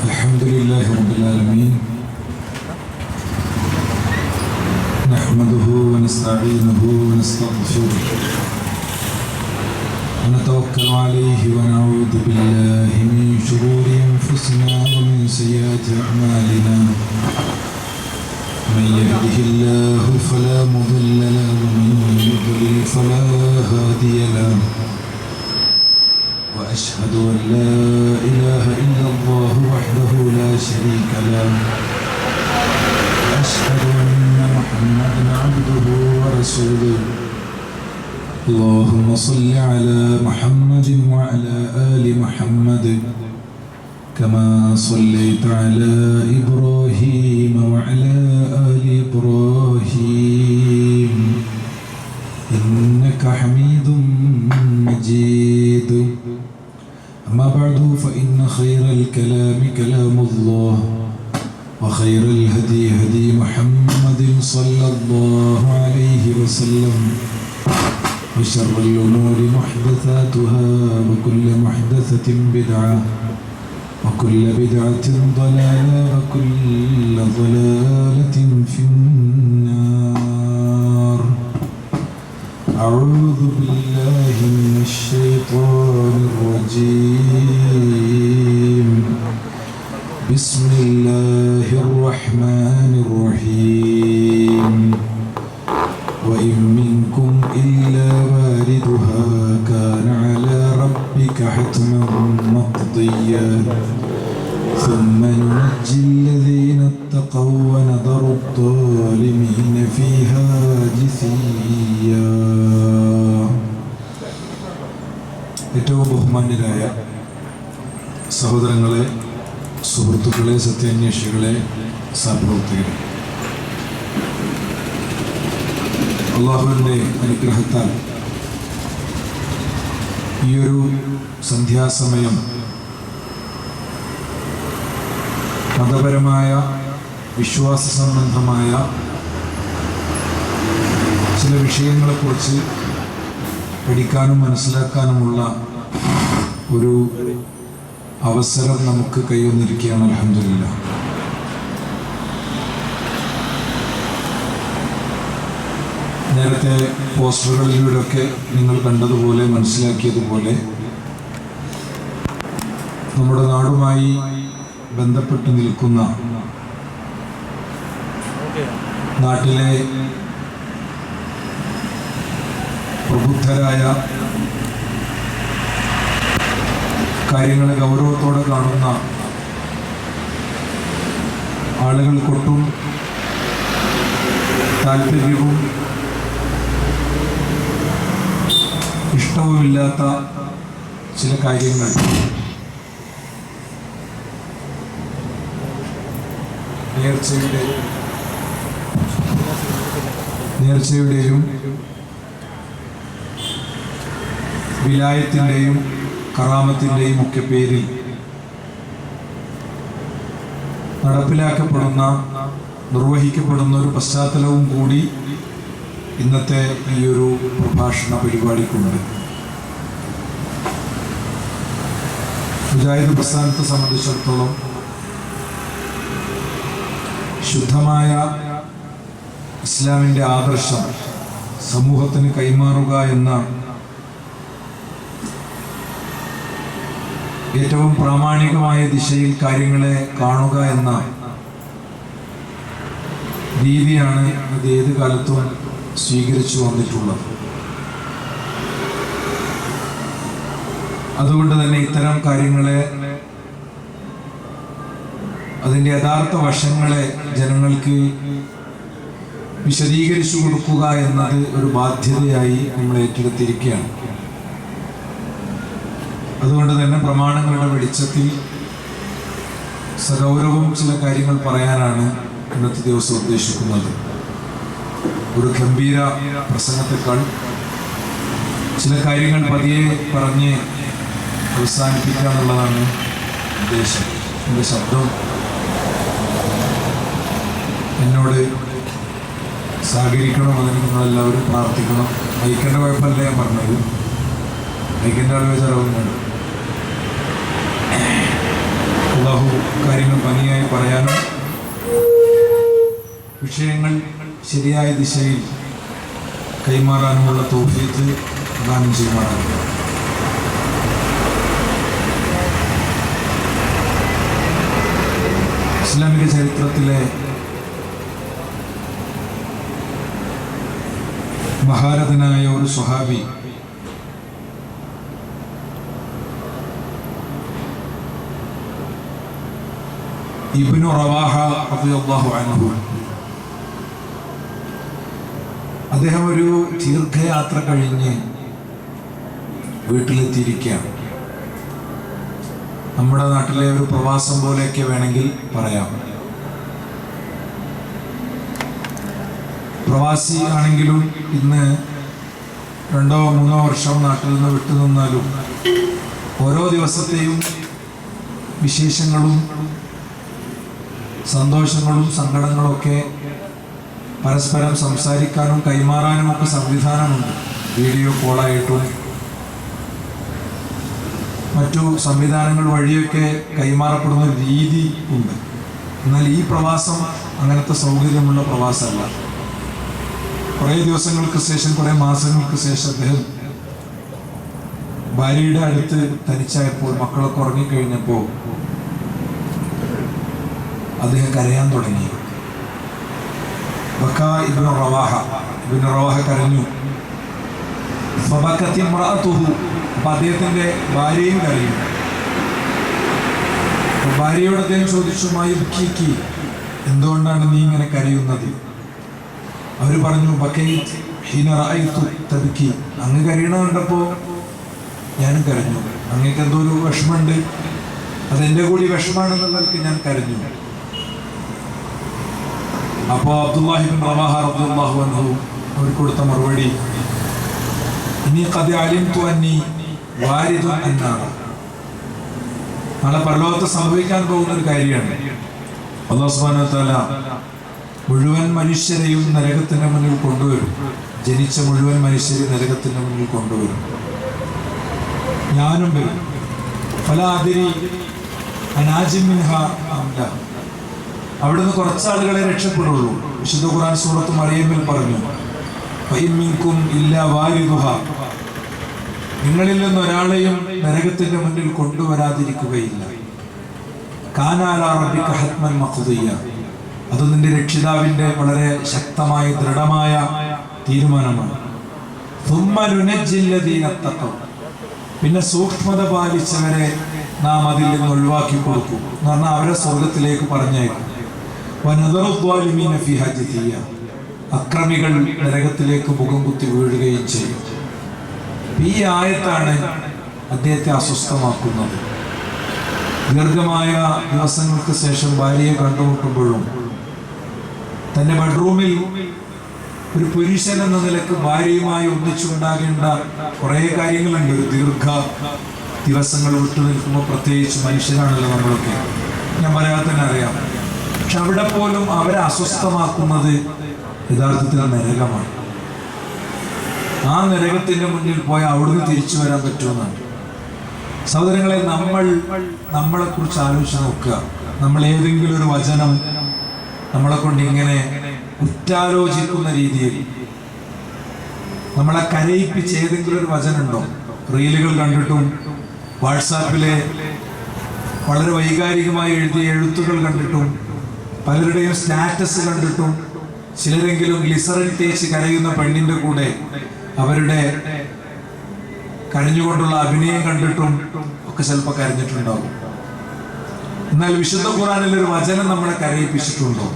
الحمد لله رب العالمين نحمده ونستعينه ونستغفره ونتوكل عليه ونعوذ بالله من شرور أنفسنا ومن سيئات أعمالنا من يهده الله فلا مضل له ومن يضلل فلا هادي له وأشهد أن لا إله إلا الله وحده لا شريك له وأشهد أن محمدا عبده ورسوله اللهم صل على محمد وعلى آل محمد كما صليت على إبراهيم وعلى آل إبراهيم إنك حميد مجيد أما بعد فإن خير الكلام كلام الله وخير الهدي هدي محمد صلى الله عليه وسلم وشر الأمور محدثاتها وكل محدثة بدعة وكل بدعة ضلالة وكل ضلالة في النار. أعوذ بالله من الشيطان الرجيم. بسم الله الرحمن الرحيم. وإن منكم إلا واردها كان على ربك حتما مقضيا ثم ننجي الذين اتقوا ونذر الظالمين فيها جثيا. ഏറ്റവും ബഹുമാന്യരായ സഹോദരങ്ങളെ, സുഹൃത്തുക്കളെ, സത്യാന്വേഷികളെ, സഹപ്രവർത്തകരെ, അള്ളാഹുവിൻ്റെ അനുഗ്രഹത്താൽ ഈയൊരു സന്ധ്യാസമയം മതപരമായ വിശ്വാസ സംബന്ധമായ ചില വിഷയങ്ങളെക്കുറിച്ച് പഠിക്കാനും മനസ്സിലാക്കാനുമുള്ള ഒരു അവസരം നമുക്ക് കൈവന്നിരിക്കുകയാണ്. അൽഹംദുലില്ലാഹ്. നേരത്തെ പോസ്റ്ററുകളിലൂടെയൊക്കെ നിങ്ങൾ കണ്ടതുപോലെ മനസ്സിലാക്കിയതുപോലെ നമ്മുടെ നാടുമായി ബന്ധപ്പെട്ട് നിൽക്കുന്ന നാട്ടിലെ പ്രബുദ്ധരായ കാര്യങ്ങളെ ഗൗരവത്തോടെ കാണുന്ന ആളുകൾക്കൊട്ടും താല്പര്യവും ഇഷ്ടവുമില്ലാത്ത ചില കാര്യങ്ങൾ നേർച്ചയുടെയും വിലായത്തിൻ്റെയും കറാമത്തിൻ്റെയും ഒക്കെ പേരിൽ നടപ്പിലാക്കപ്പെടുന്ന നിർവഹിക്കപ്പെടുന്ന ഒരു പശ്ചാത്തലവും കൂടി ഇന്നത്തെ ഈ ഒരു പ്രഭാഷണ പരിപാടിക്കുണ്ട്. മുജാഹിദ് പ്രസ്ഥാനത്തെ സംബന്ധിച്ചിടത്തോളം ശുദ്ധമായ ഇസ്ലാമിൻ്റെ ആദർശം സമൂഹത്തിന് കൈമാറുക എന്ന ഏറ്റവും പ്രാമാണികമായ ദിശയിൽ കാര്യങ്ങളെ കാണുക എന്ന രീതിയാണ് അത് ഏത് കാലത്തും സ്വീകരിച്ചു വന്നിട്ടുള്ളത്. അതുകൊണ്ട് തന്നെ ഇത്തരം കാര്യങ്ങളെ, അതിൻ്റെ യഥാർത്ഥ വശങ്ങളെ ജനങ്ങൾക്ക് വിശദീകരിച്ചു കൊടുക്കുക എന്നത് ഒരു ബാധ്യതയായി നമ്മൾ ഏറ്റെടുത്തിരിക്കുകയാണ്. അതുകൊണ്ട് തന്നെ പ്രമാണങ്ങളുടെ വെളിച്ചത്തിൽ സഗൗരവം ചില കാര്യങ്ങൾ പറയാനാണ് ഇന്നത്തെ ദിവസം ഉദ്ദേശിക്കുന്നത്. ഒരു ഗംഭീര പ്രസംഗത്തെക്കാൾ ചില കാര്യങ്ങൾ പതിയെ പറഞ്ഞ് അവസാനിപ്പിക്കുക എന്നുള്ളതാണ് ഉദ്ദേശം. എൻ്റെ ശബ്ദം എന്നോട് സഹകരിക്കണം, അതിന് നിങ്ങളെല്ലാവരും പ്രാർത്ഥിക്കണം. മൈക്കിൻ്റെ കുഴപ്പമല്ല ഞാൻ പറഞ്ഞത്, മൈക്കിൻ്റെ അളവ് ചിലവുന്നുണ്ട്. അള്ളാഹു കാര്യങ്ങൾ ഭംഗിയായി പറയാനും വിഷയങ്ങൾ ശരിയായ ദിശയിൽ കൈമാറാനുമുള്ള തൗഫീഖ് പ്രദാനം ചെയ്യുമാറാകുക. ഇസ്ലാമിക ചരിത്രത്തിലെ മഹാരഥനായ ഒരു സ്വഹാബി ഇബ്നു റവാഹ റളിയല്ലാഹു അൻഹു, അദ്ദേഹം ഒരു ദീർഘയാത്ര കഴിഞ്ഞ് വീട്ടിലെത്തിയിരിക്കുകയാണ്. നമ്മുടെ നാട്ടിലെ ഒരു പ്രവാസം പോലെയൊക്കെ വേണമെങ്കിൽ പറയാം. പ്രവാസി ആണെങ്കിലും ഇന്ന് 2-3 വർഷം നാട്ടിൽ നിന്ന് വിട്ടുനിന്നാലും ഓരോ ദിവസത്തെയും വിശേഷങ്ങളും സന്തോഷങ്ങളും സങ്കടങ്ങളൊക്കെ പരസ്പരം സംസാരിക്കാനും കൈമാറാനും ഒക്കെ സംവിധാനമുണ്ട്. വീഡിയോ കോളായിട്ടും മറ്റു സംവിധാനങ്ങൾ വഴിയൊക്കെ കൈമാറപ്പെടുന്ന ഒരു രീതി ഉണ്ട്. എന്നാൽ ഈ പ്രവാസം അങ്ങനത്തെ സൗകര്യമുള്ള പ്രവാസമല്ല. കുറേ ദിവസങ്ങൾക്ക് ശേഷം, കുറേ മാസങ്ങൾക്ക് ശേഷം അദ്ദേഹം ഭാര്യയുടെ അടുത്ത് തനിച്ചായപ്പോൾ, മക്കളൊക്കെ ഉറങ്ങിക്കഴിഞ്ഞപ്പോൾ അദ്ദേഹം കരയാൻ തുടങ്ങി. ഇബ്നു റവാഹ കരഞ്ഞു. അപ്പൊ അദ്ദേഹത്തിന്റെ ഭാര്യയും കരഞ്ഞു. ഭാര്യയോട് അദ്ദേഹം ചോദിച്ചു, മായുബ്കീകി, എന്തുകൊണ്ടാണ് നീ ഇങ്ങനെ കരയുന്നത്? അവർ പറഞ്ഞു, ബക്കൈത് ഹീന റഅയ്തു തബ്കി, അങ്ങ് കരയണ കണ്ടപ്പോ ഞാനും കരഞ്ഞു. അങ്ങേക്ക് എന്തോ ഒരു വിഷമമുണ്ട്, അതെന്റെ കൂടി വിഷമാണെന്നുള്ളവർക്ക് ഞാൻ കരഞ്ഞു. അപ്പോൾ അബ്ദുല്ലാഹി ഇബ്നു റവാഹ റളിയല്ലാഹു അൻഹു അവർ കൊടുത്ത മറുപടി, ഇനി ഖദ് അലിംതു അന്നി വാരിദുൻ അന്നാർ, നാളെ പരലോകത്ത് സംഭവിക്കാൻ പോകുന്ന ഒരു കാര്യമാണ്. അല്ലാഹു സുബ്ഹാനഹു വ തആല മുഴുവൻ മനുഷ്യരെയും നരകത്തിന്റെ മുന്നിൽ കൊണ്ടുവരും. ജനിച്ച മുഴുവൻ മനുഷ്യരെ നരകത്തിന്റെ മുന്നിൽ കൊണ്ടുവരും. ഞാനും വരും. ഫലാ അദ്രി അനാജിം മിൻഹാ അം ലാ, അവിടുന്ന് കുറച്ചാളുകളെ രക്ഷപ്പെടുള്ളൂ. വിശുദ്ധ ഖുർആൻ സൂറത്ത് മറിയമിൽ പറഞ്ഞു, ഫഇൻ മിൻകും ഇല്ലാ വാരിദുഹാ, നിങ്ങളിൽ നിന്ന് ഒരാളെയും നരകത്തിന്റെ മുന്നിൽ കൊണ്ടുവരാതിരിക്കുകയില്ല. കാന അലാ റബ്ബിക ഹത്മൻ മഖ്ദിയ, അത് നിന്റെ രക്ഷിതാവിന്റെ വളരെ ശക്തമായ ദൃഢമായ തീരുമാനമാണ്. സുമ്മ നുനജ്ജിൽ ലദീന തഖവ, പിന്നെ സൂക്ഷ്മത പാലിച്ചവരെ നാം അതിൽ നിന്ന് ഒഴിവാക്കി കൊടുക്കും എന്ന് പറഞ്ഞാൽ അവരെ സ്വർഗത്തിലേക്ക് പറഞ്ഞേക്കും. അക്രമികൾ നരകത്തിലേക്ക് മുഖം കുത്തി വീഴുകയും ചെയ്യും. ഈ ആയത്താണ് അദ്ദേഹത്തെ അസ്വസ്ഥമാക്കുന്നത്. ദീർഘമായ ദിവസങ്ങൾക്ക് ശേഷം ഭാര്യയെ കണ്ടുമുട്ടുമ്പോഴും തന്റെ ബെഡ്റൂമിൽ ഒരു പുരുഷൻ എന്ന നിലക്ക് ഭാര്യയുമായി ഒന്നിച്ചുണ്ടാകേണ്ട കുറേ കാര്യങ്ങളുണ്ട്. ഒരു ദീർഘ ദിവസങ്ങൾ വിട്ടു നിൽക്കുമ്പോൾ, പ്രത്യേകിച്ച് മനുഷ്യരാണല്ലോ നമ്മളൊക്കെ, ഞാൻ പറയാതെ തന്നെ അറിയാം. പക്ഷെ അവിടെ പോലും അവരെ അസ്വസ്ഥമാക്കുന്നത് യഥാർത്ഥത്തിൽ നരകമാണ്. ആ നരകത്തിന്റെ മുന്നിൽ പോയാൽ അവിടുന്ന് തിരിച്ചു വരാൻ പറ്റുമെന്നാണ്. സഹോദരങ്ങളെ, നമ്മളെ കുറിച്ച് ആലോചിച്ച് നോക്കുക. നമ്മൾ ഏതെങ്കിലും ഒരു വചനം നമ്മളെ കൊണ്ട് ഇങ്ങനെ കുറ്റാലോചിക്കുന്ന രീതിയിൽ നമ്മളെ കരയിപ്പിച്ച് ഏതെങ്കിലും ഒരു വചനമുണ്ടോ? റീലുകൾ കണ്ടിട്ടും വാട്സാപ്പിലെ വളരെ വൈകാരികമായി എഴുതിയ എഴുത്തുകൾ കണ്ടിട്ടും പലരുടെയും സ്റ്റാറ്റസ് കണ്ടിട്ടും ചിലരെങ്കിലും ഗ്ലിസറിൻ തേച്ച് കരയുന്ന പെണ്ണിന്റെ കൂടെ അവരുടെ കരഞ്ഞുകൊണ്ടുള്ള അഭിനയം കണ്ടിട്ടും ഒക്കെ ചിലപ്പോൾ കരഞ്ഞിട്ടുണ്ടാവും. എന്നാൽ വിശുദ്ധ ഖുർആനിൽ ഒരു വചനം നമ്മളെ കരയിപ്പിച്ചിട്ടുണ്ടോ?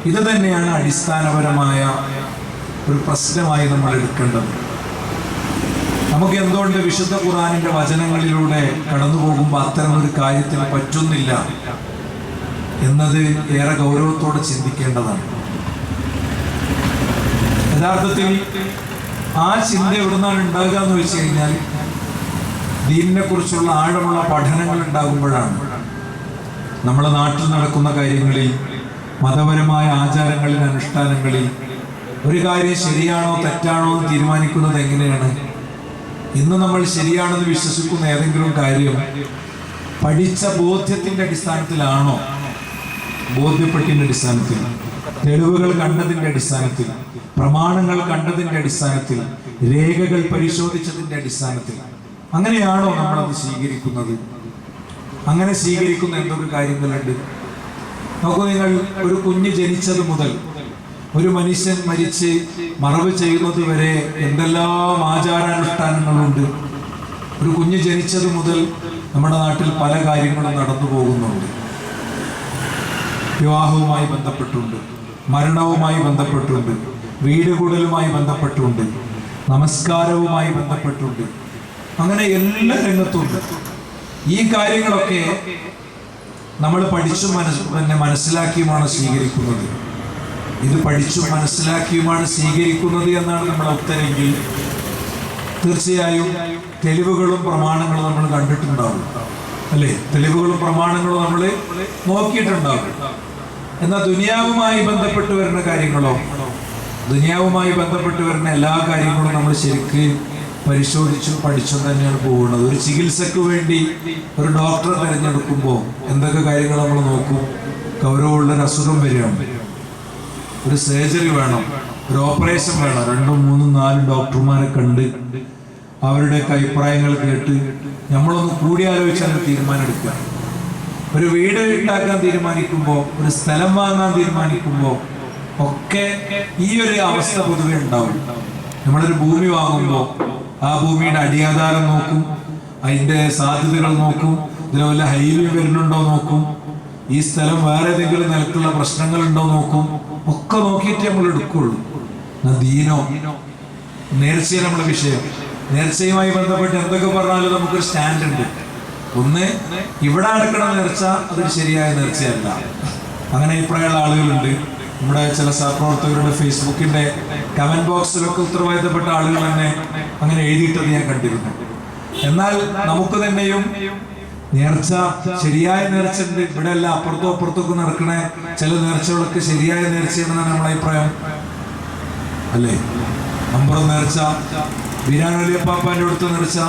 ഇത് തന്നെയാണ് അടിസ്ഥാനപരമായ ഒരു പ്രശ്നമായി നമ്മൾ എടുക്കേണ്ടത്. നമുക്ക് എന്തുകൊണ്ട് വിശുദ്ധ ഖുർആനിന്റെ വചനങ്ങളിലൂടെ കടന്നു പോകുമ്പോൾ അത്തരം ഒരു കാര്യത്തിന് പറ്റുന്നില്ല എന്നത് ഏറെ ഗൗരവത്തോടെ ചിന്തിക്കേണ്ടതാണ്. യഥാർത്ഥത്തിൽ ആ ചിന്ത എവിടുന്നാണ് ഉണ്ടാകുക എന്ന് വെച്ച് കഴിഞ്ഞാൽ, ദീനിനെ കുറിച്ചുള്ള ആഴമുള്ള പഠനങ്ങൾ ഉണ്ടാകുമ്പോഴാണ്. നമ്മുടെ നാട്ടിൽ നടക്കുന്ന കാര്യങ്ങളിൽ, മതപരമായ ആചാരങ്ങളിൽ, അനുഷ്ഠാനങ്ങളിൽ ഒരു കാര്യം ശരിയാണോ തെറ്റാണോ എന്ന് തീരുമാനിക്കുന്നത് എങ്ങനെയാണ്? ഇന്ന് നമ്മൾ ശരിയാണെന്ന് വിശ്വസിക്കുന്ന ഏതെങ്കിലും കാര്യം പഠിച്ച ബോധ്യത്തിന്റെ അടിസ്ഥാനത്തിലാണോ? ബോധ്യപ്പെട്ടതിന്റെ അടിസ്ഥാനത്തിൽ, തെളിവുകൾ കണ്ടതിന്റെ അടിസ്ഥാനത്തിൽ, പ്രമാണങ്ങൾ കണ്ടതിന്റെ അടിസ്ഥാനത്തിൽ, രേഖകൾ പരിശോധിച്ചതിന്റെ അടിസ്ഥാനത്തിൽ അങ്ങനെയാണോ നമ്മളത് സ്വീകരിക്കുന്നത്? അങ്ങനെ സ്വീകരിക്കുന്ന എന്തൊക്കെ കാര്യങ്ങളുണ്ട് നോക്കൂ. നിങ്ങൾ ഒരു കുഞ്ഞ് ജനിച്ചത് മുതൽ ഒരു മനുഷ്യൻ മരിച്ച് മറവ് ചെയ്യുന്നത് വരെ എന്തെല്ലാം ആചാരാനുഷ്ഠാനങ്ങളുണ്ട്. ഒരു കുഞ്ഞ് ജനിച്ചത് മുതൽ നമ്മുടെ നാട്ടിൽ പല കാര്യങ്ങളും നടന്നു പോകുന്നുണ്ട്. വിവാഹവുമായി ബന്ധപ്പെട്ടുണ്ട്, മരണവുമായി ബന്ധപ്പെട്ടുണ്ട്, വീട് കൂടലുമായി ബന്ധപ്പെട്ടുണ്ട്, നമസ്കാരവുമായി ബന്ധപ്പെട്ടുണ്ട്. അങ്ങനെ എല്ലാ രംഗത്തുണ്ട്. ഈ കാര്യങ്ങളൊക്കെ നമ്മൾ പഠിച്ചും മനസ്സിലാക്കിയുമാണ് സ്വീകരിക്കുന്നത്. ഇത് പഠിച്ചും മനസ്സിലാക്കിയുമാണ് സ്വീകരിക്കുന്നത് എന്നാണ് നമ്മുടെ ഉത്തരമെങ്കിൽ തീർച്ചയായും തെളിവുകളും പ്രമാണങ്ങളും നമ്മൾ കണ്ടിട്ടുണ്ടാവും, അല്ലേ? തെളിവുകളും പ്രമാണങ്ങളും നമ്മൾ നോക്കിയിട്ടുണ്ടാവും. എന്നാൽ ദുനിയാവുമായി ബന്ധപ്പെട്ട് വരുന്ന കാര്യങ്ങളോ, ദുനിയാവുമായി ബന്ധപ്പെട്ട് വരുന്ന എല്ലാ കാര്യങ്ങളും നമ്മൾ ശരിക്ക് പരിശോധിച്ചും പഠിച്ചും തന്നെയാണ് പോകുന്നത്. ഒരു ചികിത്സക്ക് വേണ്ടി ഒരു ഡോക്ടറെ തിരഞ്ഞെടുക്കുമ്പോൾ എന്തൊക്കെ കാര്യങ്ങൾ നമ്മൾ നോക്കും? ഗൗരവമുള്ളൊരു അസുഖം വരികയാണ്, ഒരു സർജറി വേണം, ഒരു ഓപ്പറേഷൻ വേണം, 2, 3, 4 ഡോക്ടർമാരെ കണ്ട് അവരുടെയൊക്കെ അഭിപ്രായങ്ങൾ കേട്ട് നമ്മളൊന്ന് കൂടിയാലോചിച്ചാൽ തീരുമാനം എടുക്കുക. ഒരു വീട് ഉണ്ടാക്കാൻ തീരുമാനിക്കുമ്പോൾ, ഒരു സ്ഥലം വാങ്ങാൻ തീരുമാനിക്കുമ്പോൾ ഒക്കെ ഈ ഒരു അവസ്ഥ പൊതുവെ ഉണ്ടാവും. നമ്മളൊരു ഭൂമി വാങ്ങുമ്പോൾ ആ ഭൂമിയുടെ അടിയാധാരം നോക്കും, അതിൻ്റെ സാധ്യതകൾ നോക്കും, ഇതിൽ വല്ല ഹൈവേ വരുന്നുണ്ടോ നോക്കും, ഈ സ്ഥലം വേറെ ഏതെങ്കിലും നിലക്കുള്ള പ്രശ്നങ്ങളുണ്ടോ നോക്കും. ഒക്കെ നോക്കിയിട്ട് നമ്മൾ എടുക്കുള്ളൂ. ദീനോ നേർച്ചയെ നമ്മുടെ വിഷയം, നേർച്ചയുമായി ബന്ധപ്പെട്ട് എന്തൊക്കെ പറഞ്ഞാലും നമുക്കൊരു സ്റ്റാൻഡ് ഉണ്ട്. ഒന്ന്, ഇവിടെ അടക്കണ നേർച്ച അതൊരു ശരിയായ നേർച്ചയല്ല. അങ്ങനെ അഭിപ്രായമുള്ള ആളുകളുണ്ട്. നമ്മുടെ ചില സഹപ്രവർത്തകരുടെ ഫേസ്ബുക്കിന്റെ കമന്റ് ബോക്സിലൊക്കെ ഉത്തരവാദിത്തപ്പെട്ട ആളുകൾ തന്നെ അങ്ങനെ എഴുതിയിട്ടത് ഞാൻ കണ്ടിരുന്നു. എന്നാൽ നമുക്ക് തന്നെയും നേർച്ച, ശരിയായ നേർച്ച ഉണ്ട്. ഇവിടെ അല്ല, അപ്പുറത്തോ അപ്പുറത്തൊക്കെ നടക്കണ ചില നേർച്ചകളൊക്കെ ശരിയായ നേർച്ചയാണെന്നാണ് നമ്മുടെ അഭിപ്രായം, അല്ലേ? അമ്പുറം നേർച്ച, ബീരാനലിയപ്പാപ്പാന്റെ അടുത്ത് നേർച്ച,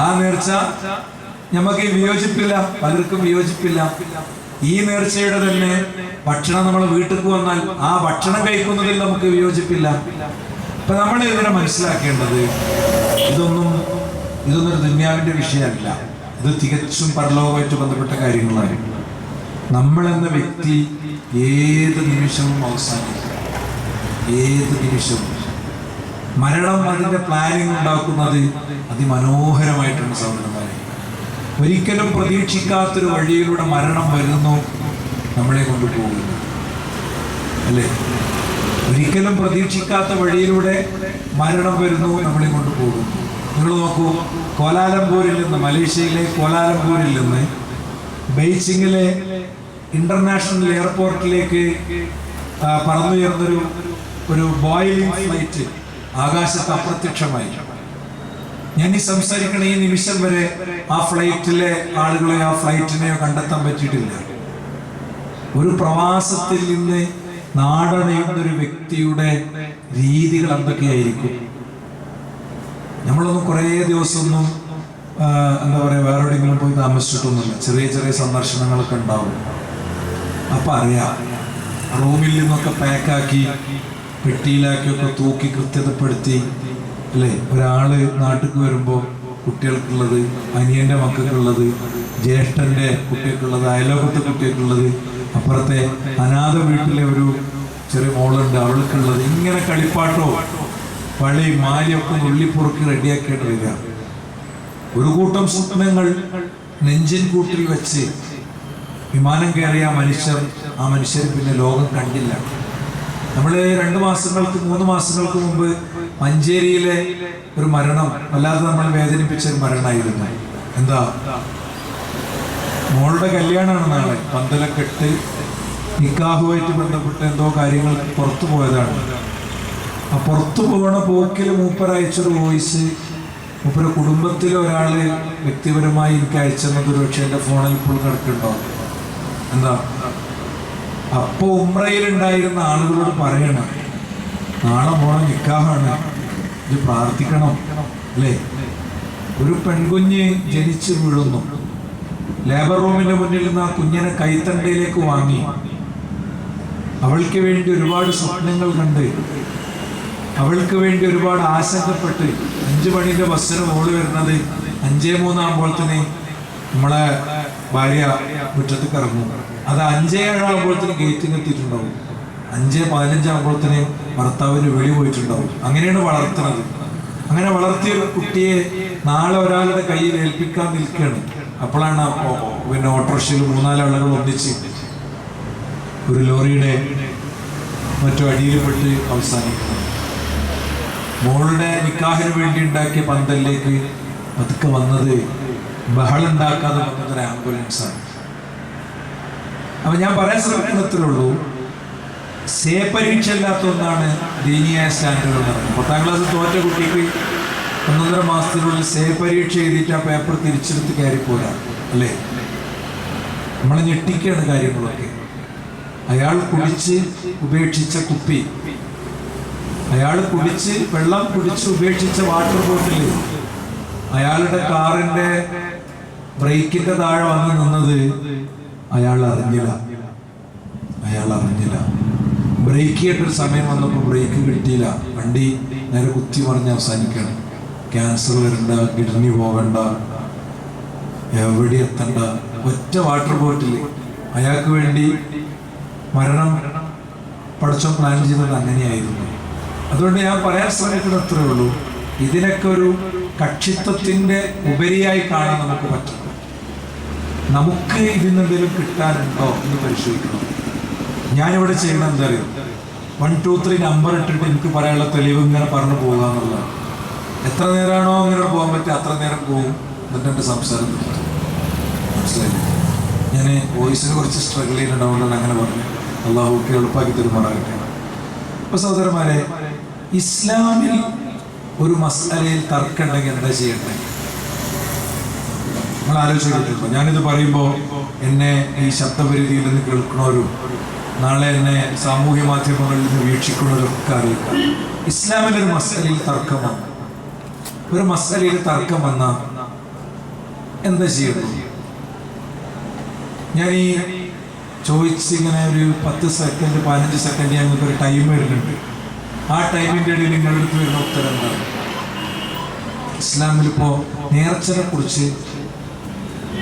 ആ നേർച്ച നമുക്ക് വിയോജിപ്പില്ല, പലർക്കും വിയോജിപ്പില്ല. ഈ നേർച്ചയുടെ തന്നെ ഭക്ഷണം നമ്മൾ വീട്ടിലേക്ക് വന്നാൽ ആ ഭക്ഷണം കഴിക്കുന്നതിൽ നമുക്ക് വിയോജിപ്പില്ല. അപ്പൊ നമ്മൾ ഇതിനെ മനസ്സിലാക്കേണ്ടത് ഇതൊന്നൊരു ദുന്യാവിന്റെ വിഷയമല്ല. ഇത് തികച്ചും പരലോകമായിട്ട് ബന്ധപ്പെട്ട കാര്യങ്ങളാണ്. നമ്മളെന്ന വ്യക്തി ഏത് നിമിഷവും അവസാനിക്കും. ഏത് നിമിഷവും മരണം അതിന്റെ പ്ലാനിങ് ഉണ്ടാക്കുന്നത് അതിമനോഹരമായിട്ടാണ് സഹോദരന്മാരെ. ഒരിക്കലും പ്രതീക്ഷിക്കാത്തൊരു വഴിയിലൂടെ മരണം വരുന്നു, നമ്മളെ കൊണ്ടുപോകുന്നു, അല്ലേ? ഒരിക്കലും പ്രതീക്ഷിക്കാത്ത വഴിയിലൂടെ മരണം വരുന്നു, നമ്മളെ കൊണ്ടുപോകുന്നു. നിങ്ങൾ നോക്കൂ, കോലാലംപൂരിൽ നിന്ന്, മലേഷ്യയിലെ കോലാലംപൂരിൽ നിന്ന് ബെയ്ജിങ്ങിലെ ഇന്റർനാഷണൽ എയർപോർട്ടിലേക്ക് പറന്നുയർന്നൊരു ബോയിലിംഗ് ഫ്ലൈറ്റ് ആകാശത്ത് അപ്രത്യക്ഷമായി. ഞാൻ ഈ സംസാരിക്കണ ഈ നിമിഷം വരെ ആ ഫ്ലൈറ്റിലെ ആളുകളെ, ആ ഫ്ലൈറ്റിനെയോ കണ്ടെത്താൻ പറ്റിയിട്ടില്ല. ഒരു പ്രവാസത്തിൽ നിന്ന് നാടണയുന്നൊരു വ്യക്തിയുടെ രീതികൾ എന്തൊക്കെയായിരിക്കും? നമ്മളൊന്നും കുറേ ദിവസമൊന്നും എന്താ പറയുക, വേറെ എവിടെയെങ്കിലും പോയി താമസിച്ചിട്ടൊന്നുമില്ല. ചെറിയ ചെറിയ സന്ദർശനങ്ങളൊക്കെ ഉണ്ടാവും. അപ്പം അറിയാം, റൂമിൽ നിന്നൊക്കെ പാക്കാക്കി പെട്ടിയിലാക്കിയൊക്കെ തൂക്കി കൃത്യതപ്പെടുത്തി, അല്ലേ? ഒരാള് നാട്ടിലേക്ക് വരുമ്പോൾ കുട്ടികൾക്കുള്ളത്, അനിയൻ്റെ മക്കൾക്കുള്ളത്, ജ്യേഷ്ഠൻ്റെ കുട്ടികൾക്കുള്ളത്, അയലോകത്തെ കുട്ടികൾക്കുള്ളത്, അപ്പുറത്തെ അനാഥ വീട്ടിലെ ഒരു ചെറിയ മോളുണ്ട് അവൾക്കുള്ളത്, ഇങ്ങനെ കളിപ്പാട്ടോ പഴയ മാലിയൊക്കെ നുള്ളിപ്പുറക്കി റെഡിയാക്കിയിട്ട് വരിക. ഒരു കൂട്ടം സ്വപ്നങ്ങൾ നെഞ്ചിൻ കൂട്ടിൽ വെച്ച് വിമാനം കയറിയ ആ മനുഷ്യർ പിന്നെ ലോകം കണ്ടില്ല. നമ്മൾ 2 മാസങ്ങൾക്ക് 3 മാസങ്ങൾക്ക് മുമ്പ് മഞ്ചേരിയിലെ ഒരു മരണം വല്ലാതെ നമ്മൾ വേദനിപ്പിച്ച ഒരു മരണമായിരുന്നു. എന്താ? മോളുടെ കല്യാണമാണ് നാളെ, പന്തലക്കെട്ട്, നിക്കാഹുമായിട്ട് ബന്ധപ്പെട്ട് എന്തോ കാര്യങ്ങൾ പുറത്തു പോയതാണ്. ആ പുറത്തു പോകണ പോക്കിൽ മൂപ്പർ അയച്ചൊരു വോയിസ്, മൂപ്പര കുടുംബത്തിലെ ഒരാള് വ്യക്തിപരമായി എനിക്ക് അയച്ചെന്നത് ഒരു പക്ഷേ എൻ്റെ ഫോണിൽ ഇപ്പോൾ കിടക്കുന്നുണ്ടോ. എന്താ? അപ്പോൾ ഉംറയിലുണ്ടായിരുന്ന ആളുകളോട് പറയണം, നാളെ മോളെ നിക്കാഹാണ്, ഇത് പ്രാർത്ഥിക്കണം, അല്ലേ? ഒരു പെൺകുഞ്ഞ് ജനിച്ചു വീഴുന്നു, ലേബർ റൂമിന്റെ മുന്നിൽ നിന്ന് ആ കുഞ്ഞിനെ കൈത്തണ്ടയിലേക്ക് വാങ്ങി അവൾക്ക് വേണ്ടി ഒരുപാട് സ്വപ്നങ്ങൾ കണ്ട് അവൾക്ക് വേണ്ടി ഒരുപാട് ആശങ്കപ്പെട്ട് 5 മണിന്റെ ബസ്സിന് മോള് വരുന്നത് 5:03 ആകുമ്പോഴത്തേന് നമ്മളെ ഭാര്യ മുറ്റത്തേക്ക് ഇറങ്ങും. അത് 5:07 ആകുമ്പോഴത്തേന് ഗേറ്റിന് എത്തിയിട്ടുണ്ടാവും. 5:15 ആകുമ്പോഴത്തേന് ഭർത്താവിന് വെളി പോയിട്ടുണ്ടാവും. അങ്ങനെയാണ് വളർത്തുന്നത്. അങ്ങനെ വളർത്തിയ കുട്ടിയെ നാളെ ഒരാളുടെ കയ്യിൽ ഏൽപ്പിക്കാൻ നിൽക്കുകയാണ്. അപ്പോഴാണ് പിന്നെ ഓട്ടോറിക്ഷയിൽ 3-4 ആളുകൾ ഒന്നിച്ച് ഒരു ലോറിയുടെ മറ്റു അടിയിൽപ്പെട്ട് അവസാനിക്കുന്നത്. മോളുടെ നിക്കാഹിന് വേണ്ടി ഉണ്ടാക്കിയ പന്തലിലേക്ക് പതുക്കെ വന്നത് ബഹളുണ്ടാക്കാതെ വന്നതൊരു ആംബുലൻസാണ്. അപ്പൊ ഞാൻ പറയാൻ ശ്രമിക്കുന്നത്രയുള്ളൂ, സേ പരീക്ഷ അല്ലാത്ത ഒന്നാണ് ദീനിയായ സ്റ്റാൻഡേർഡ് എന്ന് പറയുന്നത്. 10ാം ക്ലാസ് തോറ്റ കുട്ടിക്ക് 1.5 മാസത്തിനുള്ളിൽ സേ പരീക്ഷ എഴുതിയിട്ട് ആ പേപ്പർ തിരിച്ചെടുത്ത് കയറിപ്പോരാ അല്ലേ? നമ്മളെ ഞെട്ടിക്കുകയാണ് കാര്യങ്ങളൊക്കെ. അയാൾ കുടിച്ച് ഉപേക്ഷിച്ച കുപ്പി, അയാൾ കുടിച്ച് വെള്ളം കുടിച്ച് ഉപേക്ഷിച്ച വാട്ടർ ബോട്ടിൽ അയാളുടെ കാറിന്റെ ബ്രേക്കിന്റെ താഴെ വന്ന് നിന്നത് അയാൾ അറിഞ്ഞില്ല. ബ്രേക്ക് ചെയ്തിട്ടൊരു സമയം വന്നപ്പോൾ ബ്രേക്ക് കിട്ടിയില്ല. വണ്ടി നേരെ കുത്തി മറിഞ്ഞ് അവസാനിക്കുകയാണ്. ക്യാൻസർ വരണ്ട, കിഡ്നി പോകണ്ട, എവിടെ എത്തണ്ട, ഒറ്റ വാട്ടർ ബോട്ടിൽ. അയാൾക്ക് വേണ്ടി മരണം പഠിച്ചോ പ്ലാൻ ചെയ്തത് അങ്ങനെയായിരുന്നു. അതുകൊണ്ട് ഞാൻ പറയാൻ ശ്രമിക്കുന്നത് അത്രേ ഉള്ളൂ, ഇതിനൊക്കെ ഒരു കക്ഷിത്വത്തിന്റെ ഉപരിയായി കാണാൻ നമുക്ക് പറ്റും. നമുക്ക് ഇതിനെന്തെങ്കിലും കിട്ടാനുണ്ടോ എന്ന് പരിശോധിക്കണം. ഞാനിവിടെ ചെയ്യണം എന്താ അറിയോ, 1, 2, 3 നമ്പർ ഇട്ടിട്ട് എനിക്ക് പറയാനുള്ള തെളിവ് ഇങ്ങനെ പറഞ്ഞു പോകുക എന്നുള്ളതാണ്. എത്ര നേരമാണോ ഇങ്ങനെ പോകാൻ പറ്റുക അത്ര നേരം പോകും. എന്നിട്ട് എൻ്റെ സംസാരം മനസ്സിലായില്ലേ? ഞാൻ വോയിസിന് കുറച്ച് സ്ട്രഗിൾ ചെയ്യുന്നുണ്ടാവുകൊണ്ടാണ് അങ്ങനെ പറഞ്ഞു. അള്ളാഹുക്ക് എളുപ്പമാക്കി തരുമാറാകട്ടെ. അപ്പൊ സഹോദരന്മാരെ, ഇസ്ലാമിൽ ഒരു മസ്അലയിൽ തർക്കമുണ്ടെങ്കിൽ എന്താ ചെയ്യണ്ടേ? നിങ്ങൾ ആലോചിച്ചിട്ടുണ്ടോ? ഞാനിത് പറയുമ്പോൾ എന്നെ ഈ ശബ്ദപരിധിയിൽ നിന്ന് കേൾക്കണവരും നാളെ എന്നെ സാമൂഹ്യ മാധ്യമങ്ങളിൽ നിന്ന് വീക്ഷിക്കുന്നവരൊക്കെ അറിയിക്കാം. ഇസ്ലാമിലൊരു മസ്അലയിൽ തർക്കം വന്നു, ഒരു മസ്അലയിൽ തർക്കം വന്നാൽ എന്താ ചെയ്യുന്നു? ഞാൻ ഈ ചോദിച്ചിങ്ങനെ ഒരു 10 സെക്കൻഡ് 15 സെക്കൻഡ് ഞങ്ങൾക്ക് ഒരു ടൈം വരുന്നുണ്ട്. ആ ടൈമിൻ്റെ ഇടയിൽ നിങ്ങളുടെ അടുത്ത് വരുന്ന ഉത്തരം എന്താണ്? ഇസ്ലാമിലിപ്പോൾ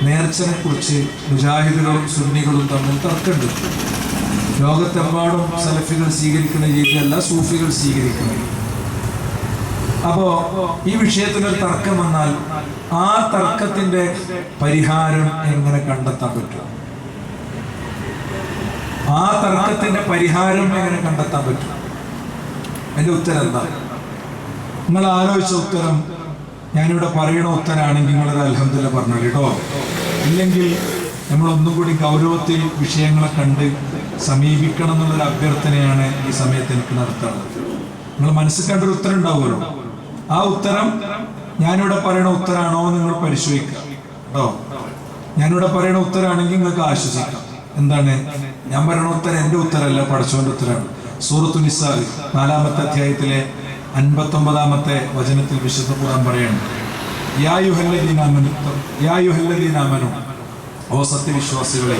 നേർച്ചനെ കുറിച്ച് മുജാഹിദുകളും സുന്നികളും തമ്മിൽ തർക്കമുണ്ട്. ലോകത്തെമ്പാടും സലഫികൾ സ്വീകരിക്കുന്ന രീതിയല്ല സൂഫികൾ സ്വീകരിക്കുന്നത്. അപ്പോ ഈ വിഷയത്തിലൊരു തർക്കം വന്നാൽ ആ തർക്കത്തിന്റെ പരിഹാരം എങ്ങനെ കണ്ടെത്താൻ പറ്റും? എൻ്റെ ഉത്തരം എന്താ? നിങ്ങൾ ആലോചിച്ച ഉത്തരം ഞാനിവിടെ പറയണ ഉത്തരമാണെങ്കിൽ നിങ്ങളത് അൽഹംദുലില്ലാ പറഞ്ഞു കേട്ടോ. ഇല്ലെങ്കിൽ നമ്മൾ ഒന്നും കൂടി ഗൗരവത്തിൽ വിഷയങ്ങളെ കണ്ട് സമീപിക്കണം എന്നുള്ളൊരു അഭ്യർത്ഥനയാണ് ഈ സമയത്ത് എനിക്ക് നടത്താറുള്ളത്. നിങ്ങൾ മനസ്സിൽ കണ്ടൊരു ഉത്തരം ഉണ്ടാവുമല്ലോ, ആ ഉത്തരം ഞാനിവിടെ പറയണ ഉത്തരമാണോ നിങ്ങൾ പരിശോധിക്കുക കേട്ടോ. ഞാനിവിടെ പറയണ ഉത്തരമാണെങ്കിൽ നിങ്ങൾക്ക് ആശ്വസിക്കാം. എന്താണ് ഞാൻ പറയണ ഉത്തരം? എൻ്റെ ഉത്തരമല്ല, പടച്ചോന്റെ ഉത്തരമാണ്. സൂറത്തു നിസാ 4-ാമത്തെ അധ്യായത്തിലെ 59-ാമത്തെ വചനത്തിൽ വിശുദ്ധ ഖുർആൻ പറയാണ്, യാ അയ്യുഹല്ലദീന ആമനൂ, ഓ സത്യവിശ്വാസികളെ,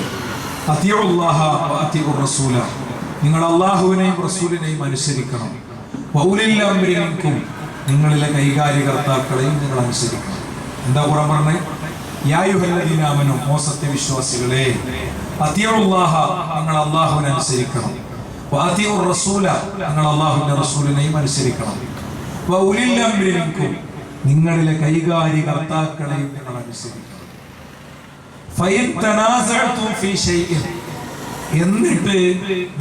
അത്തിഉല്ലാഹ വ അത്തിഉർ റസൂല, നിങ്ങൾ അല്ലാഹുവിനെയും റസൂലിനെയും അനുസരിക്കണം. വഉലിൽ അംരി മിൻകും, നിങ്ങളിലെ കൈകാര്യകർത്താക്കളെയും നിങ്ങൾ അനുസരിക്കണം. എന്താ ഖുർആൻ പറഞ്ഞത്? യാ അയ്യുഹല്ലദീന ആമനൂ, ഓ സത്യവിശ്വാസികളെ, അത്തിഉല്ലാഹ, നിങ്ങൾ അല്ലാഹുവിനെ അനുസരിക്കണം. വ അത്തിഉർ റസൂല, നിങ്ങൾ അല്ലാഹുവിന്റെ റസൂലിനെയും അനുസരിക്കണം. വഉലിൽ അംരി മിൻകും, നിങ്ങളിലെ കൈകാര്യകർത്താക്കളെയും നിങ്ങൾ അനുസരിക്കണം. ഫഇൻ തനാസഅതും ഫീ ശൈഇൻ, എന്നിട്ട്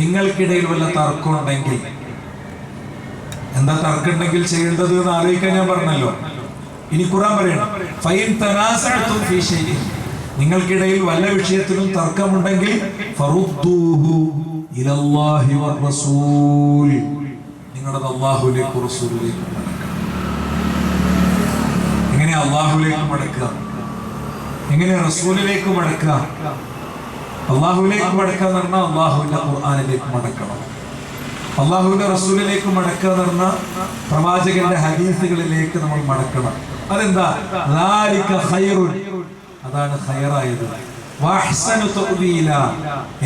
നിങ്ങൾക്കിടയിൽ വല്ല തർക്കം ഉണ്ടെങ്കിൽ, എന്താ തർക്കമുണ്ടെങ്കിൽ ചെയ്യേണ്ടത് എന്ന് ആലോചിക്കാൻ ഞാൻ പറഞ്ഞല്ലോ. ഇനി ഖുർആൻ പറയണം, ഫഇൻ തനാസഅതും ഫീ ശൈഇൻ, നിങ്ങൾക്കിടയിൽ വല്ല വിഷയത്തിലും തർക്കമുണ്ടെങ്കിൽ ഫറുദ്ദൂഹു ഇലല്ലാഹി വർ റസൂൽ, നിങ്ങളത് അല്ലാഹുവിലേക്കും റസൂലിലേക്കും മടക്കുക. എങ്ങനെ അല്ലാഹുവിലേക്ക് മടക്കുക? എങ്ങനെ റസൂലിലേക്ക് മടക്കുക? അല്ലാഹുവിലേക്ക് മടക്കുക എന്ന് പറഞ്ഞാൽ അല്ലാഹുവിന്റെ ഖുർആനിലേക്ക് മടക്കണം. അല്ലാഹുവിന്റെ റസൂലിലേക്ക് മടക്കുക എന്ന് പറഞ്ഞാൽ പ്രവാചകന്റെ ഹദീസുകളിലേക്ക് നമ്മൾ മടക്കണം. അതെന്താ? ദാലിക ഖൈറുൻ, അതാണ് ഖൈറായത്. വഅഹ്സനു തഅ്വീല,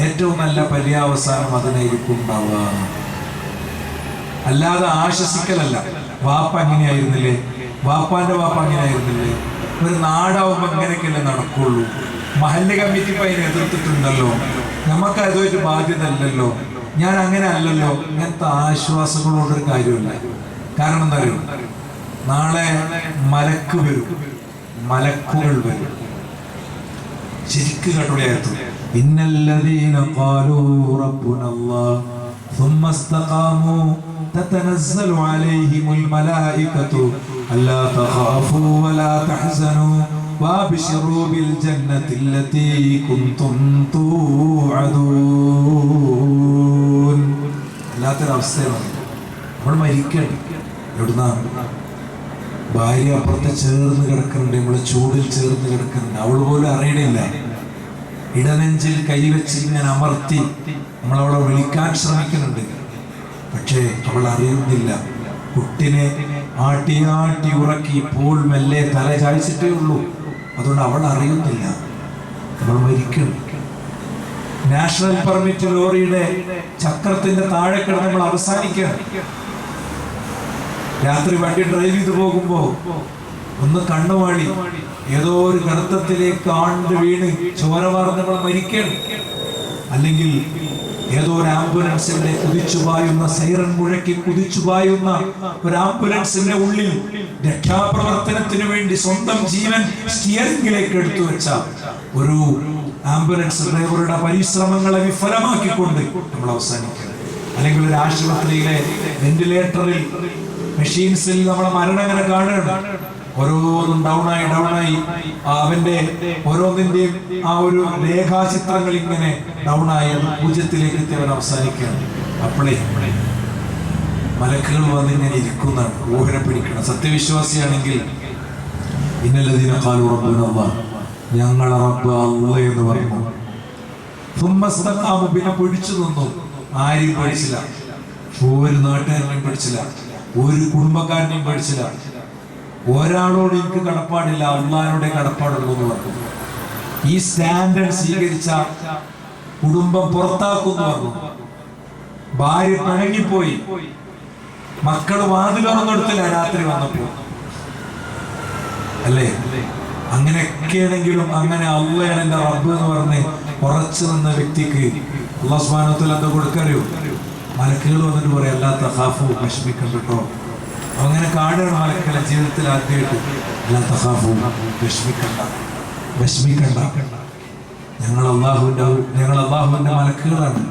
ഏറ്റവും നല്ല പര്യാവസാനം അതിനായിരിക്കും ഉണ്ടാവുക. അല്ലാതെ ആശ്വസിക്കലല്ല. വാപ്പ അങ്ങനെയായിരുന്നില്ലേ, വാപ്പാന്റെ വാപ്പ അങ്ങനെയായിരുന്നില്ലേ, ഒരു നാടാവുമ്പോൾ അങ്ങനെയൊക്കെയല്ലേ നടക്കുള്ളൂ. മഹല്ല് കമ്മിറ്റി ഇപ്പം അതിനെ എതിർത്തിട്ടുണ്ടല്ലോ, നമുക്ക് അതുമായിട്ട് ബാധ്യത അല്ലല്ലോ, ഞാൻ അങ്ങനെ അല്ലല്ലോ. ഇങ്ങനത്തെ ആശ്വാസങ്ങളോടൊരു കാര്യമില്ല. കാരണം എന്താ അറിയും, നാളെ മലക്ക് വരും, മലക്കുകൾ വരും. ശരിക്ക് കേട്ടോളിയായിരുന്നു, ഇന്നല്ലദീന ഖാലൂ റബ്ബുനല്ലാഹ് ثم استقاموا تتنزل عليهم الملائكة ألا تخافوا ولا تحزنوا وابشروا بالجنة التي كنتم توعدون. അല്ലാത്തൊരു അവസ്ഥയാണ്. നമ്മൾ മരിക്കണം. എവിടുന്നാണ്? ഭാര്യ അപ്പുറത്ത് ചേർന്ന് കിടക്കുന്നുണ്ട്, നമ്മള് ചൂടിൽ ചേർന്ന് കിടക്കുന്നുണ്ട്, അവൾ പോലും അറിയണില്ല. ഇടനെഞ്ചിൽ കൈവച്ച് ഇങ്ങനെ അമർത്തി നമ്മളവളെ വിളിക്കാൻ ശ്രമിക്കുന്നുണ്ട്, പക്ഷേ അവൾ അറിയുന്നില്ല. കുട്ടിനെ ആട്ടി ഉറക്കി ഇപ്പോൾ മെല്ലെ തല ചായ്ച്ചിട്ടേ ഉള്ളൂ. അതുകൊണ്ട് അവൾ അറിയുന്നില്ല നമ്മൾ മരിക്കണം. നാഷണൽ പെർമിറ്റ് ലോറിയുടെ ചക്രത്തിന്റെ താഴെ കിടന്ന് നമ്മൾ അവസാനിക്കണം. രാത്രി വണ്ടി ഡ്രൈവ് ചെയ്ത് പോകുമ്പോ ഒന്ന് കണ്ണുവാളി ഏതോ ഒരു ഗർത്തത്തിലേക്ക് ആണ്ട് വീണ് ചോര വാർന്ന് നമ്മൾ മരിക്കണം. അല്ലെങ്കിൽ ഏതോ ഒരു ആംബുലൻസിന്റെ കുതിച്ചുപായുന്ന സൈറൻ മുഴക്കി കുതിച്ചുപായുന്ന ഒരു ആംബുലൻസിന്റെ ഉള്ളിൽ രക്ഷാപ്രവർത്തനത്തിന് വേണ്ടി സ്വന്തം ജീവൻ സ്റ്റിയറിംഗിലേക്ക് എടുത്തു വെച്ച ഒരു ആംബുലൻസ് ഡ്രൈവറുടെ പരിശ്രമങ്ങളെ വിഫലമാക്കിക്കൊണ്ട് നമ്മൾ അവസാനിക്കണം. അല്ലെങ്കിൽ ഒരു ആശുപത്രിയിലെ വെന്റിലേറ്ററിൽ മെഷീൻസിൽ നമ്മളെ മരണം ഇങ്ങനെ കാണുകയാണ്. ഓരോന്നും ഡൗണായി അവന്റെ ഓരോന്നിന്റെയും ആ ഒരു രേഖാചിത്രങ്ങൾ ഇങ്ങനെ ഡൗണായി അത് പൂജ്യത്തിലേക്ക് എത്തിയവൻ അവസാനിക്കുകയാണ്. അപ്പോഴേ മലക്കുകൾ വന്നിങ്ങനെ ഇരിക്കുന്നതാണ്, ഊഹനെ പിടിക്കണം. സത്യവിശ്വാസിയാണെങ്കിൽ ഇന്നല്ലദീന ഖാലൂ റബ്ബുനല്ലാഹ്, ഞങ്ങളെ റബ്ബ് അല്ലാഹ് എന്ന് പറഞ്ഞു. പിന്നെ പിടിച്ചു നിന്നു. ആരെയും പഠിച്ചില്ല, ഒരു നാട്ടുകാരനെയും പഠിച്ചില്ല, ഒരു കുടുംബക്കാരനെയും പഠിച്ചില്ല. ഒരാളോട് എനിക്ക് കടപ്പാടില്ല, അള്ളാഹിനോടെ കടപ്പാടുള്ളൂ എന്ന് പറഞ്ഞു. ഈ സ്റ്റാൻഡേർഡ് സ്വീകരിച്ച കുടുംബം പുറത്താക്കുന്നു പറഞ്ഞു. ഭാര്യ പിണങ്ങിപ്പോയി, മക്കള് വാതിലുറന്നെടുത്തില്ല രാത്രി വന്നപ്പോ. അല്ലേ? അങ്ങനെയൊക്കെയാണെങ്കിലും അങ്ങനെ അള്ളയാണ് എന്റെ റബ്ബ് എന്ന് പറഞ്ഞ് ഉറച്ചു നിന്ന വ്യക്തിക്ക് അല്ലാഹു സുബ്ഹാനഹു വ തആല എന്താ കൊടുക്കറിയോ? മലക്കുകൾ വന്നിട്ട് പറയും, അല്ലാ തഖാഫു, വിഷമിക്കണ്ട കേട്ടോ. അങ്ങനെ കാണുകയാണ് മലക്കുകളെ ജീവിതത്തിൽ ആദ്യമായിട്ട്. അല്ലാ തഖാഫു, വിഷമിക്കണ്ട, ഞങ്ങൾ അള്ളാഹുവിന്റെ മലക്കുകളാണ്,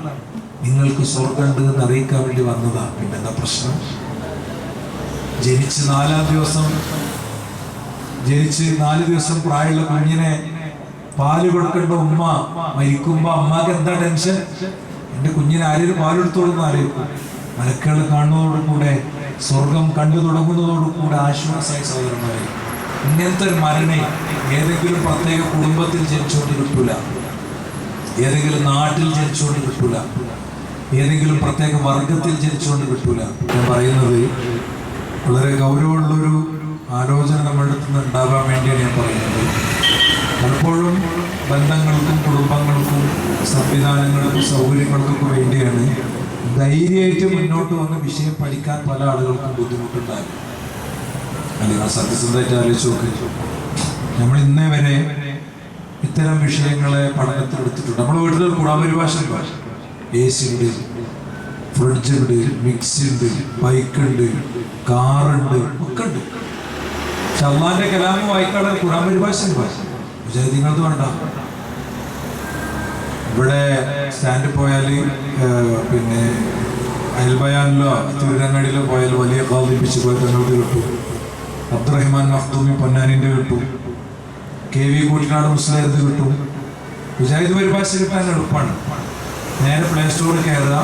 നിങ്ങൾക്ക് സ്വർഗ്ഗമുണ്ട് എന്ന് അറിയിക്കാൻ വേണ്ടി വന്നതാ. പിന്നെന്താ പ്രശ്നം? ജനിച്ച് 4 ദിവസം പ്രായമുള്ള കുഞ്ഞിനെ പാല് കൊടുക്കേണ്ട ഉമ്മ മരിക്കുമ്പോ അമ്മക്ക് എന്താ ടെൻഷൻ? എന്റെ കുഞ്ഞിനെ ആരെയും പാലെടുത്തോളൂന്ന് അറിയിക്കും. മലക്കുകൾ കാണുന്നതോടുകൂടെ, സ്വർഗം കണ്ടു തുടങ്ങുന്നതോടുകൂടെ ആശ്വാസമായി സഹോദരന്മാരെ. ഇങ്ങനത്തെ ഒരു മരണേ ഏതെങ്കിലും പ്രത്യേക കുടുംബത്തിൽ ജനിച്ചുകൊണ്ട് കിട്ടൂല, ഏതെങ്കിലും നാട്ടിൽ ജനിച്ചുകൊണ്ട് കിട്ടൂല, ഏതെങ്കിലും പ്രത്യേക വർഗത്തിൽ ജനിച്ചുകൊണ്ട് കിട്ടൂല. ഞാൻ പറയുന്നത് വളരെ ഗൗരവമുള്ളൊരു ആലോചന നമ്മളുടെ അടുത്ത് നിന്ന് ഉണ്ടാകാൻ വേണ്ടിയാണ് ഞാൻ പറയുന്നത്. പലപ്പോഴും ബന്ധങ്ങൾക്കും കുടുംബങ്ങൾക്കും സംവിധാനങ്ങൾക്കും സൗകര്യങ്ങൾക്കൊക്കെ വേണ്ടിയാണ് ധൈര്യമായിട്ട് മുന്നോട്ട് വന്ന് വിഷയം പഠിക്കാൻ പല ആളുകൾക്കും ബുദ്ധിമുട്ടുണ്ടാകും. അല്ലെങ്കിൽ സത്യസന്ധമായിട്ട് ആലോചിച്ച് നോക്കി, നമ്മൾ ഇന്നേ വരെ ഇത്തരം വിഷയങ്ങളെ പഠനത്തിലെടുത്തിട്ടുണ്ട്. നമ്മുടെ വീട്ടിൽ ഖുർആൻ പരിഭാഷ ഉണ്ട്, AC ഉണ്ട്, ഫ്രിഡ്ജ് ഉണ്ട്, മിക്സി ഉണ്ട്, ബൈക്ക് ഉണ്ട്, കാറുണ്ട്, ഒക്കെ ഉണ്ട്. പക്ഷെ അള്ളാന്റെ കലാമ് വായിക്കാനുള്ള ഖുർആൻ പരിഭാഷ വിചാരിക്കുന്നത് വേണ്ട. ഇവിടെ സ്റ്റാൻഡിൽ പോയാൽ പിന്നെ അയൽബയാനിലോ തിരുരങ്ങാടിയിലോ പോയാൽ വലിയ കാതിപ്പിച്ച് പോയ തന്നോട് കിട്ടും, അബ്ദുറഹ്മാൻ മഖ്ദൂമി പൊന്നാനിന്റെ കിട്ടും, KV കൂട്ടിനാട് മുസ്ലിയാരത് കിട്ടും. വിചാരിത് പരിഭാഷ കിട്ടാൻ എളുപ്പമാണ്. നേരെ പ്ലേ സ്റ്റോറിൽ കയറുക,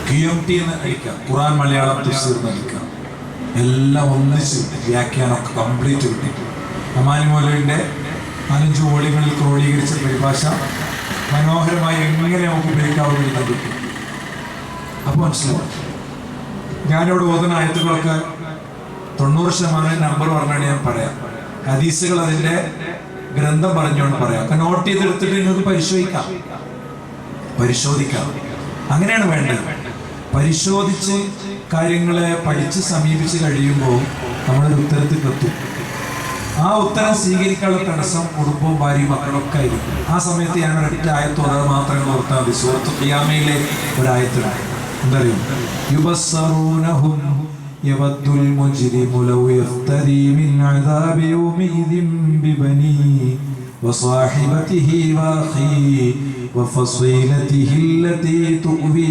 QMT എന്ന് അടിക്കുക, ഖുർആൻ മലയാളം തഫ്സീർ എന്ന് അടിക്കുക, എല്ലാം ഒന്നിച്ച് വ്യാഖ്യാനമൊക്കെ കംപ്ലീറ്റ് കിട്ടി. അമാനി മൗലവിന്റെ 5 വോളികളിൽ ക്രോഡീകരിച്ച പരിഭാഷ മനോഹരമായി എങ്ങനെ നമുക്ക് ഉപയോഗിക്കാവുന്ന കിട്ടും. അപ്പൊ മനസ്സിലാവും. ഞാനിവിടെ ഓതുന്ന ആയത്തുകളൊക്കെ 90% നമ്പർ പറഞ്ഞാണ് ഞാൻ പറയാം. ഹദീസുകൾ അതിന്റെ ഗ്രന്ഥം പറഞ്ഞുകൊണ്ട് പറയാം. നോട്ട് ചെയ്തെടുത്തിട്ട് നിങ്ങൾക്ക് പരിശോധിക്കാം. അങ്ങനെയാണ് വേണ്ടത്. പരിശോധിച്ച് കാര്യങ്ങളെ പഠിച്ച് സമീപിച്ച് കഴിയുമ്പോൾ നമ്മളൊരു ഉത്തരത്തിൽ എത്തും. ആ ഉത്തരം സ്വീകരിക്കാനുള്ള തടസ്സം കുടുംബവും ഭാര്യയും മക്കളൊക്കെ ആയിരിക്കും. ആ സമയത്ത് ഞാൻ ഒരൊറ്റ ആയത്തോ അത് മാത്രം ഓർത്താൽ മതി. സൂറത്തുൽ ഖിയാമയിലെ ഒരായത്തുണ്ട്. എന്താ അറിയും? യുബസ്സറൂനഹും യവദ്ദുൽ മുജ്രിമു ലൗ യഫ്തദി മിൻ അദാബി യൗമിഇദിൻ ബിബനിഹി വസാഹിബതിഹി വഅഖീഹി വഫസീലതിഹി അല്ലതി തുവി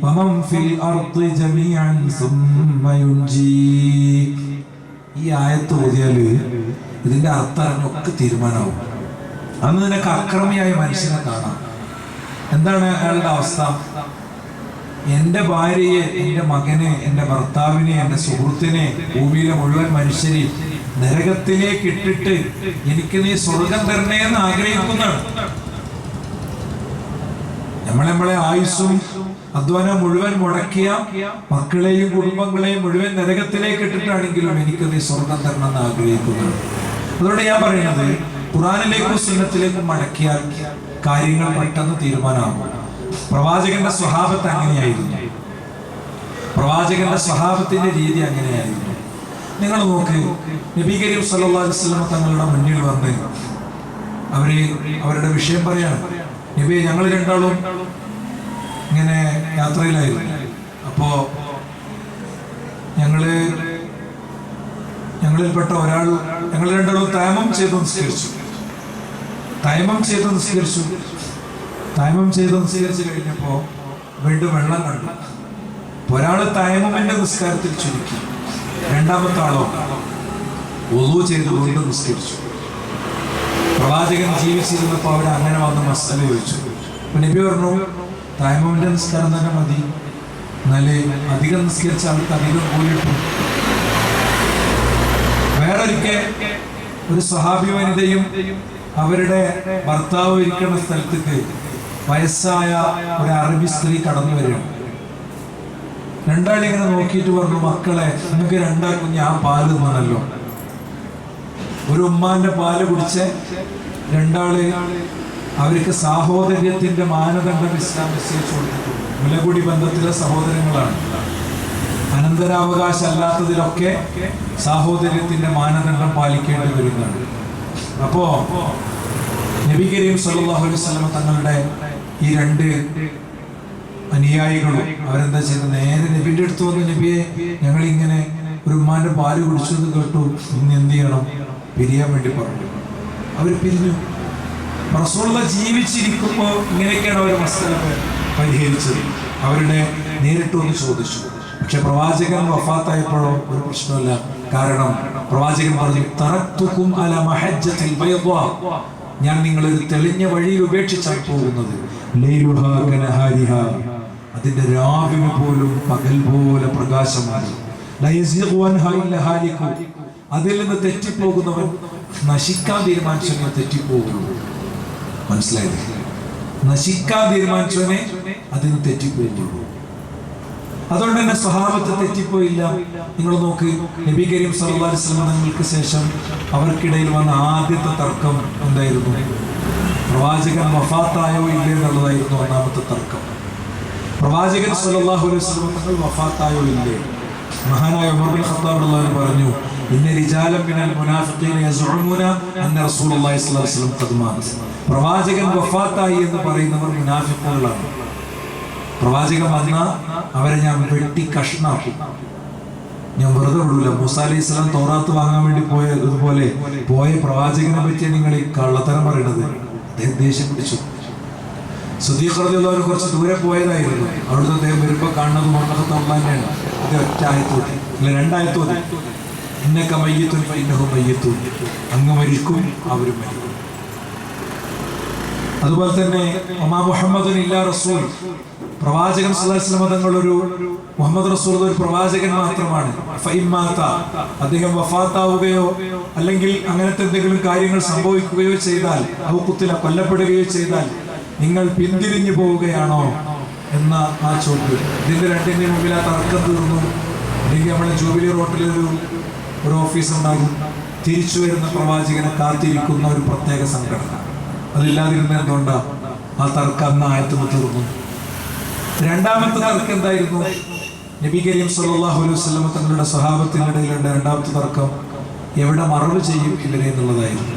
വമൻ ഫിൽ അർദി ജമീഅൻ സുമ്മ യുൻജി. ഈ ആയത്ത് ഓതിയാല് ഇതിന്റെ അർത്ഥം ഒക്കെ തീരുമാനമാവും. അന്ന് നിനക്ക് അക്രമിയായ മനുഷ്യനെ കാണാം. എന്താണ് അയാളുടെ അവസ്ഥ? എൻ്റെ ഭാര്യയെ, എൻ്റെ മകനെ, എൻ്റെ ഭർത്താവിനെ, എൻ്റെ സുഹൃത്തിനെ, ഭൂമിയിലെ മുഴുവൻ മനുഷ്യരെ നരകത്തിലേക്ക് ഇട്ടിട്ട് എനിക്ക് നീ സ്വർഗം തരണേ എന്ന് ആഗ്രഹിക്കുന്നതാണ്. നമ്മളെ ആയുസ്സും അധ്വാനം മുഴുവൻ മുടക്കിയ മക്കളെയും കുടുംബങ്ങളെയും മുഴുവൻ നരകത്തിലേക്ക് ഇട്ടിട്ടാണെങ്കിലും എനിക്ക് നീ സ്വർഗം തരണം എന്ന് ആഗ്രഹിക്കുന്നതാണ്. അതുകൊണ്ട് ഞാൻ പറയുന്നത്, ഖുർആനിലേക്കും സുന്നത്തിലേക്കും മടക്കിയാൽ കാര്യങ്ങൾ പെട്ടെന്ന് തീരുമാനമാകും. പ്രവാചകന്റെ സ്വഹാബത്ത് അങ്ങനെയായിരുന്നു. പ്രവാചകന്റെ സ്വഹാബത്തിന്റെ രീതി അങ്ങനെയായിരുന്നു. നിങ്ങൾ നോക്ക്, നബി കരീം സല്ലല്ലാഹു അലൈഹി വസല്ലം തങ്ങളുടെ മുന്നിൽ വന്ന് അവരുടെ വിഷയം പറയാണ്. നബി, ഞങ്ങൾ രണ്ടാളും ഇങ്ങനെ യാത്രയിലായിരുന്നു. അപ്പോ ഞങ്ങളിൽപ്പെട്ട ഒരാൾ, ഞങ്ങൾ രണ്ടാളും തയമം ചെയ്ത് നിസ്കരിച്ചു കഴിഞ്ഞപ്പോ വീണ്ടും വെള്ളം കണ്ടു. ഒരാള് തയമമിന്റെ നിസ്കാരത്തിൽ ചുരുക്കി, രണ്ടാമത്തെ ആളോ വുളൂ ചെയ്തുകൊണ്ട് നിസ്കരിച്ചു. പ്രവാചകൻ ജീവിച്ചിരുന്നപ്പോ അവിടെ അങ്ങനെ വന്ന് മസ്അല ചോദിച്ചു. അപ്പൊ നബി പറഞ്ഞു, തയമമിന്റെ നിസ്കാരം തന്നെ മതി, എന്നാലേ അധികം നിസ്കരിച്ച അവർക്ക് അധികം കൂലിട്ടു. വേറൊരിക്കൽ ഒരു സ്വഹാബി വനിതയും അവരുടെ ഭർത്താവ് ഇരിക്കുന്ന സ്ഥലത്തേക്ക് വയസ്സായ ഒരു അറബി സ്ത്രീ കടന്നു വരികയാണ്. രണ്ടാളിങ്ങനെ നോക്കിയിട്ട് പറഞ്ഞു, മക്കളെ, നിങ്ങൾക്ക് രണ്ടാൾക്കും ഞാൻ പാല് തന്നല്ലോ. ഒരു ഉമ്മാന്റെ പാല് കുടിച്ച് രണ്ടാള് അവർക്ക് സാഹോദര്യത്തിന്റെ മാനദണ്ഡം ഇസ്ലാം നിശ്ചയിച്ചു കൊടുത്തിട്ടുണ്ട്. മുലകുടി ബന്ധത്തിലെ സഹോദരങ്ങളാണ്. അനന്തരാവകാശം അല്ലാത്തതിലൊക്കെ സാഹോദര്യത്തിന്റെ മാനദണ്ഡം പാലിക്കേണ്ടി വരുന്നതാണ്. അപ്പോ നബി കരീം സല്ലല്ലാഹു അലൈഹി വസല്ലം തങ്ങളുടെ ഈ രണ്ട് അനുയായികളും അവരെന്താ ചെയ്തത്? നേരെ നബിന്റെ അടുത്ത് വന്ന്, നബിയെ, ഞങ്ങളിങ്ങനെ ഒരു ഉമ്മാന്റെ പാല് കുടിച്ചത് കേട്ടു, ഇന്ന് എന്ത് ചെയ്യണം? പിരിയാൻ വേണ്ടി പറഞ്ഞു. അവർ പിരിഞ്ഞു. റസൂലുള്ളാഹി ജീവിച്ചിരിക്കുമ്പോൾ ഇങ്ങനെയൊക്കെയാണ് അവർ മസ്അല പരിഹരിച്ചത്. അവരുടെ നേരിട്ട് ഒന്ന് ചോദിച്ചു. പക്ഷെ പ്രവാചകൻ വഫാത്തായപ്പോഴോ ഒരു പ്രശ്നമില്ല. കാരണം പ്രവാചകൻ പറഞ്ഞു, തറക്തുകും അലാ മഹജ്ജത്തിൽ ബൈദാ, ഞാൻ നിങ്ങളൊരു തെളിഞ്ഞ വഴിയിൽ ഉപേക്ഷിച്ചാണ് പോകുന്നത്. ലൈലുഹാ കനഹാരിഹാ, അതിന്റെ രാവിലെ പോലും പകൽ പോലെ പ്രകാശമാണ്. ലയസിഖു അൻഹാ ഇല്ല ഹാലികു, അതിൽ നിന്ന് തെറ്റിപ്പോകുന്നവൻ നശിക്കാൻ തീരുമാനിച്ചവനെ തെറ്റിപ്പോകുന്നു. മനസ്സിലായില്ലേ? നശിക്കാൻ തീരുമാനിച്ചവനെ അതിന് തെറ്റിപ്പോകുള്ളൂ. അതുകൊണ്ട് തന്നെ സ്വഹാബത്ത് തെറ്റിപ്പോയില്ല. നിങ്ങൾ നോക്ക്, നബി കരീം സല്ലല്ലാഹു അലൈഹി വസല്ലം തങ്ങൾക്ക് ശേഷം അവർക്കിടയിൽ വന്ന ആദ്യത്തെ തർക്കം എന്തായിരുന്നു? പ്രവാചകൻ വഫാത്തായോ ഇല്ലേ എന്നുള്ളതായിരുന്നു ഒന്നാമത്തെ തർക്കം. പ്രവാചകൻ സല്ലല്ലാഹു അലൈഹി വസല്ലം തങ്ങൾ വഫാത്തായോ ഇല്ലേ? മഹാനായ ഉമർ ബിൻ ഖത്താബ് റളിയല്ലാഹു പറഞ്ഞു, ഇന്ന റിജാലൻ മിനൽ മുനാഫിഖീന യസ്ഉമൂന അന്ന റസൂലുള്ളാഹി സ്വല്ലല്ലാഹു അലൈഹി വസല്ലം ഖദ് മാത. പ്രവാചകൻ വഫാത്തായി എന്ന് പറയുന്നവർ മുനാഫിഖുകളാണ്. പ്രവാചകൻ വന്നാൽ അവരെ ഞാൻ വെട്ടി കഷ്ണാക്കും. ഞാൻ വെറുതെ വിടൂല. മൂസ അലൈഹി സ്വലാം തൗറാത്ത് വാങ്ങാൻ വേണ്ടി പോയതുപോലെ പോയ പ്രവാചകനെ പറ്റിയ നിങ്ങൾ ഈ കള്ളത്തരം പറയണത്. അദ്ദേഹം ദേഷ്യം പിടിച്ചു. സുദീഖ് റളിയല്ലാഹു അൻഹു കുറച്ച് ദൂരെ പോയതായിരുന്നു. അവിടുന്ന് അദ്ദേഹം വരുമ്പോൾ കാണുന്നത് മുഹമ്മദ് തന്നെയാണ്. അത് ഒറ്റ ആയത്തോതി, അല്ല രണ്ടായത്തോതി. ഇന്നക മയ്യിത്തുൻ ഫഇന്നഹു മയ്യിത്തുൻ, അങ്ങ് മരിക്കും അവരും മരിക്കും. അതുപോലെ തന്നെ വമാ മുഹമ്മദുൻ ഇല്ലാ റസൂൽ, പ്രവാചകൻ സല്ലല്ലാഹു അലൈഹി വസല്ലം തങ്ങൾ ഒരു മുഹമ്മദ് റസൂൽ ഒരു പ്രവാചകൻ മാത്രമാണ്. ഫഇമ്മാത, അദ്ദേഹം വഫാത്താവുകയോ അല്ലെങ്കിൽ അങ്ങനത്തെ എന്തെങ്കിലും കാര്യങ്ങൾ സംഭവിക്കുകയോ ചെയ്താൽ, ഔഖുത്തില കൊല്ലപ്പെടുകയോ ചെയ്താൽ നിങ്ങൾ പിന്തിരിഞ്ഞു പോവുകയാണോ എന്ന ആ ചോദ്യം. ഇതിന്റെ രണ്ടിന്റെ മുമ്പിൽ ആ തർക്കം തീർന്നു. അല്ലെങ്കിൽ നമ്മുടെ ജൂബിലി റോട്ടിലൊരു ഓഫീസ് ഉണ്ടാകും. തിരിച്ചു വരുന്ന പ്രവാചകനെ കാത്തിരിക്കുന്ന ഒരു പ്രത്യേക സംഘടന. അതില്ലാതിരുന്ന എന്തുകൊണ്ടാണ് ആ തർക്കം അന്ന് ആയത്തുമ്പോൾ തീർന്നു. രണ്ടാമത്തെ തർക്കം എന്തായിരുന്നു? നബി കരീം സല്ലല്ലാഹു അലൈഹി വസല്ലം തങ്ങളുടെ സ്വഹാബത്തിനിടയിലുള്ള രണ്ടാമത്തെ തർക്കം എവിടെ മറവ് ചെയ്യും ഇവരെ എന്നുള്ളതായിരുന്നു.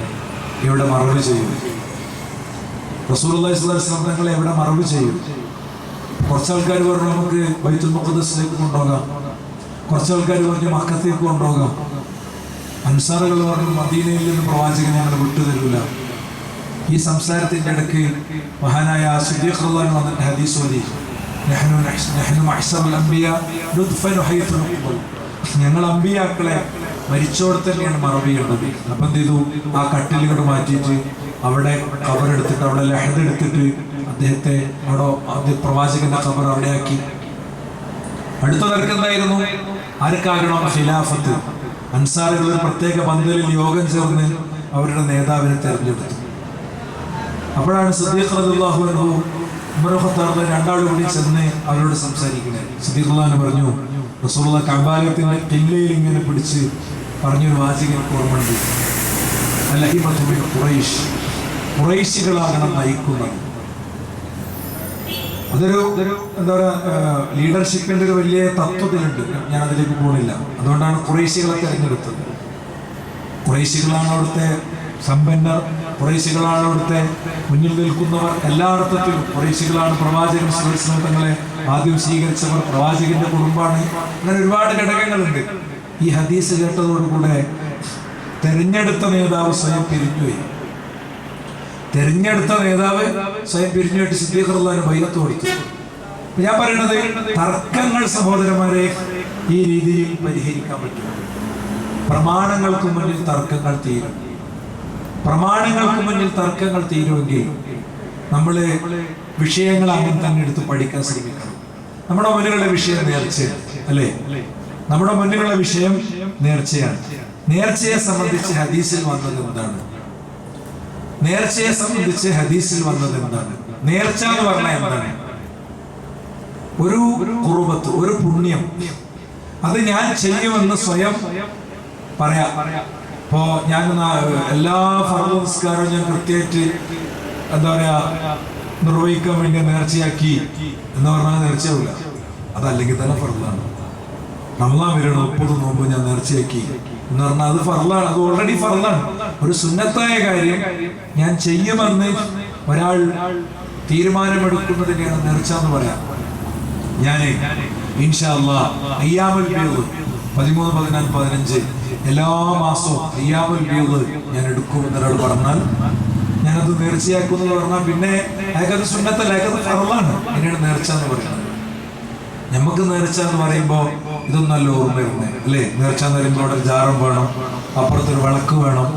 എവിടെ മറവ് ചെയ്യും? റസൂലുള്ളാഹി സ്വല്ലല്ലാഹു അലൈഹി വസല്ലം തങ്ങളെ എവിടെ മറവ് ചെയ്യും? കുറച്ച് ആൾക്കാർ പറഞ്ഞു നമുക്ക് ബൈത്തുൽ മുഖദ്ദസിലേക്ക് കൊണ്ടുപോകാം, കുറച്ച് ആൾക്കാർ പറഞ്ഞു മക്കത്തേക്ക് കൊണ്ടുപോകാം. അൻസാറുകൾ പറഞ്ഞു മദീനയിൽ നിന്ന് പ്രവാചകനെ ഞങ്ങൾ വിട്ടുതരില്ല. ഈ സംസാരത്തിൻ്റെ ഇടയ്ക്ക് മഹാനായ സിദ്ദീഖ് റളിയല്ലാഹു അൻഹു വന്നിട്ട് ഹദീസ് ഓതി, ഞങ്ങൾ അമ്പിയാക്കളെ മരിച്ചോടത്ത് തന്നെയാണ് മറവ് ചെയ്യേണ്ടത്. അപ്പം എന്ത് ചെയ്തു? ആ കട്ടിലുകൾ മാറ്റിയിട്ട് അവിടെ ഖബറെടുത്തിട്ട് അവിടെ ലഹദ് എടുത്തിട്ട് അദ്ദേഹത്തെ അവിടെ പ്രവാചകന്റെ ഖബർ അവിടെയാക്കി. അടുത്ത തർക്കം എന്തായിരുന്നു? ആർക്കാകണം ഖിലാഫത്ത്? അൻസാറുകൾ ഒരു പ്രത്യേക പന്തലിൽ യോഗം ചേർന്ന് അവരുടെ നേതാവിനെ തെരഞ്ഞെടുത്തു. അപ്പോഴാണ് സിദ്ദീഖ് റളിയല്ലാഹു അൻഹു ഉമർ ഖത്താബ് രണ്ടാളും കൂടി ചെന്ന് അവരോട് സംസാരിക്കുന്നത്. സിദ്ദീഖ് റളിയല്ലാഹു പറഞ്ഞു, റസൂലുള്ളാഹി കഅബാലയത്തിന്റെ കില്ലയിൽ ഇങ്ങനെ പിടിച്ച് പറഞ്ഞൊരു വാചകം ഓർമ്മയുണ്ട്, അൽഹിമതു ബിൽ ഖുറൈശ്, ഖുറൈശികളാകണം നയിക്കുന്നത്. അതൊരു എന്താ പറയുക, ലീഡർഷിപ്പിന്റെ ഒരു വലിയ തത്വത്തിലുണ്ട്. ഞാൻ അതിലേക്ക് പോകുന്നില്ല. അതുകൊണ്ടാണ് ഖുറൈശികളെ തിരഞ്ഞെടുത്തത്. ഖുറൈശികളാണ് അവിടുത്തെ സമ്പന്നർ, ഖുറൈശികളാണ് അവിടുത്തെ മുന്നിൽ നിൽക്കുന്നവർ. എല്ലാ അർത്ഥത്തിലും ഖുറൈശികളാണ് പ്രവാചകൻ സ്വല്ലല്ലാഹു അലൈഹി വസല്ലം തങ്ങളെ ആദ്യം സ്വീകരിച്ചവർ, പ്രവാചകന്റെ കുടുംബാണ്. അങ്ങനെ ഒരുപാട് ഘടകങ്ങളുണ്ട്. ഈ ഹദീസ് കേട്ടതോടുകൂടെ തെരഞ്ഞെടുത്ത നേതാവ് സ്വയം പിരിഞ്ഞുപോയി. തെരഞ്ഞെടുത്ത നേതാവ് സ്വയം പിരിഞ്ഞുപോയിട്ട് സിദ്ദീഖ് റളിയല്ലാഹു അൻഹു ബൈഅത്ത് കൊടുത്തു. ഞാൻ പറയുന്നത്, തർക്കങ്ങൾ സഹോദരന്മാരെ ഈ രീതിയിൽ പരിഹരിക്കാൻ പറ്റും. പ്രമാണങ്ങൾക്ക് മുന്നിൽ തർക്കങ്ങൾ തീരും. പ്രമാണങ്ങൾക്ക് മുന്നിൽ തർക്കങ്ങൾ തീരുമെങ്കിൽ നമ്മൾ വിഷയങ്ങൾ അങ്ങനെ തന്നെ എടുത്ത് പഠിക്കാൻ ശ്രമിക്കണം. നമ്മുടെ മുന്നിലുള്ള വിഷയം നേർച്ചയാണ്, അല്ലേ? നമ്മുടെ മുന്നിലുള്ള വിഷയം നേർച്ചയാണ്. നേർച്ചയെ സംബന്ധിച്ച് ഹദീസിൽ വന്നത് എന്താണ്? നേർച്ചയെ സംബന്ധിച്ച് ഹദീസിൽ വന്നത് എന്താണ്? നേർച്ച എന്ന് പറഞ്ഞാൽ എന്താണ്? ഒരു ഖുർബത്ത്, ഒരു പുണ്യം. അത് ഞാൻ ചെയ്യുമെന്ന് സ്വയം പറയാം. ഇപ്പോ ഞാൻ എല്ലാ ഫർദ് നിസ്കാരവും ഞാൻ കൃത്യമായിട്ട് എന്താ പറയാ നിർവഹിക്കാൻ വേണ്ടി നേർച്ചയാക്കി എന്ന് പറഞ്ഞാൽ നേർച്ചയാവില്ല. അതല്ലെങ്കിൽ തന്നെ ഫർദാണ്. റമളാൻ വരണം 30 നോമ്പ് ഞാൻ നേർച്ചയാക്കി എന്ന് പറഞ്ഞാൽ അത് ഫർദാണ്. അത് ഓൾറെഡി ഫർദാണ്. ഒരു സുന്നത്തായ കാര്യം ഞാൻ ചെയ്യുമെന്ന് ഒരാൾ തീരുമാനമെടുക്കുന്നതിനെയാണ് നേർച്ച എന്ന് പറയാം. ഞാൻ ഇൻഷാ അല്ലാഹ് അയ്യാമുൽ ബീദ് 13, 14, 15 എല്ലാ മാസവും അയ്യാമുൽ ബീദ് ഞാൻ എടുക്കും എന്നൊരാൾ പറഞ്ഞാൽ ഞാനത് നേർച്ചയാക്കുമെന്ന് പറഞ്ഞാൽ പിന്നെ അയാൾക്കത് സുന്നത്തല്ല, അയാൾക്കത് ഫർളാണ്. ഇതിനാണ് നേർച്ച എന്ന് പറയുന്നത്. നമുക്ക് നേർച്ച എന്ന് പറയുമ്പോൾ ഇതൊന്നല്ല ഓർമ്മ വരുന്നത്, അല്ലേ? നേർച്ച എന്ന് പറയുമ്പോൾ അവിടെ ഒരു ജാറം വേണം, അപ്പുറത്തൊരു വിളക്ക് വേണം,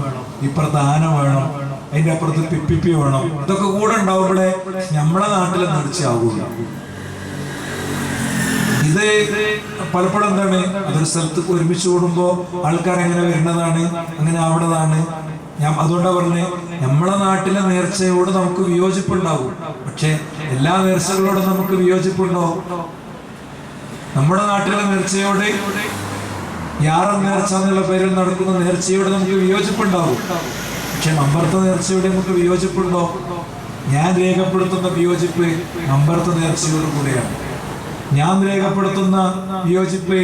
ഇപ്പുറത്ത് ആന വേണം, അതിൻ്റെ അപ്പുറത്ത് പിപ്പിപ്പി വേണം. ഇതൊക്കെ കൂടെ ഉണ്ടാവുമ്പോഴേ നമ്മളെ നാട്ടിലെ നേർച്ചയാവുകയുള്ളൂ. ഇത് പലപ്പോഴും എന്താണ്, അതൊരു സ്ഥലത്ത് ഒരുമിച്ച് കൂടുമ്പോൾ ആൾക്കാർ എങ്ങനെ വരുന്നതാണ്, അങ്ങനെ ആവുന്നതാണ്. ഞാൻ അതുകൊണ്ടാണ് പറഞ്ഞത്, നമ്മളെ നാട്ടിലെ നേർച്ചയോട് നമുക്ക് വിയോജിപ്പുണ്ടാവും. പക്ഷെ എല്ലാ നേർച്ചകളോടും നമുക്ക് വിയോജിപ്പുണ്ടാവും. നമ്മുടെ നാട്ടിലെ നേർച്ചയോട്, യാറം നേർച്ച എന്നുള്ള പേരിൽ നടക്കുന്ന നേർച്ചയോട് നമുക്ക് വിയോജിപ്പുണ്ടാവും. പക്ഷെ അമ്പർത്ത നേർച്ചയോട് നമുക്ക് വിയോജിപ്പുണ്ടോ? ഞാൻ രേഖപ്പെടുത്തുന്ന വിയോജിപ്പ് അമ്പർത്ത നേർച്ചയോട് കൂടെയാണ്. ഞാൻ രേഖപ്പെടുത്തുന്ന വിയോജിപ്പ്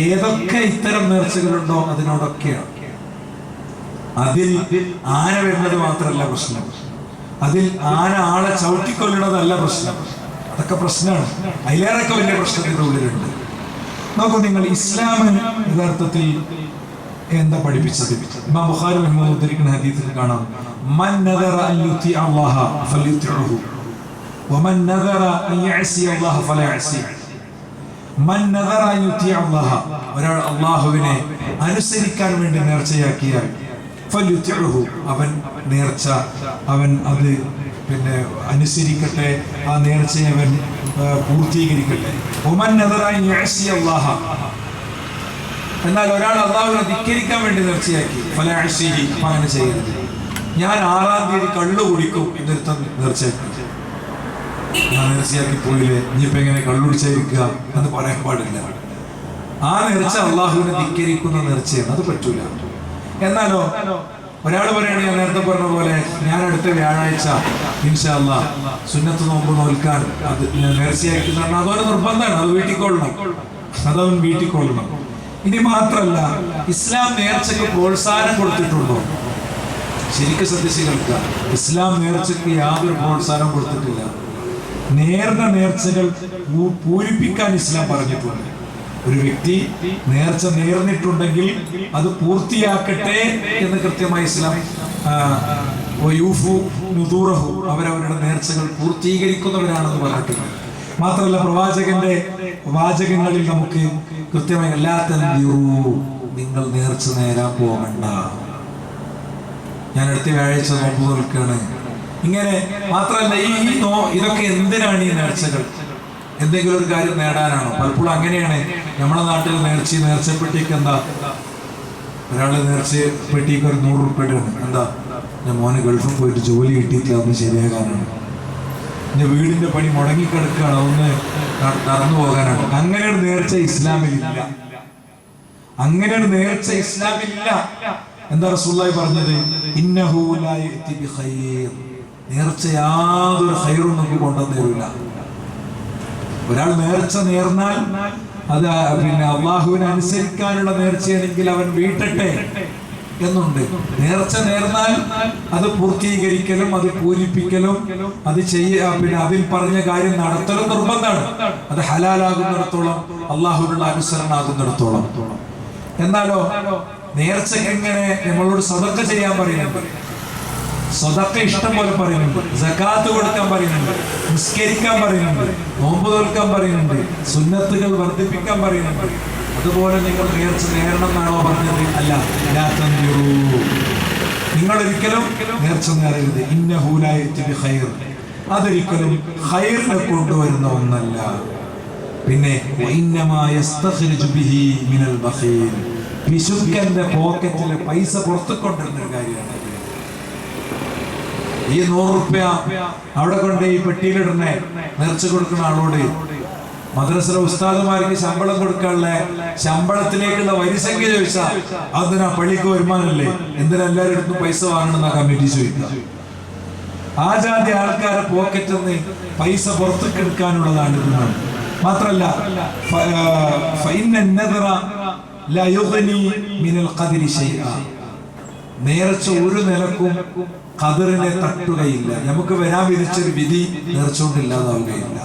ഏതൊക്കെ ഇത്തരം നേർച്ചകളുണ്ടോ അതിനോടൊക്കെയാണ്. അതിൽ ആന വരുന്നത് മാത്രമല്ല പ്രശ്നം, അതിൽ ആന ആളെ ചവിട്ടിക്കൊല്ലുന്നതല്ല പ്രശ്നം. അതൊക്കെ പ്രശ്നമാണ്. അതിലേറെയൊക്കെ വലിയ പ്രശ്നത്തിന്റെ ഉള്ളിലുണ്ട്. നോക്കൂ നിങ്ങൾ, ഇസ്ലാം യഥാർത്ഥത്തിൽ എന്താ പഠിപ്പിച്ചത്? ഇമാം ബുഖാരി റഹ്മത്തുള്ളാഹി ഉദ്ധരിക്കുന്ന ഹദീസിൽ കാണാം, മൻ നദറ അൻ യുതി അല്ലാഹ ഫൽയുതിഉഹു വമൻ നദറ അൻ യഅസി അല്ലാഹ ഫലാ യഅസി. മൻ നദറ അൻ യുതി അല്ലാഹ, ഒരാൾ അല്ലാഹുവിനെ അനുസരിക്കാൻ വേണ്ടി നേർച്ചയാക്കിയാൽ ഫൽയുതിഉഹു, അവൻ നേർച്ച അവൻ അത് പിന്നെ അനുസരിക്കട്ടെ, ആ നേർച്ചയെ അവൻ പൂർത്തീകരിക്കട്ടെ. വമൻ നദറ അൻ യഅസി അല്ലാഹ, എന്നാൽ ഒരാൾ അല്ലാഹുവിനെ ധിക്കരിക്കാൻ വേണ്ടി നേർച്ചയാക്കി ഫലാ യഅസിഹി, അങ്ങനെ ചെയ്യരുത്. ഞാൻ 6-ാം തീയതി കള്ളു കുടിക്കും എന്നൊരുത്തൻ നേർച്ചയാക്കി, ഞാൻ നേർച്ചയാക്കി പോയില്ലേ, ഇനിയിപ്പോ എങ്ങനെ കള്ളുടിച്ചായിരിക്കുക എന്ന് പറയാൻ പാടില്ല. ആ നേർച്ച അള്ളാഹുവിനെ ധിക്കരിക്കുന്ന നേർച്ചയാണ്, അത് പറ്റൂല. എന്നാലോ ഒരാൾ പറയുകയാണ്, ഞാൻ നേരത്തെ പറഞ്ഞ പോലെ ഞാൻ അടുത്ത വ്യാഴാഴ്ച ഇൻഷാ അല്ലാഹ് സുന്നത്ത് നോമ്പ് നോൽക്കാൻ അത് നേർച്ചയാക്കി അതൊരു നിർബന്ധമാണ്, അത് വീട്ടിക്കൊള്ളണം, അതവൻ വീട്ടിക്കൊള്ളണം. ഇനി മാത്രല്ല, ഇസ്ലാം നേർച്ചയ്ക്ക് പ്രോത്സാഹനം കൊടുത്തിട്ടുണ്ടോ? ശരിക്കും ശ്രദ്ധിച്ച് കേൾക്കുക, ഇസ്ലാം നേർച്ചയ്ക്ക് യാതൊരു പ്രോത്സാഹനം കൊടുത്തിട്ടില്ല. നേർച്ചകൾ പൂരിപ്പിക്കാൻ ഇസ്ലാം പറഞ്ഞിട്ടുണ്ട്. ഒരു വ്യക്തി നേർച്ച നേർന്നിട്ടുണ്ടെങ്കിൽ അത് പൂർത്തിയാക്കട്ടെ എന്ന് കൃത്യമായി ഇസ്ലാം അവരവരുടെ നേർച്ചകൾ പൂർത്തീകരിക്കുന്നവരാണെന്ന് പറഞ്ഞിട്ടുണ്ട്. മാത്രമല്ല, പ്രവാചകന്റെ വാചകങ്ങളിൽ നമുക്ക് കൃത്യമായി നിങ്ങൾ നേർച്ച നേരാൻ പോകണ്ട, ഞാൻ അടുത്ത വ്യാഴാഴ്ച നോമ്പ് നോൽക്കാണ്, ഇങ്ങനെ. മാത്രമല്ല, ഇതൊക്കെ എന്തിനാണ് ഈ നേർച്ചകൾ? എന്തെങ്കിലും ഒരു കാര്യം നേടാനാണോ? പലപ്പോഴും അങ്ങനെയാണ് നമ്മുടെ നാട്ടിൽ നേർച്ചപ്പെട്ടിക്ക് എന്താ, ഒരാള് നേർച്ചപ്പെട്ടിക്ക് ഒരു 100 രൂപ ഇടുന്നു. എന്താ, ഞാൻ മോന് ഗൾഫിൽ പോയിട്ട് ജോലി കിട്ടിയിട്ടില്ല, ഒന്ന് ശരിയാകാനാണ്, എൻ്റെ വീടിന്റെ പണി മുടങ്ങിക്കിടക്കുകയാണ്, ഒന്ന് നടന്നു പോകാനാണ്. അങ്ങനെയാണ് നേർച്ച ഇസ്ലാമിലില്ല. അങ്ങനെയാണ് നേർച്ച ഇസ്ലാമിലില്ല. എന്താ റസൂലുള്ളാഹി പറഞ്ഞത്? ഇന്നഹു ലാ യഅതി ബിഖൈർ. നേർച്ച യാതൊരു ഖൈറും നമുക്ക് കൊണ്ടുവന്നില്ല. ഒരാൾ നേർച്ച നേർന്നാൽ അത് അള്ളാഹുവിനെ അനുസരിക്കാനുള്ള നേർച്ചയാണെങ്കിൽ അവൻ വീട്ടട്ടെ എന്നുണ്ട്. നേർച്ച നേർന്നാൽ അത് പൂർത്തീകരിക്കലും അത് പൂരിപ്പിക്കലും അത് അതിൽ പറഞ്ഞ കാര്യം നടത്തലും നിർബന്ധമാണ്. അത് ഹലാലാകുന്നിടത്തോളം, അള്ളാഹുവിനുള്ള അനുസരണാകുന്നിടത്തോളം. എന്നാലോ നേർച്ചയ്ക്ക് എങ്ങനെ നമ്മളോട് സദഖ ചെയ്യാൻ പറയുന്നുണ്ട്, സദഖ ഇഷ്ടം പോലെ പറയുന്നുണ്ട്, സകാത്ത് കൊടുക്കാൻ പറയുന്നുണ്ട്, നിസ്കരിക്കാൻ പറയുന്നുണ്ട്, നോമ്പ് തോൽക്കാൻ പറയുന്നുണ്ട്, സുന്നത്തുകൾ വർദ്ധിപ്പിക്കാൻ പറയുന്നുണ്ട്. അതുപോലെ നിങ്ങൾ നേർച്ച നേരണം എന്നാണോ പറഞ്ഞത്? അല്ല, നിങ്ങൾ ഒരിക്കലും നേർച്ച നേരരുത്. ഇന്നഹു ലാ യഅതി ബിഖൈർ. അതൊരിക്കലും ഖൈറിനെ കൊണ്ടുവരുന്ന ഒന്നല്ല. പിന്നെ വഇന്നമാ യസ്തഖ്രിജു ബിഹി മിനൽ ബഖീൽ. പിശുക്കന്റെ പോക്കറ്റിലെ പൈസ പുറത്തു കൊണ്ടിരുന്ന ഒരു കാര്യമാണ്. ഈ 100 രൂപ അവിടെ കൊണ്ട് ഈ പെട്ടിയിലിടണേ, നേർച്ച കൊടുക്കുന്ന ആളോട് മദ്രസയിലെ ഉസ്താദുമാർക്ക് ശമ്പളം കൊടുക്കാനുള്ള ശമ്പളത്തിലേക്കുള്ള വരിസംഖ്യ ചോദിച്ചാൽ അതിനാ പള്ളിക്ക് വരുമാനല്ലേ, എന്തിനാ എല്ലാവരും അടുത്തും പൈസ വാങ്ങണമെന്നാ കമ്മിറ്റി ചോദിക്കുക. ആ ജാതി ആൾക്കാരെ പോക്കറ്റിൽ നിന്ന് പൈസ പുറത്തേക്ക് എടുക്കാനുള്ളതാണ് ഇതെന്നാണ്. മാത്രല്ല, നേർച്ച ഒരു നിലക്കും ഖദറിനെ തട്ടുകയില്ല. നമുക്ക് വരാൻ വിധിച്ചൊരു വിധി നേർച്ച കൊണ്ട് ഇല്ലാതാവുകയില്ല.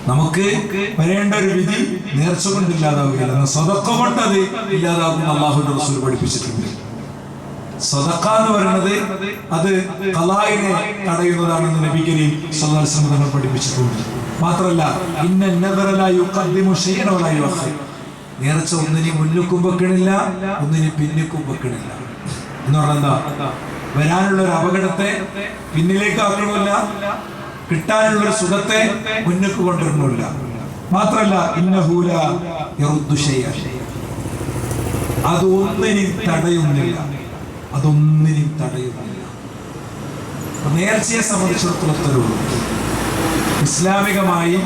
നമുക്ക് വരേണ്ട ഒരു വിധി നേർച്ച കൊണ്ട് ഇല്ലാതാവുകയില്ല. സദഖ കൊണ്ട് അത് ഇല്ലാതാകുന്ന അല്ലാഹുവിന്റെ റസൂൽ പഠിപ്പിച്ചിട്ടുണ്ട്. സദഖ എന്ന് പറയുന്നത് അത് ഖലാഇനെ തടയുന്നതാണെന്ന് നബി കരീം സ്വല്ലല്ലാഹു അലൈഹി വസല്ലം തങ്ങൾ പഠിപ്പിച്ചിട്ടുണ്ട്. മാത്രമല്ല, ഇന്ന നദറ ലാ യുഖദ്ദിമു ശൈഅൻ വലാ യുഅഖിർ. നേർച്ച ഒന്നിനും മുന്നിക്കും വെക്കണില്ല, ഒന്നിനും പിന്നിക്കും വെക്കണില്ല. എന്ന് പറഞ്ഞാൽ എന്താ? വരാനുള്ള ഒരു അപകടത്തെ പിന്നിലേക്ക് ആക്കണമില്ല, കിട്ടാനുള്ള ഒരു സുഖത്തെ മുന്നിക്ക് കൊണ്ടുവരണില്ല. മാത്രമല്ല, ഇന്നഹു ലാ യറുദ്ദു ശൈഅൻ. അതൊന്നിനും തടയുന്നില്ല, അതൊന്നിനും തടയുന്നില്ല. നേർച്ചയെ സംബന്ധിച്ചിടത്തോളം ഇസ്ലാമികമായി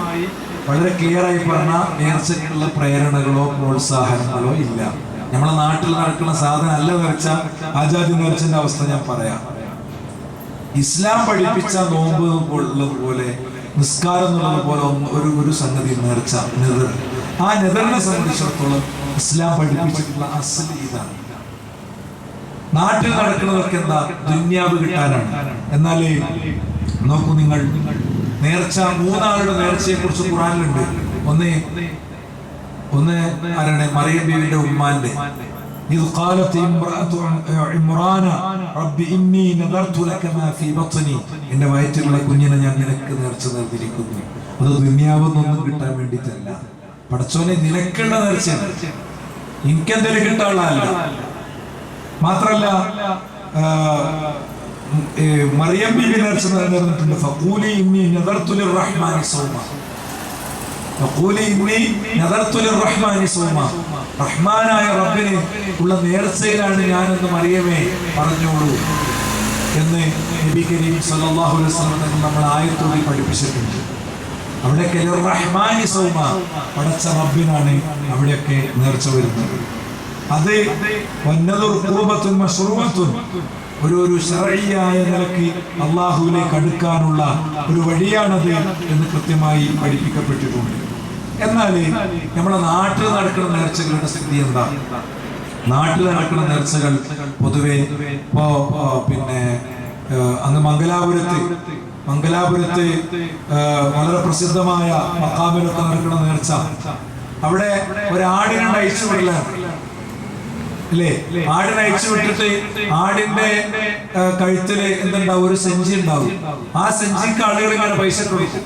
വളരെ ക്ലിയറായി പറഞ്ഞ നേർച്ചയ്ക്കുള്ള പ്രേരണകളോ പ്രോത്സാഹനങ്ങളോ ഇല്ല. നമ്മളെ നാട്ടിൽ നടക്കുന്ന സാധനം അല്ല നേർച്ച. ആജാദി നേർച്ചന്റെ അവസ്ഥ ഞാൻ പറയാം. ഇസ്ലാം പഠിപ്പിച്ച നോമ്പ് ഉള്ളതുപോലെ, നിസ്കാരം എന്നുള്ളത് പോലെ ഒരു സംഗതി നേർച്ച, നെതർ. ആ നെതറിനെ സംബന്ധിച്ചിടത്തോളം ഇസ്ലാം പഠിപ്പിച്ചിട്ടുള്ള അസ്ൽ ഇതാണ്. നാട്ടിൽ നടക്കുന്നതൊക്കെ എന്താ? ദുന്യാവ് കിട്ടാനാണ്. എന്നാലേ നോക്കൂ നിങ്ങൾ, നേർച്ച, 3 ആളുടെ നേർച്ചയെ കുറിച്ച് ഖുർആനിലുണ്ട്. ഒന്ന് ആരാണ്? മറിയം ബീവിയുടെ ഉമ്മാന്റെ. إذ قالت امرأة عمران رب إني نذرت لك ما في بطني. എൻ്റെ വയറ്റിലുള്ള കുഞ്ഞിനെ ഞാൻ നിനക്ക് നേർച്ച നേർന്നിരിക്കുന്നു. അത് ദുന്യാവൊന്നും കിട്ടാൻ വേണ്ടിയിട്ടല്ല, പടച്ചോനെ നിനക്കുള്ള നേർച്ചയാണ്, എനിക്കെന്തെങ്കിലും കിട്ടാനുള്ളതല്ല. മാത്രല്ല, മറിയം ബീവി നേർച്ച നേർന്നിട്ടുണ്ട്. ഫഖൂലി ഇന്നി നദർതു ലിർറഹ്മാനി സൗമ. ഫഖൂലി ഇന്നി നദർതു ലിർറഹ്മാനി സൗമ. റഹ്മാനായ റബ്ബിന് ഉള്ള നേർച്ചയിലാണ് ഞാനെന്ന് മറിയമേ പറഞ്ഞോളൂ എന്ന് നബി കരീം സല്ലല്ലാഹു അലൈഹി വസല്ലം നമ്മൾ ആയത്തോടെ പഠിപ്പിച്ചിട്ടുണ്ട്. അവിടെയൊക്കെ ലിർറഹ്മാനി സൗമ, പടച്ച റബ്ബിനാണ് അവിടെയൊക്കെ നേർച്ച വരുന്നത്. അത് ഒരു ശർഈയായ നിലയ്ക്ക് അള്ളാഹുവിലേക്ക് അടുക്കാനുള്ള ഒരു വഴിയാണത് എന്ന് കൃത്യമായി പഠിപ്പിക്കപ്പെട്ടിട്ടുണ്ട്. എന്നാൽ നമ്മുടെ നാട്ടിൽ നടക്കുന്ന നേർച്ചകളുടെ സ്ഥിതി എന്താ? നാട്ടിൽ നടക്കുന്ന നേർച്ചകൾ പൊതുവെ ഇപ്പോ അങ്ങ് മംഗലാപുരത്ത് വളരെ പ്രസിദ്ധമായ മഖാമിലൊക്കെ നടക്കുന്ന നേർച്ച, അവിടെ ഒരാടിനെ അയച്ചു വിടലാണ് അല്ലേ? ആടിനെ അയച്ചു വിട്ടിട്ട് ആടിന്റെ കഴുത്തില് എന്തുണ്ടാവും? ഒരു സെഞ്ചി ഉണ്ടാവും. ആ സെഞ്ചിക്ക് ആളുകൾ ഇങ്ങനെ പൈസ കൊടുക്കും.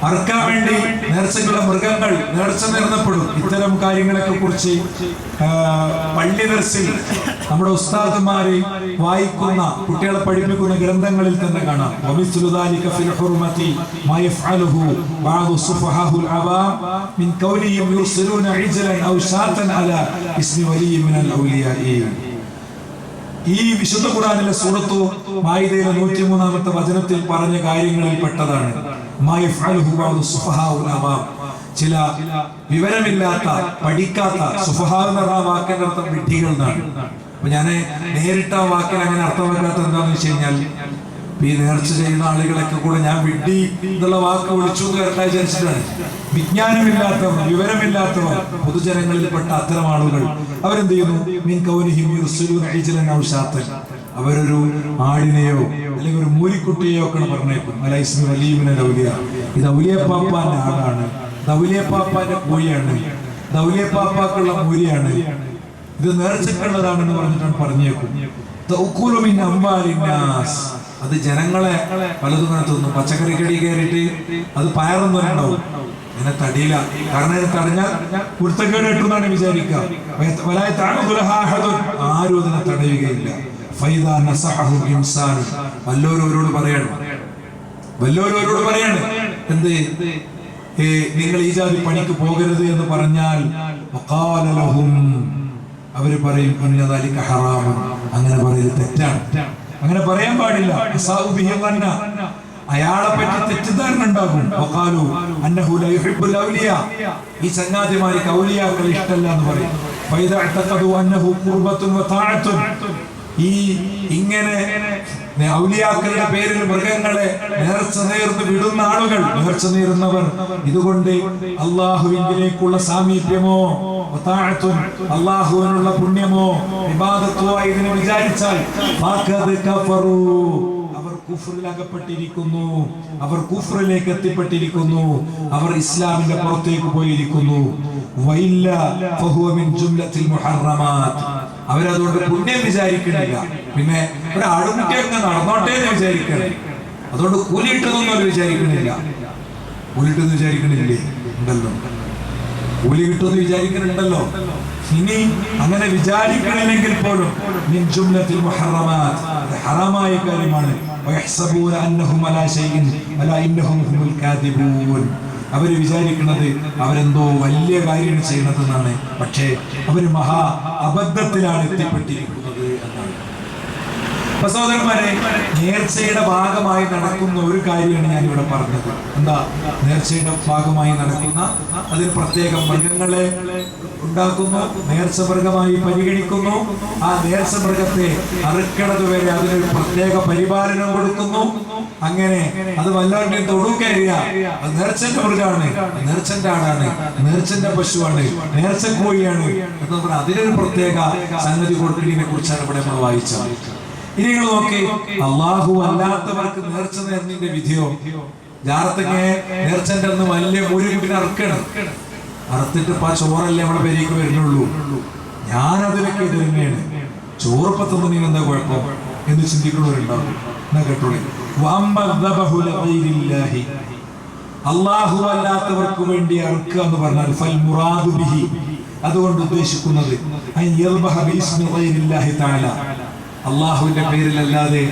അറക്കാൻ വേണ്ടി നേർച്ചകളുടെ മൃഗങ്ങൾ നേർച്ച നേർന്നപ്പെടും. ഇത്തരം കാര്യങ്ങളൊക്കെ കുറിച്ച് പള്ളി ദർസിൽ നമ്മുടെ ഉസ്താദുമാര് വായിക്കുന്ന, കുട്ടികളെ പഠിപ്പിക്കുന്ന ഗ്രന്ഥങ്ങളിൽ തന്നെ കാണാം. ഈ വിശുദ്ധ ഖുർആനിലെ സൂറത്തു മാഇദയിലെ 103-ാമത്തെ വചനത്തിൽ പറഞ്ഞ കാര്യങ്ങളിൽ പെട്ടതാണ് ചില വിവരമില്ലാത്ത, പഠിക്കാത്ത, സുഫഹാ എന്ന വാക്കിന്റെ അർത്ഥം വിഡ്ഢികൾ എന്നാണ്. അപ്പൊ ഞാൻ നേരിട്ട ആ വാക്കിന് അങ്ങനെ അർത്ഥം വെക്കാത്ത എന്താണെന്ന് വെച്ച് കഴിഞ്ഞാൽ, ഈ നേർച്ച ചെയ്യുന്ന ആളുകളൊക്കെ കൂടെ ഞാൻ വിഡ്ഢി എന്നുള്ള വാക്ക് വിളിച്ചു കേട്ടായി വിചാരിച്ചിട്ടാണ്. വിജ്ഞാനമില്ലാത്തവർ, വിവരമില്ലാത്തവർ, പൊതുജനങ്ങളിൽപ്പെട്ട അത്തരം ആളുകൾ അവരെന്ത് ചെയ്യുന്നു? അവരൊരു ആടിനെയോ അല്ലെങ്കിൽ ഒരു മൂലിക്കുട്ടിയെയോ ഒക്കെ പറഞ്ഞേക്കും. ഇത് ഔലിയപ്പാപ്പാന്റെ ആടാണ്, ഇത് ഔലിയപ്പാപ്പാന്റെ കോഴിയാണ്, ഇത് ഔലിയപ്പാപ്പാക്കുള്ള മൂരിയാണ്, ഇത് നേർച്ചക്കുള്ളതാണെന്ന് പറഞ്ഞിട്ടാണ് പറഞ്ഞേക്കും. അത് ജനങ്ങളെ പലതും ഇങ്ങനെ തിന്നും. പച്ചക്കറി കടി കയറിയിട്ട് അത് പയറൊന്നും ഉണ്ടാവും, ഇങ്ങനെ തടിയില്ല. കാരണം ഇത് തടഞ്ഞാൽ കുരുത്തക്കേട് കിട്ടുമെന്നാണ് വിചാരിക്കുക. ആരും അതിനെ തടയുകയില്ല. വല്ലോരോരോട് പറയാണ് എന്ത്? നിങ്ങൾ ഈ ജാതി പണിക്ക് പോകരുത് എന്ന് പറഞ്ഞാൽ അവര് പറയും അങ്ങനെ പറയരുത്, തെറ്റാണ്, അങ്ങനെ പറയാൻ പാടില്ല. അയാളെ പറ്റി തെറ്റിദ്ധാരണ ഉണ്ടാകും. ഈ ചങ്ങാതിമാർക്ക് ഔലിയാക്കൾ ഇഷ്ടമല്ല എന്ന് പറയും. ഈ ഇങ്ങനെ ഔലിയാക്കളുടെ പേരിൽ മൃഗങ്ങളെ നേർച്ച നേർന്ന് വിടുന്ന ആളുകൾ, നേർച്ച നേരുന്നവർ, ഇതുകൊണ്ട് അള്ളാഹുവിലേക്കുള്ള സാമീപ്യമോ അള്ളാഹുവിനുള്ള പുണ്യമോ ഇബാദത്തോ ഇതിനെ വിചാരിച്ചാൽ അവർ കുഫ്റിൽ അകപ്പെട്ടിരിക്കുന്നു, അവർ കുഫ്റിലേക്ക് എത്തിപ്പെട്ടിരിക്കുന്നു, അവർ ഇസ്ലാമിന്റെ പുറത്തേക്ക് പോയിരിക്കുന്നു. അവരതുകൊണ്ട് പുണ്യം വിചാരിക്കണില്ല. പിന്നെ ഒരു ആടുമുട്ടിയൊക്കെ നടന്നോട്ടെ എന്ന് വിചാരിക്കണം. അതുകൊണ്ട് കൂലിയിട്ടതൊന്നും അവർ വിചാരിക്കണില്ല. കൂലിയിട്ടെന്ന് വിചാരിക്കണില്ലേ? ഉണ്ടല്ലോ, കൂലി കിട്ടുമെന്ന് വിചാരിക്കുന്നുണ്ടല്ലോ. ഇനി അങ്ങനെ വിചാരിക്കണില്ലെങ്കിൽ പോലും ഹറാമായ കാര്യമാണ്. അവര് വിചാരിക്കുന്നത് അവരെന്തോ വലിയ കാര്യം ചെയ്യുന്നതെന്നാണ്. പക്ഷേ അവര് മഹാ അബദ്ധത്തിലാണ് എത്തിപ്പെട്ടിരിക്കുന്നത് എന്നാണ്. സഹോദരന്മാരെ, നേർച്ചയുടെ ഭാഗമായി നടക്കുന്ന ഒരു കാര്യമാണ് ഞാൻ ഇവിടെ പറഞ്ഞത്. എന്താ? നേർച്ചയുടെ ഭാഗമായി നടക്കുന്ന, അതിന് പ്രത്യേകം മൃഗങ്ങളെ ഉണ്ടാക്കുന്നു, നേർച്ച മൃഗമായി പരിഗണിക്കുന്നു. ആ നേർച്ച മൃഗത്തെ അറുക്കണത് വരെ അതിനൊരു പ്രത്യേക പരിപാലനം കൊടുക്കുന്നു. അങ്ങനെ അത് വല്ലവരുടെയും തൊടുകയറിയ അത് നേർച്ചന്റെ മൃഗമാണ്, നേർച്ചന്റെ ആടാണ്, നേർച്ചന്റെ പശുവാണ്, നേർച്ച കോഴിയാണ് എന്ന് പറഞ്ഞാൽ അതിനൊരു പ്രത്യേക സംഗതി കൊടുക്കുന്നതിനെ കുറിച്ചാണ് ഇവിടെ നമ്മൾ വായിച്ചത്. ഇനി നിങ്ങൾ നോക്കി, അള്ളാഹു അല്ലാത്തവർക്ക് നേർച്ച നേർന്നതിന്റെ വിധിയോ? ജാറത്തൊക്കെ നേർച്ചന്റെ അന്ന് വലിയ മൂല്യം അറുക്കണം. അറുത്തിട്ട് ഇപ്പൊ ആ ചോറല്ലേ നമ്മുടെ പേരേക്ക് വരുന്നുള്ളൂ. ഞാനതിലൊക്കെ എതിരെയാണ്. ചോറപ്പത്തൊന്നും നീ എന്താ കുഴപ്പം എന്ന് ചിന്തിക്കുന്നവരുണ്ടാവും. എന്നാ കേട്ടോളി, അള്ളാഹു അല്ലാത്തവർക്ക് വേണ്ടി അറുക്കുക എന്ന് പറഞ്ഞാൽ ഫൽ മുറാദു ബിഹി, അതുകൊണ്ട് ഉദ്ദേശിക്കുന്നത് അള്ളാഹുവിന്റെ പേരിലല്ലാതെ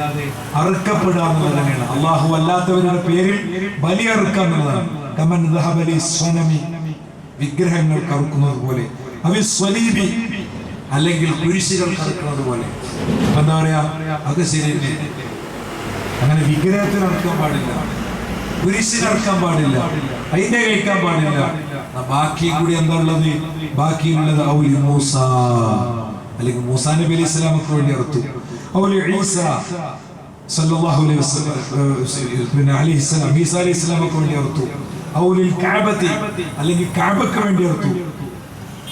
അറുക്കപ്പെടുക എന്നുള്ളത് തന്നെയാണ്. അള്ളാഹു അല്ലാത്തവരുടെ പേരിൽ ബലി അറുക്കുക എന്നുള്ളതാണ്. വിഗ്രഹങ്ങൾ കറുക്കുന്നത് പോലെ, അവിസ്വലീബി അല്ലെങ്കിൽ കുരിശികൾ കറുക്കുന്നത് പോലെ. എന്താ പറയാ, അത് ശരി, അങ്ങനെ വിഗ്രഹത്തിന് അറുക്കാൻ പാടില്ല. കുരിശിനറക്കാൻ പാടില്ല, അതിന്റെ കഴിക്കാൻ പാടില്ല. ബാക്കി കൂടി എന്താ ഉള്ളത്? ബാക്കിയുള്ളത് ഔലി മൂസ, അല്ലെങ്കിൽ മൂസാ നബി അലൈഹി സ്വലാമക്ക് വേണ്ടി അറുത്തു. ഔലി ഈസ സല്ലല്ലാഹു അലൈഹി വസല്ലം, പിന്നെ അലൈഹിസ്സലാം ഈസ അലൈഹി സ്വലാമക്ക് വേണ്ടി അറുത്തു. ഔലിൽ കഅബത്തി, അല്ലെങ്കിൽ കഅബക്ക് വേണ്ടി അറുത്തു.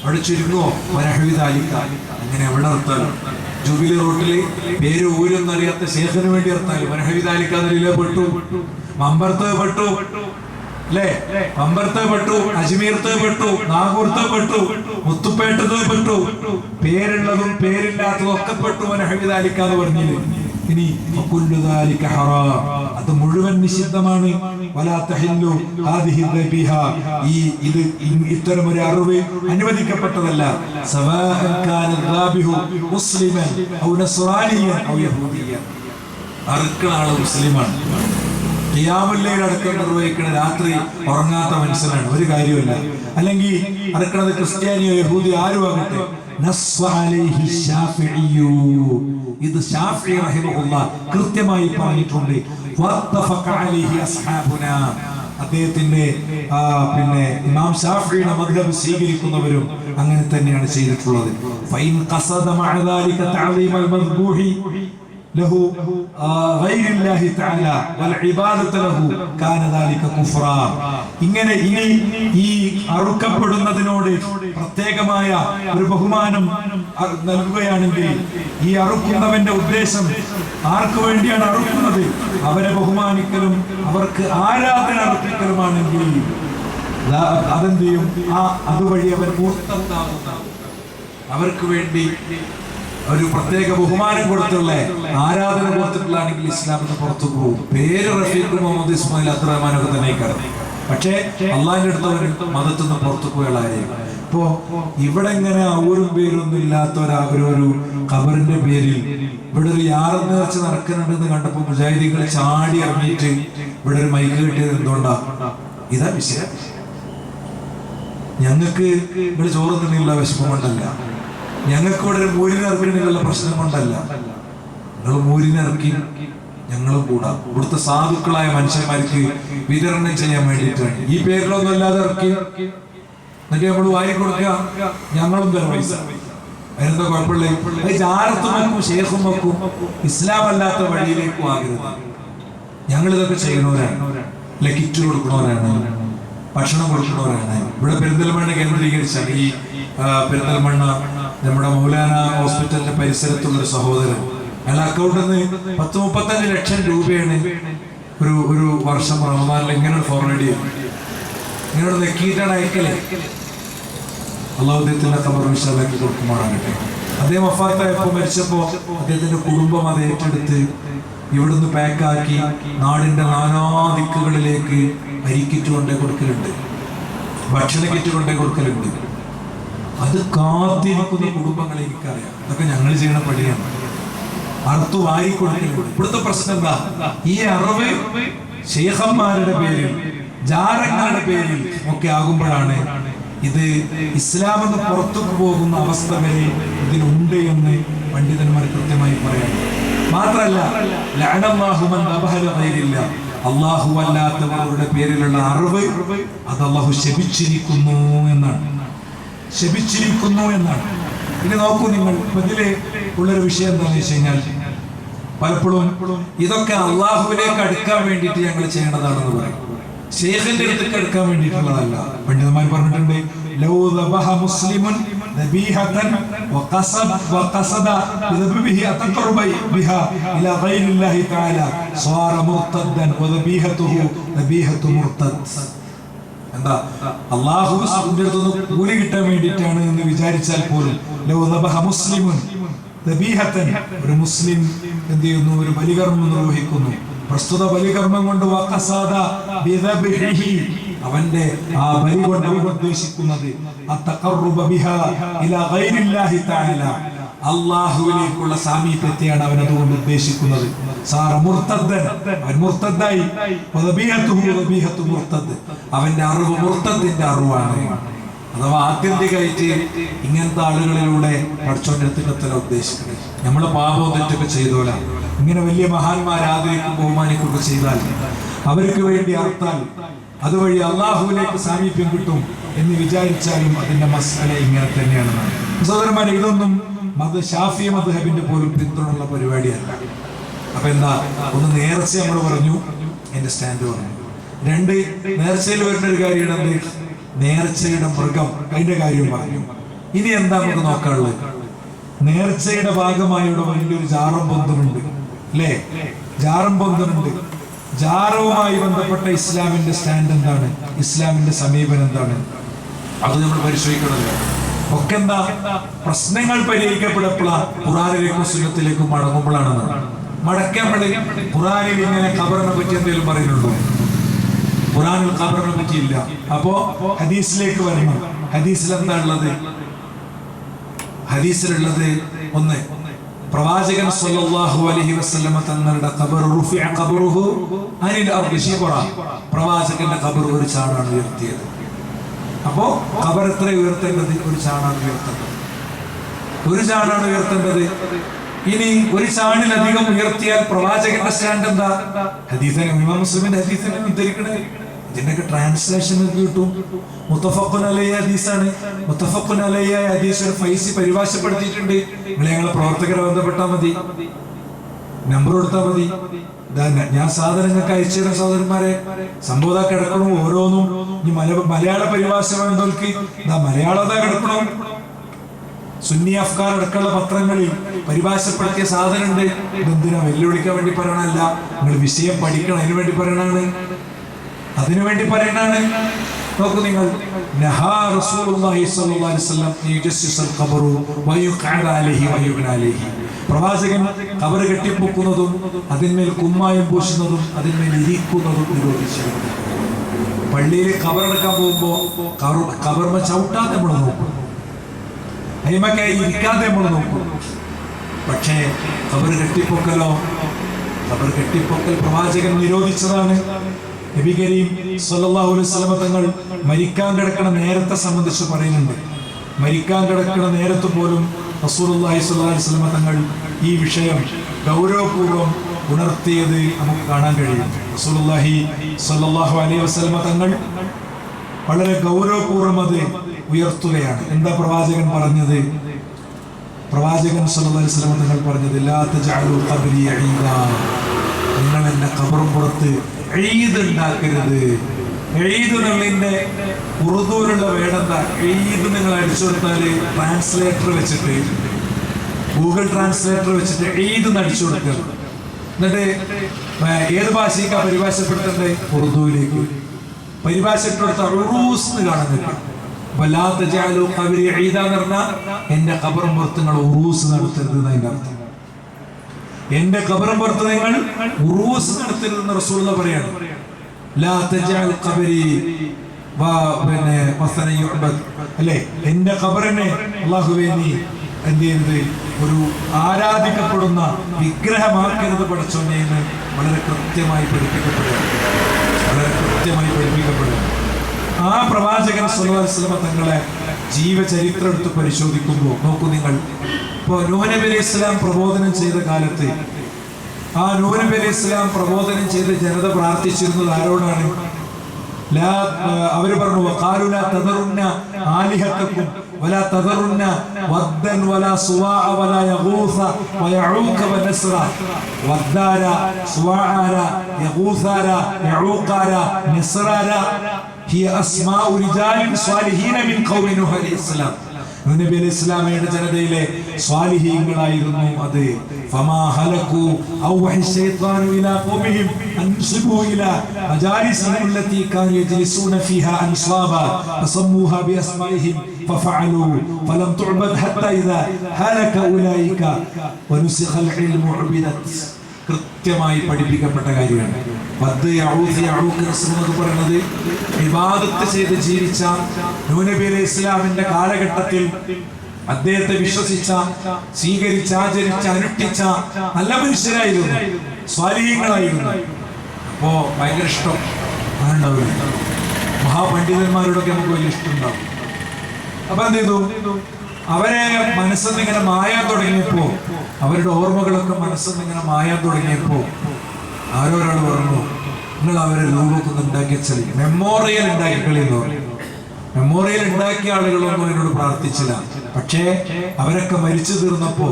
അവിടെ ചുരുങ്ങോ വനഹ്വിദാലിക, അങ്ങനെ എവിടെ അറുത്താലും ജൂബിലി റോട്ടില് പേര് ഊരെന്നറിയാത്ത ശേഖന് വേണ്ടി അറുത്താലും വനഹ്വിദാലിക എന്നതിലെ പെട്ടു, മമ്പർത്ത് പെട്ടു, അല്ലേ? മമ്പർത്ത് പെട്ടു, അജ്മീർത്ത് പെട്ടു, നാഗൂർത്ത് പെട്ടു, മുത്തുപ്പേട്ടത്ത് പെട്ടു, പേരുള്ളതും പേരില്ലാത്തതും ഒക്കെ പെട്ടു വനഹ്വിദാലിക എന്ന് പറഞ്ഞില്ലേ. ഇനി അത് മുഴുവൻ നിഷിദ്ധമാണ്. ഇത്തരം ഒരു അറിവ് അനുവദിക്കപ്പെട്ടതല്ല. അറുക്കുന്ന ആള് മുസ്ലിമാണ്, ഖിയാമുൽ ലൈൽ അടക്കം നിർവഹിക്കണ, രാത്രി ഉറങ്ങാത്ത മനുഷ്യനാണ്, ഒരു കാര്യമില്ല. അല്ലെങ്കിൽ അറുക്കണത് ക്രിസ്ത്യാനിയോ യഹൂദിയോ ആരും ആകട്ടെ, ഇത് ശാഫിഈ റഹിമഹുല്ലാഹ് കൃത്യമായി പറഞ്ഞിട്ടുണ്ട്. അദ്ദേഹത്തിന്റെ പിന്നെ ഇമാം ശാഫിഈയുടെ മദ്ഹബ് സ്വീകരിക്കുന്നവരും അങ്ങനെ തന്നെയാണ് ചെയ്തിട്ടുള്ളത്. ഫൈൻ ഖസദ മഅ ദാലിക തഅലീമൽ മദ്ബൂഹി ലഹു ഗൈരില്ലാഹി തആല വൽ ഇബാദത്തു ലഹു കാന ദാലിക കുഫ്റാ. ഇങ്ങനെ ഇനി ഈ അറുക്കപ്പെടുന്നതിനോട് പ്രത്യേകമായ ഒരു ബഹുമാനം നൽകുകയാണെങ്കിൽ, ഈ അറുക്കുന്നവന്റെ ഉദ്ദേശം ആർക്ക് വേണ്ടിയാണ് അറുക്കുന്നത്? അവരെ ബഹുമാനിക്കലും അവർക്ക് ആരാധന അർപ്പിക്കലുമാണെങ്കിൽ അതെന്ത് ചെയ്യും? അതുവഴി അവർ മുർത്തദ്ദാകുന്ന, അവർക്ക് വേണ്ടി ഒരു പ്രത്യേക ബഹുമാനം കൊടുത്തുള്ള ആരാധന കൊടുത്തിട്ടുള്ളാണെങ്കിൽ ഇസ്ലാമിന് പുറത്തു പോകും. പേര് റഫീഖ് മുഹമ്മദ് ഇസ്മായിൽ അബ്ദുറഹ്മാനൊക്കെ തന്നെ കാണും. പക്ഷേ അള്ളാഹിന്റെ അടുത്തവർ മതത്തിൽ നിന്ന് പുറത്തു പോയാളായിരിക്കും. ഇപ്പോ ഇവിടെ ഇങ്ങനെ ഊരും പേരൊന്നും ഇല്ലാത്ത ഒരു ഖബറിന്റെ പേരിൽ ഇവിടെ ഒരു യാറെന്ന് വെച്ച് നടക്കുന്നുണ്ടെന്ന് കണ്ടപ്പോ മുജാഹിദീകൾ ചാടി ഇറങ്ങിയിട്ട് ഇവിടെ ഒരു മൈക്ക് കിട്ടിയത് എന്തുകൊണ്ടാ? ഇതാ വിഷയം. ഞങ്ങൾക്ക് ഇവിടെ ചോറ് തന്നെയുള്ള വിഷമം കൊണ്ടല്ല, ഞങ്ങൾക്ക് ഇവിടെ ഒരു മൂരിനിറക്കണിലുള്ള പ്രശ്നം കൊണ്ടല്ല. നിങ്ങൾ മൂരിനിറക്കി ഞങ്ങളും കൂടാം. ഇവിടുത്തെ സാധുക്കളായ മനുഷ്യന്മാർക്ക് വിതരണം ചെയ്യാൻ വേണ്ടിയിട്ടാണ്. ഈ പേരിലൊന്നും അല്ലാതെ ഇറക്കി എന്നിട്ട് നമ്മൾ വാരി കൊടുക്കുക, ഞങ്ങളും തരും പൈസ. അതിനെന്താ കുഴപ്പമില്ല? ജാറത്തും വെക്കും, ഷേഖും വെക്കും, ഇസ്ലാം അല്ലാത്ത വഴിയിലേക്കും ആകരുത്. ഞങ്ങളിതൊക്കെ ചെയ്യുന്നവരാണ്, അല്ല കിറ്റ് കൊടുക്കുന്നവരാണ്, ഭക്ഷണം കൊടുക്കുന്നവരാണ്. ഇവിടെ പെരിന്തൽമണ്ണ കേന്ദ്രീകരിച്ചാണ്. ഈ പെരിന്തൽമണ്ണ നമ്മുടെ മൗലാന ഹോസ്പിറ്റലിന്റെ പരിസരത്തുള്ളൊരു സഹോദരൻ, അയാളുടെ അക്കൗണ്ടിൽ നിന്ന് 10-35 ലക്ഷം രൂപയാണ് ഒരു വർഷം റമദാനിൽ ഇങ്ങനെ ഫോർവേഡ് ചെയ്യും. ഇങ്ങനെ നെക്കിയിട്ടാണ് അയക്കല്. അള്ളാഹു അദ്ദേഹത്തിന്റെ ഖബർ വിശാലാക്കി കൊടുക്കുമാറാകട്ടെ. അദ്ദേഹം വഫാത്തായപ്പോൾ മരിച്ചപ്പോൾ അദ്ദേഹത്തിന്റെ കുടുംബം അത് ഏറ്റെടുത്ത് ഇവിടുന്ന് പാക്കാക്കി നാടിന്റെ നാനാ ദിക്കുകളിലേക്ക് അരിക്കിറ്റ് കൊണ്ടേ കൊടുക്കലുണ്ട്, ഭക്ഷണ കിറ്റ് കൊണ്ടേ കൊടുക്കലുണ്ട്. അത് കാത്തിരിക്കുന്ന കുടുംബങ്ങളെ എനിക്കറിയാം. അതൊക്കെ ഞങ്ങൾ ചെയ്യണ പണിയാണ്. അറുത്തു വാരി കൊടുക്കലുണ്ട്. ഇവിടുത്തെ പ്രശ്നം എന്താ? ഈ അറിവ് ശൈഖന്മാരുടെ പേരിൽ, ജാരങ്ങളുടെ പേരിൽ ഒക്കെ ആകുമ്പോഴാണ് ഇത് ഇസ്ലാമെന്ന് പുറത്തു പോകുന്ന അവസ്ഥ വരെ ഇതിനുണ്ട് എന്ന് പണ്ഡിതന്മാർ കൃത്യമായി പറയാം. മാത്രല്ല, ലഅനല്ലാഹു മൻ അബ്ഹല ഗൈരില്ല, അല്ലാഹു അല്ലാത്തവരുടെ പേരിലുള്ള അറിവ് അത് അല്ലാഹു ശപിച്ചിരിക്കുന്നു എന്നാണ്. ശപിച്ചിരിക്കുന്നു എന്നാണ്. ഇനി നോക്കൂ നിങ്ങൾ, ഇതില് ഉള്ളൊരു വിഷയം എന്താണെന്ന് വെച്ച് കഴിഞ്ഞാൽ, പലപ്പോഴും ഇതൊക്കെ അള്ളാഹുവിലേക്ക് അടുക്കാൻ വേണ്ടിയിട്ട് ഞങ്ങൾ ചെയ്യേണ്ടതാണെന്ന് പറയും. ശൈഖിന്റെ അടുത്തേക്ക് അടുക്കാൻ വേണ്ടിയിട്ടുള്ളതല്ല. പണ്ഡിതന്മാർ പറഞ്ഞിട്ടുണ്ട്, ലൗ ദബഹ മുസ്ലിമുൻ ദബീഹതൻ വഖസദ ബിദബിഹി അതഖറബ ബിഹാ ഇലാ ഗൈരില്ലാഹി തആല സ്വറ മുർതദ്ദൻ വദബീഹതുഹു ദബീഹതു മുർതദ്. എന്താ? അള്ളാഹുവിന്റെ അടുത്തുനിന്ന് കൂലി കിട്ടാൻ വേണ്ടിയിട്ടാണ് എന്ന് വിചാരിച്ചാൽ പോലും, ലൗ ദബഹ മുസ്ലിമുൻ ദബീഹതൻ, ഒരു മുസ്ലിം എന്ത് ചെയ്യുന്നു? ഒരു ബലികർമ്മം നിർവഹിക്കുന്നു. പ്രസ്തുത ബലികർമ്മം കൊണ്ട് വഖസദ ബിദബിഹി, അവന്റെ ആ ബലി കൊണ്ട് അവൻ ഉദ്ദേശിക്കുന്നത് അത്തഖറബ ബിഹാ ഇലാ ഗൈരില്ലാഹി തആല, അല്ലാഹുവിലേക്കുള്ള സാമീപ്യത്തെയാണ് അവൻ അതുകൊണ്ട് ഉദ്ദേശിക്കുന്നത്. സാറ മുർതദ്ദൻ, അവൻ മുർതദ്ദായി. വദബീഹതുഹു വദബീഹതു മുർതദ്, അവന്റെ അറിവ് മുർതദ്ദിന്റെ അറിവാണ്. അഥവാ ആത്യന്തികമായിട്ട് ഇങ്ങനത്തെ ആളുകളിലൂടെ പഠിച്ചോന്റെ അടുത്തേക്കെത്തല ഉദ്ദേശിക്കുന്നത്. നമ്മള് പാപവും തെറ്റൊക്കെ ചെയ്തോല, ഇങ്ങനെ വലിയ മഹാന്മാരെ ആദരിക്കും ബഹുമാനിക്കുകയൊക്കെ ചെയ്താൽ അവർക്ക് വേണ്ടി അർത്താൽ അതുവഴി അള്ളാഹുവിലേക്ക് സാമീപ്യം കിട്ടും എന്ന് വിചാരിച്ചാലും അതിന്റെ മസാല ഇങ്ങനെ തന്നെയാണെന്നാണ്. സഹോദരന്മാരെ, ഇതൊന്നും ഷാഫി മദ്ഹബിന്റെ പോലും പിന്തുണയുള്ള പരിപാടിയല്ല. അപ്പൊ എന്താ, ഒന്ന് നേർച്ച നമ്മൾ പറഞ്ഞു, എന്റെ സ്റ്റാൻഡ് പറഞ്ഞു. രണ്ട്, നേർച്ചയിൽ വരുന്ന ഒരു കാര്യമാണ് നേർച്ചയുടെ മൃഗം, അതിന്റെ കാര്യം പറഞ്ഞു. ഇനി എന്താ നമുക്ക് നോക്കാനുള്ളത്? നേർച്ചയുടെ ഭാഗമായി ഇവിടെ വലിയൊരു ജാറം പൊന്തനുണ്ട് അല്ലേ? ജാറം പൊന്തനുണ്ട്. ജാറവുമായി ബന്ധപ്പെട്ട ഇസ്ലാമിന്റെ സ്റ്റാൻഡ് എന്താണ്? ഇസ്ലാമിന്റെ സമീപനം എന്താണ്? അത് നമ്മൾ പരിശോധിക്കണമല്ലോ. ഒക്കെ എന്താ പ്രശ്നങ്ങൾ പരിഹരിക്കപ്പെടപ്പോഴാണ് ഖുർആനിലേക്കും സുന്നത്തിലേക്കും മടങ്ങുമ്പോഴാണെന്ന്. മടക്കമ്മള് ഖുർആനിൽ ഇങ്ങനെ ഖബറിനെ പറ്റി എന്തെങ്കിലും പറയുന്നുണ്ടോ? ഖുർആനിൽ ഖബറിനെ പറ്റിയില്ല. അപ്പോ ഹദീസിലേക്ക് വരണം. ഹദീസിൽ എന്താ ഉള്ളത്? ഹദീസിലുള്ളത് ഒന്ന്, പ്രവാചകൻ സല്ലല്ലാഹു അലൈഹി വസല്ലമ തങ്ങളുടെ ഖബർ റുഫിഅ ഖബറുഹു അനിൽ അർദി ശിബ്റ, പ്രവാചകന്റെ ഖബർ ഒരു ചാണാണ് ഉയർത്തിയത്. അപ്പോ ഖബർ എത്ര ഉയർത്തേണ്ടത്? ഒരു ചാണാണ് ഉയർത്തേണ്ടത്. ഒരു ചാണാണ് ഉയർത്തേണ്ടത്. ഇനി ഒരു ചാണിലധികം ഉയർത്തിയാൽ പ്രവാചകന്റെ സ്റ്റാൻഡ് എന്താ? ഹദീസിനെ ഇമാം മുസ്ലിമിന്റെ ഹദീസിനെ ഉദ്ധരിക്കണേ. ഇതിന്റെയൊക്കെ ട്രാൻസ്ലേഷൻ കിട്ടും. മുത്തഫഖുൻ അലൈഹി ഹദീസാണ്. മുത്തഫഖുൻ അലൈഹി ഹദീസ് ഫൈസി പരിഭാഷപ്പെടുത്തിയിട്ടുണ്ട്. നിങ്ങൾ ഞങ്ങളെ പ്രവർത്തകരെ ബന്ധപ്പെട്ടാൽ മതി, നമ്പർ കൊടുത്താൽ മതി. ഞാൻ സാധനങ്ങൾക്ക് അയച്ചു തരാം സഹോദരന്മാരെ. സംഭവം കിടക്കണു ഓരോന്നും. ഈ മലയാള പരിഭാഷ വേണ്ടവർക്ക് മലയാളം കിടക്കണം. സുന്നി അഫ്ഗാൻ അടക്കമുള്ള പത്രങ്ങളിൽ പരിഭാഷപ്പെടുത്തിയ സാധനമുണ്ട്. ഇതെന്തിനാ വെല്ലുവിളിക്കാൻ വേണ്ടി പറയണല്ല, നിങ്ങൾ വിഷയം പഠിക്കണം, അതിനു വേണ്ടി പറയണാണ്, അതിനു വേണ്ടി പറയണാണ്. നോക്കൂ നിങ്ങൾ, നഹാ റസൂലുള്ളാഹി സ്വല്ലല്ലാഹു അലൈഹി വസല്ലം യുജസ്സിസുൽ ഖബറു വയുഖഅദ അലൈഹി വയുബ്ന അലൈഹി. പ്രവാചകൻ ഖബർ കെട്ടിപ്പൊക്കുന്നതും അതിന്മേൽ കുമ്മായം പൂശുന്നതും അതിന്മേൽ ഇരിക്കുന്നതും നിരോധിച്ചിട്ടുണ്ട്. പള്ളിയിൽ ഖബറടക്കാൻ പോകുമ്പോ ഖബർമ ചവിട്ടാതെ നമ്മൾ നോക്കും, അതിമൊക്കെ ഇരിക്കാതെ നമ്മൾ നോക്കും. പക്ഷേ ഖബർ കെട്ടിപ്പൊക്കലോ, ഖബർ കെട്ടിപ്പൊക്കൽ പ്രവാചകൻ നിരോധിച്ചതാണ്. നബി കരീം സല്ലല്ലാഹു അലൈഹി വസല്ലം തങ്ങൾ മരിക്കാൻ കിടക്കണ നേരത്തെ സംബന്ധിച്ച് പറയുന്നുണ്ട്. മരിക്കാൻ കിടക്കുന്ന നേരത്ത് പോലും റസൂലുള്ളാഹി സ്വല്ലല്ലാഹു അലൈഹി വസല്ലം തങ്ങൾ ഈ വിഷയം ഗൗരവപൂർവ്വം ഉണർത്തിയത് നമുക്ക് കാണാൻ കഴിയും. റസൂലുള്ളാഹി സ്വല്ലല്ലാഹു അലൈഹി വസല്ലം തങ്ങൾ വളരെ ഗൗരവപൂർവ്വം അത് ഉയർത്തുകയാണ്. എന്താ പ്രവാചകൻ പറഞ്ഞത്? പ്രവാചകൻ സല്ലല്ലാഹു അലൈഹി വസല്ലം തങ്ങൾ പറഞ്ഞത്, ലാ തജഅലു ഖബ്രി ഈദാ, നിങ്ങൾ എന്റെ ഖബറും പുറത്ത് ഈദ് ഉണ്ടാക്കരുത്. ഈദ് എന്നുള്ളതിന്റെ ഉറുദുവിലുള്ള വേടെന്താ? ഈദ് നിങ്ങൾ അടിച്ചു കൊടുത്താൽ ട്രാൻസ്ലേറ്റർ വെച്ചിട്ട്, ഗൂഗിൾ ട്രാൻസ്ലേറ്റർ വെച്ചിട്ട് ഈദ് അടിച്ചു കൊടുക്കുക. എന്നിട്ട് ഏത് ഭാഷയ്ക്കാ പരിഭാഷപ്പെടുത്തേണ്ടത്? ഉറുദുവിലേക്ക് പരിഭാഷയിട്ട് കൊടുത്താൽ ഉറൂസ് എന്ന് കാണുന്നില്ല. എന്റെ ഖബറും പുറത്ത് നിങ്ങൾ ഉറൂസ് നടത്തരുത് എന്നതിന്റെ അർത്ഥം. എന്റെ ഖബറും പുറത്ത് നിങ്ങൾ ഉറൂസ് നടത്തരുതെന്ന് റസൂലുള്ളാഹി പറയാണ്. ലാ തജഅൽ ഖബരി അല്ലേ, എന്റെ ഖബറിനെ അല്ലാഹുവേ നീ എന്ത് ചെയ്യരുത്, ഒരു ആരാധിക്കപ്പെടുന്ന വിഗ്രഹമാക്കരുത് പടച്ചോനെ എന്ന് വളരെ കൃത്യമായി പഠിപ്പിക്കപ്പെടുകയാണ്. വളരെ കൃത്യമായി പഠിപ്പിക്കപ്പെടുകയാണ്. ആ പ്രവാചകൻ സല്ലല്ലാഹു അലൈഹി വസല്ലം തങ്ങളെ ജീവചരിത്രം എടുത്ത് പരിശോധിക്കുമ്പോൾ നോക്കൂ നിങ്ങൾ, ഇപ്പോൾ നൂഹ് നബി അലൈഹി ഇസ്ലാം പ്രബോധനം ചെയ്ത കാലത്ത് ആ നൂഹ് നബി അലൈഹി ഇസ്ലാം പ്രബോധനം ചെയ്ത് ജനത പ്രാർത്ഥിച്ചിരുന്നത് ആരോടാണ്? അവര് പറഞ്ഞു, വഖാലു ലാ തദറുന്ന ആലിഹതകും വലാ തദറുന്ന വദ്ദൻ വലാ സുവാഅ വലാ യഗൂസ വയഊക വനസ്ര. വദ്ദാര, സുവാഅര, യഗൂസാര, യഊഖാര, നസ്റാര ഹിയ അസ്മാഉ റിജാലിൻ സ്വാലിഹീന മിൻ ഖൗമി നൂഹ് അലൈഹിസ്സലാം. നൂഹ് നബി അലൈഹി ഇസ്ലാമയുടെ ജനതയിലെ സ്വാലിഹീങ്ങളായിരുന്നു അത്. ഫമാ ഹലകു ഔഹി ശൈത്താനു ഇലാ ഖൗമിഹിം അൻസിബു ഇലാ മജാലിസിഹിം അല്ലതി കാനു യജ്ലിസൂന ഫീഹാ അൻസാബ ഫസമ്മുഹാ ബിഅസ്മാഇഹിം ഫഫഅലു ഫലം തുഅബദ് ഹത്താ ഇദാ ഹലക ഉലൈക വനുസിഖൽ ഇൽമു ഉബിദത്. കൃത്യമായി പഠിപ്പിക്കപ്പെട്ട കാര്യമാണ്. പറയുന്നത് ഇബാദത്ത് ചെയ്ത് ജീവിച്ച നൂഹ് നബി അലൈഹി ഇസ്ലാമിന്റെ കാലഘട്ടത്തിൽ അദ്ദേഹത്തെ വിശ്വസിച്ച, സ്വീകരിച്ച, ആചരിച്ച, അനുഷ്ഠിച്ച നല്ല മനുഷ്യരായിരുന്നു, സ്വാലിഹീങ്ങളായിരുന്നു. അപ്പോ ഭയങ്കര ഇഷ്ടം ഉണ്ടാവില്ല. മഹാപണ്ഡിതന്മാരോടൊക്കെ നമുക്ക് വലിയ ഇഷ്ടം ഉണ്ടാവും. അപ്പൊ എന്ത് ചെയ്തു? അവരെ മനസ്സെന്ന് ഇങ്ങനെ മായാൻ തുടങ്ങിയപ്പോ, അവരുടെ ഓർമ്മകളൊക്കെ മനസ്സെന്ന് ഇങ്ങനെ മായാൻ തുടങ്ങിയപ്പോ ആരോരാൾ പറഞ്ഞു, നിങ്ങൾ അവരെ രൂപമൊക്കെ ഉണ്ടാക്കി വെച്ചാൽ മെമ്മോറിയൽ ഉണ്ടാക്കി കളിയെന്ന് പറയും. മെമ്മോറിയൽ ഉണ്ടാക്കിയ ആളുകളൊന്നും എന്നോട് പ്രാർത്ഥിച്ചില്ല. പക്ഷേ അവരൊക്കെ മരിച്ചു തീർന്നപ്പോ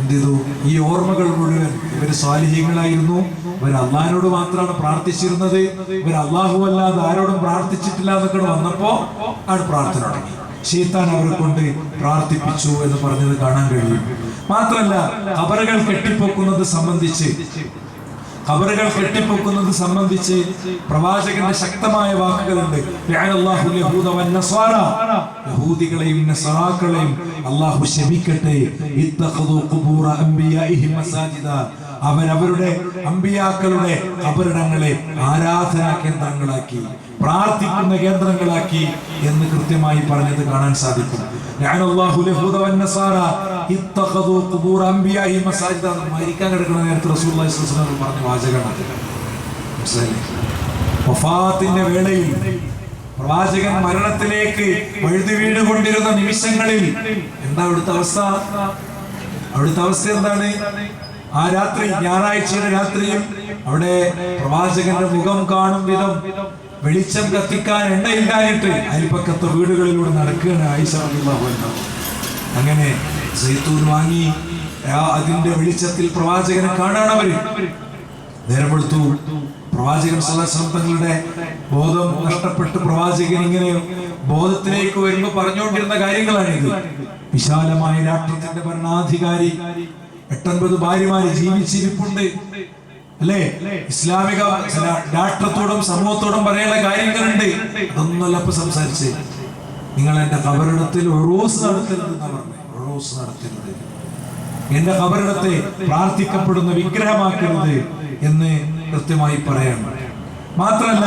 എന്ത് ചെയ്തു? ഈ ഓർമ്മകൾ മുഴുവൻ ഇവര് സ്വാലിഹീങ്ങളായിരുന്നു, ഇവർ അള്ളാഹിനോട് മാത്രമാണ് പ്രാർത്ഥിച്ചിരുന്നത്, ഇവർ അള്ളാഹു അല്ലാതെ ആരോടും പ്രാർത്ഥിച്ചിട്ടില്ല എന്നൊക്കെ വന്നപ്പോ ആണ് പ്രാർത്ഥന തുടങ്ങി. ശൈത്താൻ അവരെ കൊണ്ട് പ്രാർത്ഥിപ്പിച്ചു എന്ന് പറഞ്ഞത് കാണാൻ കഴിയും. മാത്രമല്ല ഖബറുകൾ കെട്ടിപ്പൊക്കുന്നത് സംബന്ധിച്ച് പ്രവാചകന്റെ ശക്തമായ വാക്കുകളുണ്ട്. യഹൂദികളെയും നസറാക്കളെയും അല്ലാഹു ശപിക്കട്ടെ. അവരവരുടെ അമ്പിയാക്കളുടെ ഖബറിടങ്ങളെ ആരാധനാ കേന്ദ്രങ്ങളാക്കി, പ്രാർത്ഥിക്കുന്ന കേന്ദ്രങ്ങളാക്കി എന്ന് കൃത്യമായി പറഞ്ഞത് കാണാൻ സാധിക്കും. മരിക്കാൻ കിടക്കുന്ന നേരത്തെ റസൂലുള്ളാഹി സ്വല്ലല്ലാഹു അലൈഹി വസല്ലം പറഞ്ഞ വാചകമാണ്. വഫാത്തിന്റെ വേളയിൽ പ്രവാചകൻ മരണത്തിലേക്ക് വഴുതി വീണുകൊണ്ടിരുന്ന നിമിഷങ്ങളിൽ എന്താ അവിടുത്തെ അവസ്ഥ എന്താണ്? ആ രാത്രി, ഞായറാഴ്ചയുടെ രാത്രിയിൽ അവിടെ പ്രവാചകന്റെ മുഖം കാണും വിധം വെളിച്ചം കത്തിക്കാൻ എണ്ണയില്ലായിട്ട് അയൽപ്പക്കത്തെ വീടുകളിലൂടെ നടക്കുകയാണ് ആയിഷ റളിയല്ലാഹു അൻഹ. അങ്ങനെ സൈത്തൂൻ വാങ്ങി അതിന്റെ വെളിച്ചത്തിൽ പ്രവാചകനെ കാണാണവര്. നേരം വെളുത്തു. പ്രവാചകൻ സ്വല്ലല്ലാഹു അലൈഹി വസല്ലം തങ്ങളുടെ ബോധം നഷ്ടപ്പെട്ട് പ്രവാചകൻ ഇങ്ങനെ ബോധത്തിലേക്ക് വരുമ്പോ പറഞ്ഞുകൊണ്ടിരുന്ന കാര്യങ്ങളാണിത്. വിശാലമായ രാഷ്ട്രത്തിന്റെ ഭരണാധികാരി, 89 ഭാര്യമാര് ജീവിച്ചിരിപ്പുണ്ട് അല്ലേ? ഇസ്ലാമിക രാഷ്ട്രത്തോടും സമൂഹത്തോടും പറയാനുള്ള കാര്യങ്ങളുണ്ട്. അതൊന്നുമല്ല ഇപ്പൊ സംസാരിച്ച്. നിങ്ങൾ എന്റെ ഖബറിടത്തിൽ ഉറൂസ് നടത്തരുതെന്നാ പറഞ്ഞത്. ഉറൂസ് നടത്തരുത്, എന്റെ ഖബറിടത്തെ പ്രാർത്ഥിക്കപ്പെടുന്ന വിഗ്രഹമാക്കരുത് എന്ന് കൃത്യമായി പറയണം. മാത്രമല്ല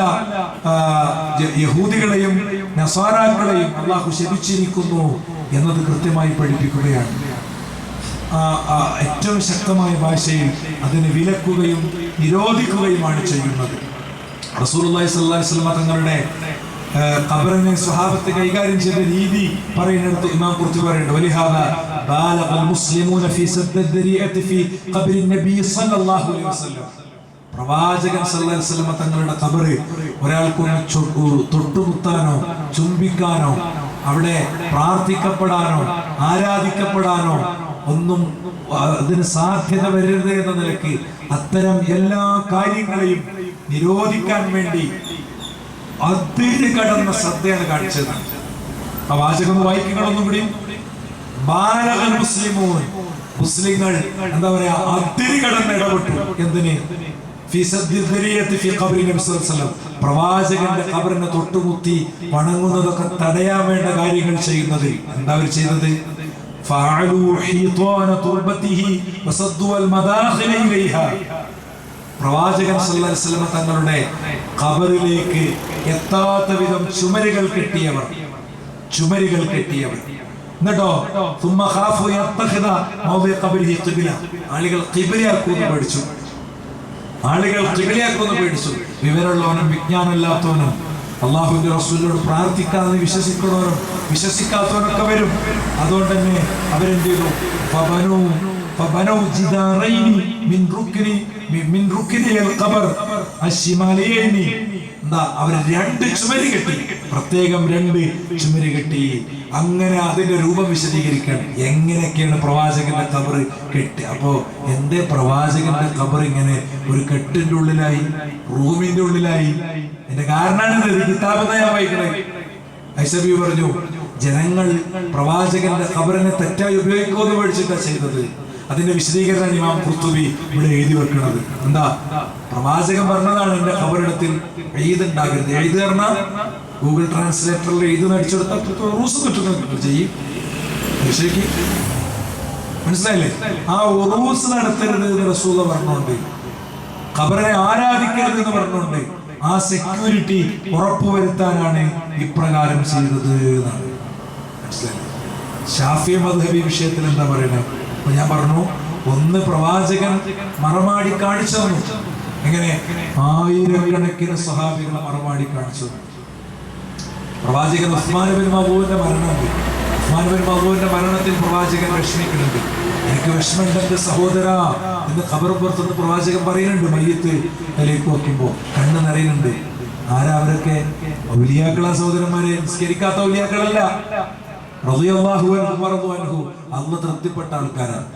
യഹൂദികളെയും നസാറാക്കളെയും അല്ലാഹു ശപിച്ചിരിക്കുന്നു എന്നത് കൃത്യമായി പഠിപ്പിക്കുകയാണ്. ഏറ്റവും ശക്തമായ ഭാഷയിൽ അതിനെ വിലക്കുകയും നിരോധിക്കുകയുമാണ് ചെയ്യുന്നത്. റസൂലുള്ളാഹി സ്വല്ലല്ലാഹു അലൈഹി വസല്ലം തങ്ങളുടെ ഖബറിനെ സ്വഹാബത്ത് കൈകാര്യം ചെയ്ത രീതി പറയുന്നിടത്ത് ഇമാം ഖുർത്തുബി പറയുന്നുണ്ട്, വലിഹാദാ ബാലഗൽ മുസ്ലിമൂന ഫീ സദ്ദി ദരിഅതി ഫീ ഖബ്രി നബി സ്വല്ലല്ലാഹു അലൈഹി വസല്ലം. പ്രവാചകൻ സല്ലല്ലാഹു അലൈഹി വസല്ലം തങ്ങളുടെ ഖബർ ഒരാൾക്കൊന്ന് തൊട്ടുമുത്താനോ ചുംബിക്കാനോ അവിടെ പ്രാർത്ഥിക്കപ്പെടാനോ ആരാധിക്കപ്പെടാനോ ഒന്നും അതിന് സാധ്യത വരരുത് എന്ന നിലയ്ക്ക് അത്തരം എല്ലാ കാര്യങ്ങളെയും നിരോധിക്കാൻ വേണ്ടി അതിര് കടന്ന ശ്രദ്ധയാണ് കാണിച്ചത്. ആ വാചകം വായിക്കുന്നതൊന്നും കൂടി, ബാലഗൽ മുസ്ലിമൂൻ, മുസ്ലിങ്ങൾ എന്താ പറയാ, അതിര് കടന്ന് ഇടപെട്ടു. എന്തിന്? ഫീ സദ്ദി ദരിയത്തി ഫീ ഖബ്രി നബി സല്ലല്ലാഹു അലൈഹി വസല്ലം. പ്രവാചകന്റെ ഖബറിനെ തൊട്ടുമുത്തി വണങ്ങുന്നതൊക്കെ തടയാൻ വേണ്ട കാര്യങ്ങൾ ചെയ്യുന്നത്. എന്താ അവർ ചെയ്തത്? പ്രവാചകൻ സല്ലല്ലാഹു അലൈഹി വസല്ലം തങ്ങളുടെ ഖബറിലേക്ക് എത്താത്ത വിധം ചുമരുകൾ കെട്ടിയവർ. എന്നിട്ടോ ആളുകൾ ഖിബ്ലയാക്കുമെന്ന് പേടിച്ചു. വിവരമുള്ളവനും വിജ്ഞാനമില്ലാത്തവനും അള്ളാഹുവിന്റെ റസൂലിനോട് പ്രാർത്ഥിക്കാതെ വിശ്വസിക്കുന്നവരും വിശ്വസിക്കാത്തവരൊക്കെ വരും. അതുകൊണ്ട് തന്നെ അവരെന്ത് ചെയ്തു? അവര് 2 ചുമര് കെട്ടി, പ്രത്യേകം 2 ചുമര് കെട്ടി. അങ്ങനെ അതിന്റെ രൂപം വിശദീകരിക്കണം. എങ്ങനെയൊക്കെയാണ് പ്രവാചകന്റെ ഖബർ കെട്ടി? അപ്പോ എന്തേ പ്രവാചകന്റെ ഖബർ ഇങ്ങനെ ഒരു കെട്ടിന്റെ ഉള്ളിലായി, റൂമിന്റെ ഉള്ളിലായി? എന്റെ കാരണമാണ് കിതാബ് ഞാൻ വായിക്കണേ. ഐസബി പറഞ്ഞു, ജനങ്ങൾ പ്രവാചകന്റെ ഖബറിനെ തെറ്റായി ഉപയോഗിക്കുമെന്ന് പഠിച്ചിട്ടാ ചെയ്തത്. അതിന്റെ വിശദീകരണം ഇമാം ഖുർത്തുബി ഇവിടെ എഴുതി വെക്കുന്നത്. എന്താ? പ്രവാചകൻ പറഞ്ഞതാണ് എന്റെ ഖബറിടത്തിൽ ഈദ് ഉണ്ടാകരുത്. ഈദ് പറഞ്ഞാൽ ഗൂഗിൾ ട്രാൻസ്ലേറ്ററിൽ ഈദ് നടിച്ചെടുത്താൽ ഉറൂസ് കിട്ടുന്ന ചെയ്യും. മനസ്സിലായില്ലേ? ആ ഉറൂസ് നടത്തരുത് എന്ന് റസൂൽ പറഞ്ഞുകൊണ്ട്, ഖബറിനെ ആരാധിക്കരുത് എന്ന് പറഞ്ഞുകൊണ്ട് ആ സെക്യൂരിറ്റി ഉറപ്പുവരുത്താനാണ് ഇപ്രകാരം ചെയ്തത് എന്നാണ്. മനസ്സിലായില്ലേ? ശാഫിഈ മദ്ഹബി വിഷയത്തിൽ എന്താ പറയുന്നത്? അപ്പൊ ഞാൻ പറഞ്ഞു, ഒന്ന് പ്രവാചകൻ മറമാടി കാണിച്ചു തന്നു. എങ്ങനെ? 1000കണക്കിന് സ്വഹാബികളെ മറമാടി കാണിച്ചു. പ്രവാചകൻ ഉസ്മാൻ ബിൻ മഅ്ഊന്റെ മരണത്തിൽ പ്രവാചകൻ വിഷമിക്കുന്നുണ്ട്. എനിക്ക് വിഷമമുണ്ടെന്റെ സഹോദര എന്ന് ഖബറുപുറത്തുനിന്ന് പ്രവാചകൻ പറയുന്നുണ്ട്. മയ്യത്ത് അതിലേക്ക് നോക്കുമ്പോ കണ്ണ് നിറയുന്നുണ്ട്. ആരാ അവരൊക്കെ? ഔലിയാക്കളാ സഹോദരന്മാരെ, നിസ്കരിക്കാത്ത ഔലിയാക്കളല്ല. റളിയല്ലാഹു അൻഹു വറദു അൻഹു. അല്ലാഹ് തൃപ്തിപ്പെട്ട ആൾക്കാരാണ്,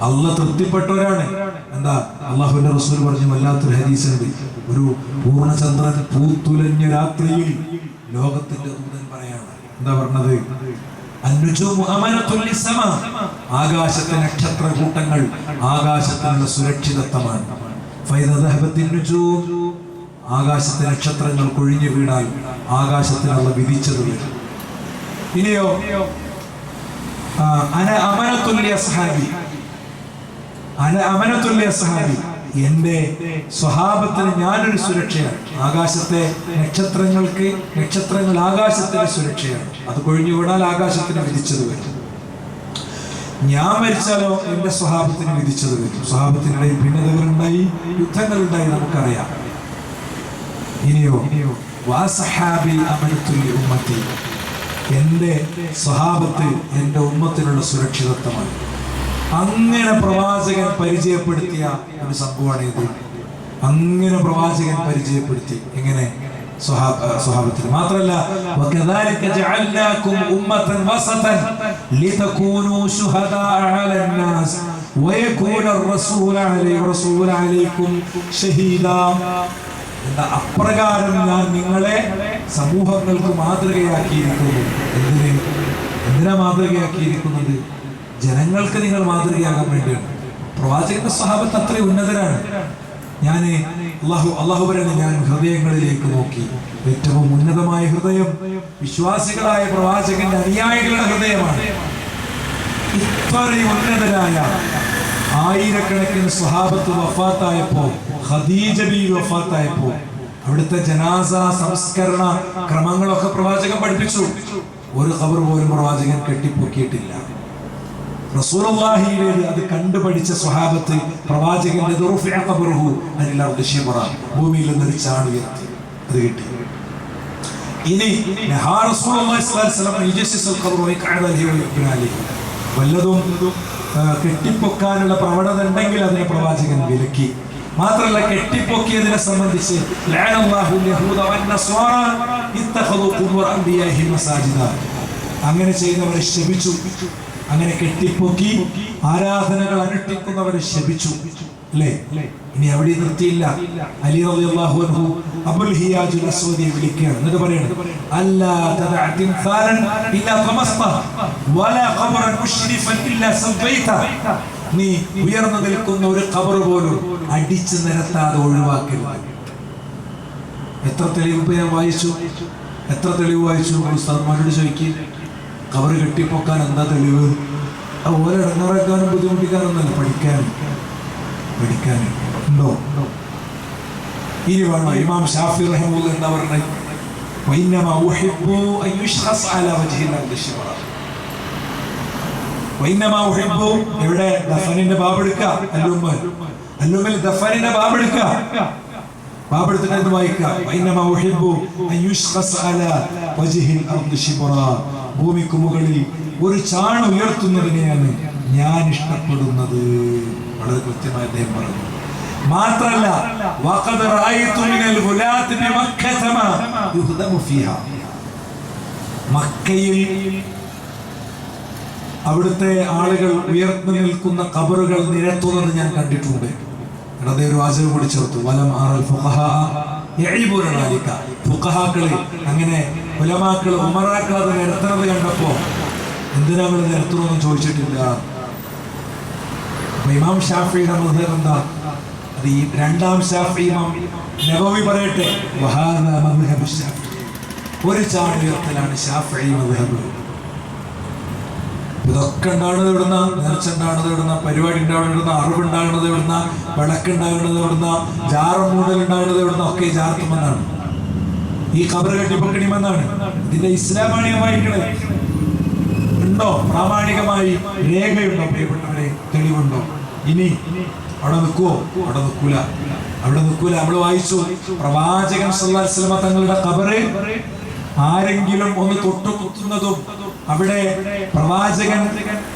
അല്ലാഹ് തൃപ്തിപ്പെട്ടവരാണ്. എന്താ അല്ലാഹുവിന്റെ റസൂൽ പറഞ്ഞു, വല്ലാത്തൊരു ഹദീസുണ്ട്. ഒരു പൂർണ്ണചന്ദ്രൻ പൂത്തുലഞ്ഞ രാത്രിയിൽ ലോകത്തിന്റെ ദൂതൻ പറയാണ്, എന്താ പറഞ്ഞത്? ആകാശത്തെ നക്ഷത്ര കൂട്ടങ്ങൾ ആകാശത്തിനുള്ള സുരക്ഷിതത്വമാണ്. ആകാശത്തെ നക്ഷത്രങ്ങൾ കൊഴിഞ്ഞു വീണാൽ ആകാശത്തിനുള്ള വിധിച്ചത് വരും. ഇനിയോ എന്റെ സ്വഹാബത്തിന് ഞാനൊരു സുരക്ഷയാണ്. ആകാശത്തെ നക്ഷത്രങ്ങൾ ആകാശത്തിന്റെ സുരക്ഷയാണ്. അത് കൊഴിഞ്ഞു വീണാൽ ആകാശത്തിന് വിധിച്ചത് വരും. ഞാൻ മരിച്ചാലോ എന്റെ സ്വഹാബത്തിന് വിധിച്ചത് വരും. സ്വഹാബത്തിനിടയിൽ ഭിന്നതകളുണ്ടായി, യുദ്ധങ്ങളുണ്ടായി, നമുക്കറിയാം. ഇനിയോ എന്റെ സ്വഹാബത്ത് എന്റെ ഉമ്മത്തിനുള്ള സുരക്ഷിതത്വമാണ്. അങ്ങനെ പ്രവാചകൻ പരിചയപ്പെടുത്തിയ ഒരു സംഭവമാണ് ഇത്. അങ്ങനെ പ്രവാചകൻ പരിചയപ്പെടുത്തി എങ്ങനെ സ്വഹാബത്തിന്. മാത്രമല്ല وَكَذَلِكَ جَعَلْنَاكُمْ أُمَّةً وَسَطًا لِتَكُونُوا شُهَدَاءَ عَلَى النَّاسِ وَيَكُونَ الرَّسُولُ عَلَيْكُمْ شَهِيدًا. അപ്രകാരം ഞാൻ നിങ്ങളെ സമൂഹങ്ങൾക്ക് മാതൃകയാക്കിയിരിക്കുന്നു. എന്തിനാ മാതൃകയാക്കിയിരിക്കുന്നത്? ജനങ്ങൾക്ക് നിങ്ങൾ മാതൃകയാകാൻ വേണ്ടിയാണ്. പ്രവാചകന്റെ സ്വഹാബത്ത് അത്ര ഉന്നതരാണ്. അള്ളാഹു പറയുന്നത്, ഞാൻ ഹൃദയങ്ങളിലേക്ക് നോക്കി, ഏറ്റവും ഉന്നതമായ ഹൃദയം വിശ്വാസികളായ പ്രവാചകന്റെ അനുയായികളുടെ ഹൃദയമാണ്. ഇത്രയും ഉന്നതരായ ആയിരക്കണക്കിന് സ്വഹാബത്ത് വഫാത്തായപ്പോ, ഖദീജ ബീവി വഫാത്തായപ്പോ അവിടുത്തെ ജനാസ സംസ്കരണ ക്രമങ്ങളൊക്കെ പ്രവാചകൻ പഠിപ്പിച്ചു. ഒരു ഖബർ പോലും പ്രവാചകൻ കെട്ടിപ്പൊക്കിയിട്ടില്ല. റസൂലുള്ളാഹിയിലേത് അത് കണ്ടുപഠിച്ച സ്വഹാബത്ത് പ്രവാചകന്റെ ഭൂമിയിൽ നിന്നൊരു ചാണ് ഉയർത്തി അത് കിട്ടി. ഇനി വല്ലതും കെട്ടിപ്പൊക്കാനുള്ള പ്രവണത ഉണ്ടെങ്കിൽ അതിനെ പ്രവാചകൻ വിലക്കി. മാത്രമല്ല, കെട്ടിപ്പൊക്കിയതിനെ സംബന്ധിച്ച് അങ്ങനെ ചെയ്യുന്നവരെ ശപിച്ചു. അങ്ങനെ കെട്ടിപ്പൊക്കി ആരാധനകൾ അനുഷ്ഠിക്കുന്നവരെ ശപിച്ചു, അല്ലേ? ഇനി അവിടെ നിർത്തിയില്ല. അലി റളിയല്ലാഹു അൻഹു അബുൽ ഹിയാജുൽ അസ്വദിയെ വിളിക്കുകയാണ്. എന്നിട്ട് പറയുന്നത്, അല്ലാ തദഅ തിംസാലൻ ഇല്ലാ ഖമസ്ത വലാ ഖബറൻ മുശ്രിഫൻ ഇല്ലാ സവൈത. നീ ഉയർന്നു നിൽക്കുന്ന ഒരു ഖബർ പോലും അടിച്ചു നിരത്താതെ ഒഴിവാക്കരുത്. എത്ര തെളിവ് ഞാൻ വായിച്ചു, എത്ര തെളിവ് വായിച്ചു? ഉസ്താദ്മാരോട് ചോദിക്കും, ഖബർ കെട്ടിപ്പൊക്കാൻ എന്താ തെളിവ്? ഓരോ ഇടങ്ങാറാക്കാനും ബുദ്ധിമുട്ടിക്കാനൊന്നല്ല, പഠിക്കാനും ഉണ്ടോ? ഇനി വേണോ? ഇമാം ഷാഫി റഹിമഹുല്ലാഹ് എന്താ പറഞ്ഞത്? വഇന്നമാ ഉഹിബ്ബു അൻ യുശ്ഖസ് അലാ വജ്ഹിൽ അർദി ശിബ്റ. വഇന്നമാ ഉഹിബ്ബു, ഇവിടെ ദഫനിന്റെ ബാബെടുക്കുക, അല്ലുമ്മൽ ദഫനിന്റെ ബാബെടുക്കുക, ബാബെടുത്തിട്ട് വായിക്കുക. വഇന്നമാ ഉഹിബ്ബു അൻ യുശ്ഖസ് അലാ വജ്ഹിൽ അർദി ശിബ്റ. ഭൂമിക്ക് മുകളിൽ ഒരു ചാണ് ഉയർത്തുന്നതിനെയാണ് ഞാൻ ഇഷ്ടപ്പെടുന്നത്. വളരെ കൃത്യമായി അദ്ദേഹം പറഞ്ഞു. മാത്രല്ല, മക്കയിൽ അവിടുത്തെ ആളുകൾ ഉയർന്നു നിൽക്കുന്ന ഖബറുകൾ നിരത്തുന്നത് ഞാൻ കണ്ടിട്ടുണ്ട്. അതേ ഒരു വാചകം കൂടി ചേർത്തു, വലം ആറൽ ഫുഖഹാ യഈബുന ദാലിക. ഫുഖഹാക്കളെ, അങ്ങനെ ഉലമാക്കൾ, ഉമറാക്കൾ അത് നിരത്തുന്നത് കണ്ടപ്പോ എന്തിനാ നമ്മൾ നിരത്തുന്നൊന്നും ചോദിച്ചിട്ടില്ല. ഇമാം ഷാഫിയുടെ മദ്ഹബ് എന്താ? അത് ഈ രണ്ടാം ഷാഫി ഇമാം നബവി പറയട്ടെ, വഹാദാ മദ്ഹബു ഷാഫി. ഒരു ചാണ് ഉയർത്തലാണ് ഷാഫി മദ്ഹബ്. ഇതൊക്കെ ഉണ്ടാകുന്നത് എവിടുന്ന? നേർച്ച ഉണ്ടാകുന്നത് എവിടുന്ന? പരിപാടി ഉണ്ടാകുന്നത് എവിടുന്ന? അറിവുണ്ടാകുന്നത് എവിടുന്ന? വിളക്കുണ്ടാകുന്നത് എവിടുന്ന? ജാറം മൂടൽ ഉണ്ടാകുന്നത് എവിടുന്ന? ഒക്കെ ജാർത്തുമെന്നാണ്. ഈ ഖബർ കെട്ടിപ്പൊക്കണിമെന്നാണ്. ഇതിന്റെ ഇസ്ലാമാണികമായിട്ടുള്ളത് ഉണ്ടോ? പ്രാമാണികമായി രേഖയുണ്ടോ? പ്രിയപ്പെട്ടവരെ, തെളിവുണ്ടോ? ഇനി അവിടെ നിൽക്കുവോ? അവിടെ നിൽക്കൂല. നമ്മൾ വായിച്ചു, പ്രവാചകൻ സല്ലല്ലാഹു അലൈഹി വസല്ലം തങ്ങളുടെ ഖബറ് ആരെങ്കിലും ഒന്ന് തൊട്ടുകുത്തുന്നതും അവിടെ പ്രവാചകൻ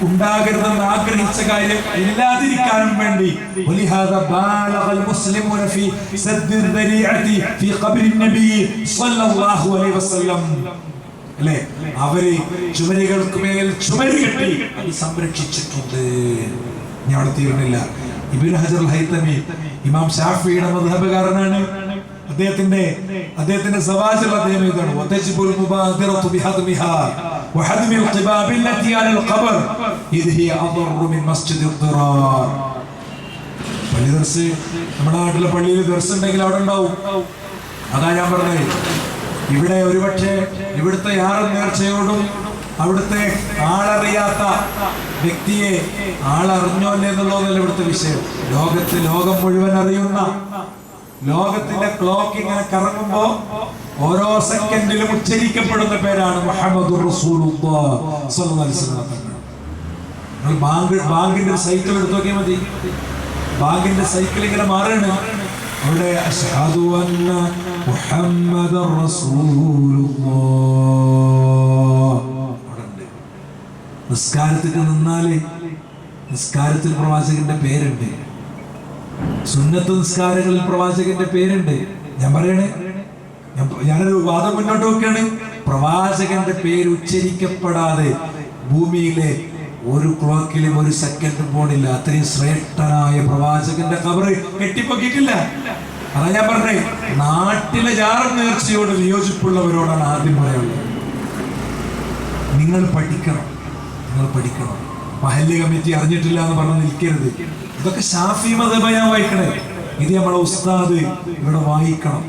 ഉണ്ടാകരുതെന്ന് ആഗ്രഹിച്ച കാര്യം ഇല്ലാതിരിക്കാനും വേണ്ടി വലിഹാദാ ബാലഗൽ മുസ്ലിമൂന ഫീ സദ്ദിർ ദരീഅതി ഫീ ഖബ്രി നബി സ്വല്ലല്ലാഹു അലൈഹി വസല്ലം. അല്ലേ, അവര് ചുമരുകൾക്ക് മേൽ ചുമര് കെട്ടി അത് സംരക്ഷിച്ചിട്ടുണ്ട്. ഞാൻ അവിടെ തീർന്നില്ല. ഇബ്നു ഹജർ അൽ ഹൈതമി ഇമാം ഷാഫിയുടെ മദ്ഹബുകാരനാണ്. അദ്ദേഹത്തിന്റെ സവാജിൽ അദ്ദേഹം എഴുതാണ് വതജ്ബുൽ മുബാദിറതു ബിഹദ്മിഹാ വഹദ്മിൽ ഖിബാബി അല്ലതി അലൽ ഖബർ ഇദ് ഹിയ അദറു മിൻ മസ്ജിദിൽ ദിറാർ. പള്ളി ദർസ്, നമ്മുടെ നാട്ടിലെ പള്ളിയിൽ ദർസ് ഉണ്ടെങ്കിൽ അവിടെ ഉണ്ടാവും. അതാ ഞാൻ പറഞ്ഞത്, ഇവിടെ ഒരുപക്ഷെ ഇവിടുത്തെ യാറും നേർച്ചയോടും അവിടുത്തെ ആളറിയാത്ത വ്യക്തിയെ ആളറിഞ്ഞോ എന്നുള്ളതല്ല ഇവിടുത്തെ വിഷയം. ലോകം മുഴുവൻ അറിയുന്ന, ലോകത്തിന്റെ ക്ലോക്ക് ഇങ്ങനെ കറങ്ങുമ്പോ ഓരോ സെക്കൻഡിലും ഉച്ചരിക്കപ്പെടുന്ന പേരാണ് മുഹമ്മദുർ റസൂലുള്ളാഹ് സ്വല്ലല്ലാഹു അലൈഹി വസല്ലം. ബാങ്കിന്റെ സൈക്കിൾ എടുത്തു നോക്കിയാൽ മതി. ബാങ്കിന്റെ സൈക്കിൾ ഇങ്ങനെ മാറുകയാണ്. അവിടെ അശ്ഹദു അന്ന മുഹമ്മദർ റസൂലുള്ളാഹ്. നിസ്കാരത്തിൽ നിന്നാല് നിസ്കാരത്തിൽ പ്രവാചകന്റെ പേരുണ്ട്. സുന്നത്ത് നിസ്കാരങ്ങളിൽ പ്രവാചകന്റെ പേരുണ്ട്. ഞാൻ പറയണേ, ഞാനൊരു വാദം മുന്നോട്ട് വെക്കാണ്. പ്രവാചകന്റെ പേര് ഉച്ചരിക്കപ്പെടാതെ ഭൂമിയിലെ ഒരു ക്ലോക്കിലും ഒരു സെക്കൻഡും പോണില്ല. അത്രയും ശ്രേഷ്ഠനായ പ്രവാചകന്റെ ഖബറ് കെട്ടിപ്പൊക്കിയിട്ടില്ല. അതാ ഞാൻ പറഞ്ഞേ, നാട്ടിലെ ജാറും നേർച്ചയോട് വിയോജിപ്പുള്ളവരോടാണ് ആദ്യം പറയാനുള്ളത്. നിങ്ങൾ പഠിക്കണം. മഹല്ല് കമ്മിറ്റി അറിഞ്ഞിട്ടില്ല എന്ന് പറഞ്ഞ് നിൽക്കരുത്. ഇതൊക്കെ ഷാഫി മദ്ഹബ് ഞാൻ വായിക്കണേ. ഇത് നമ്മളെ ഉസ്താദ് ഇവിടെ വായിക്കണം.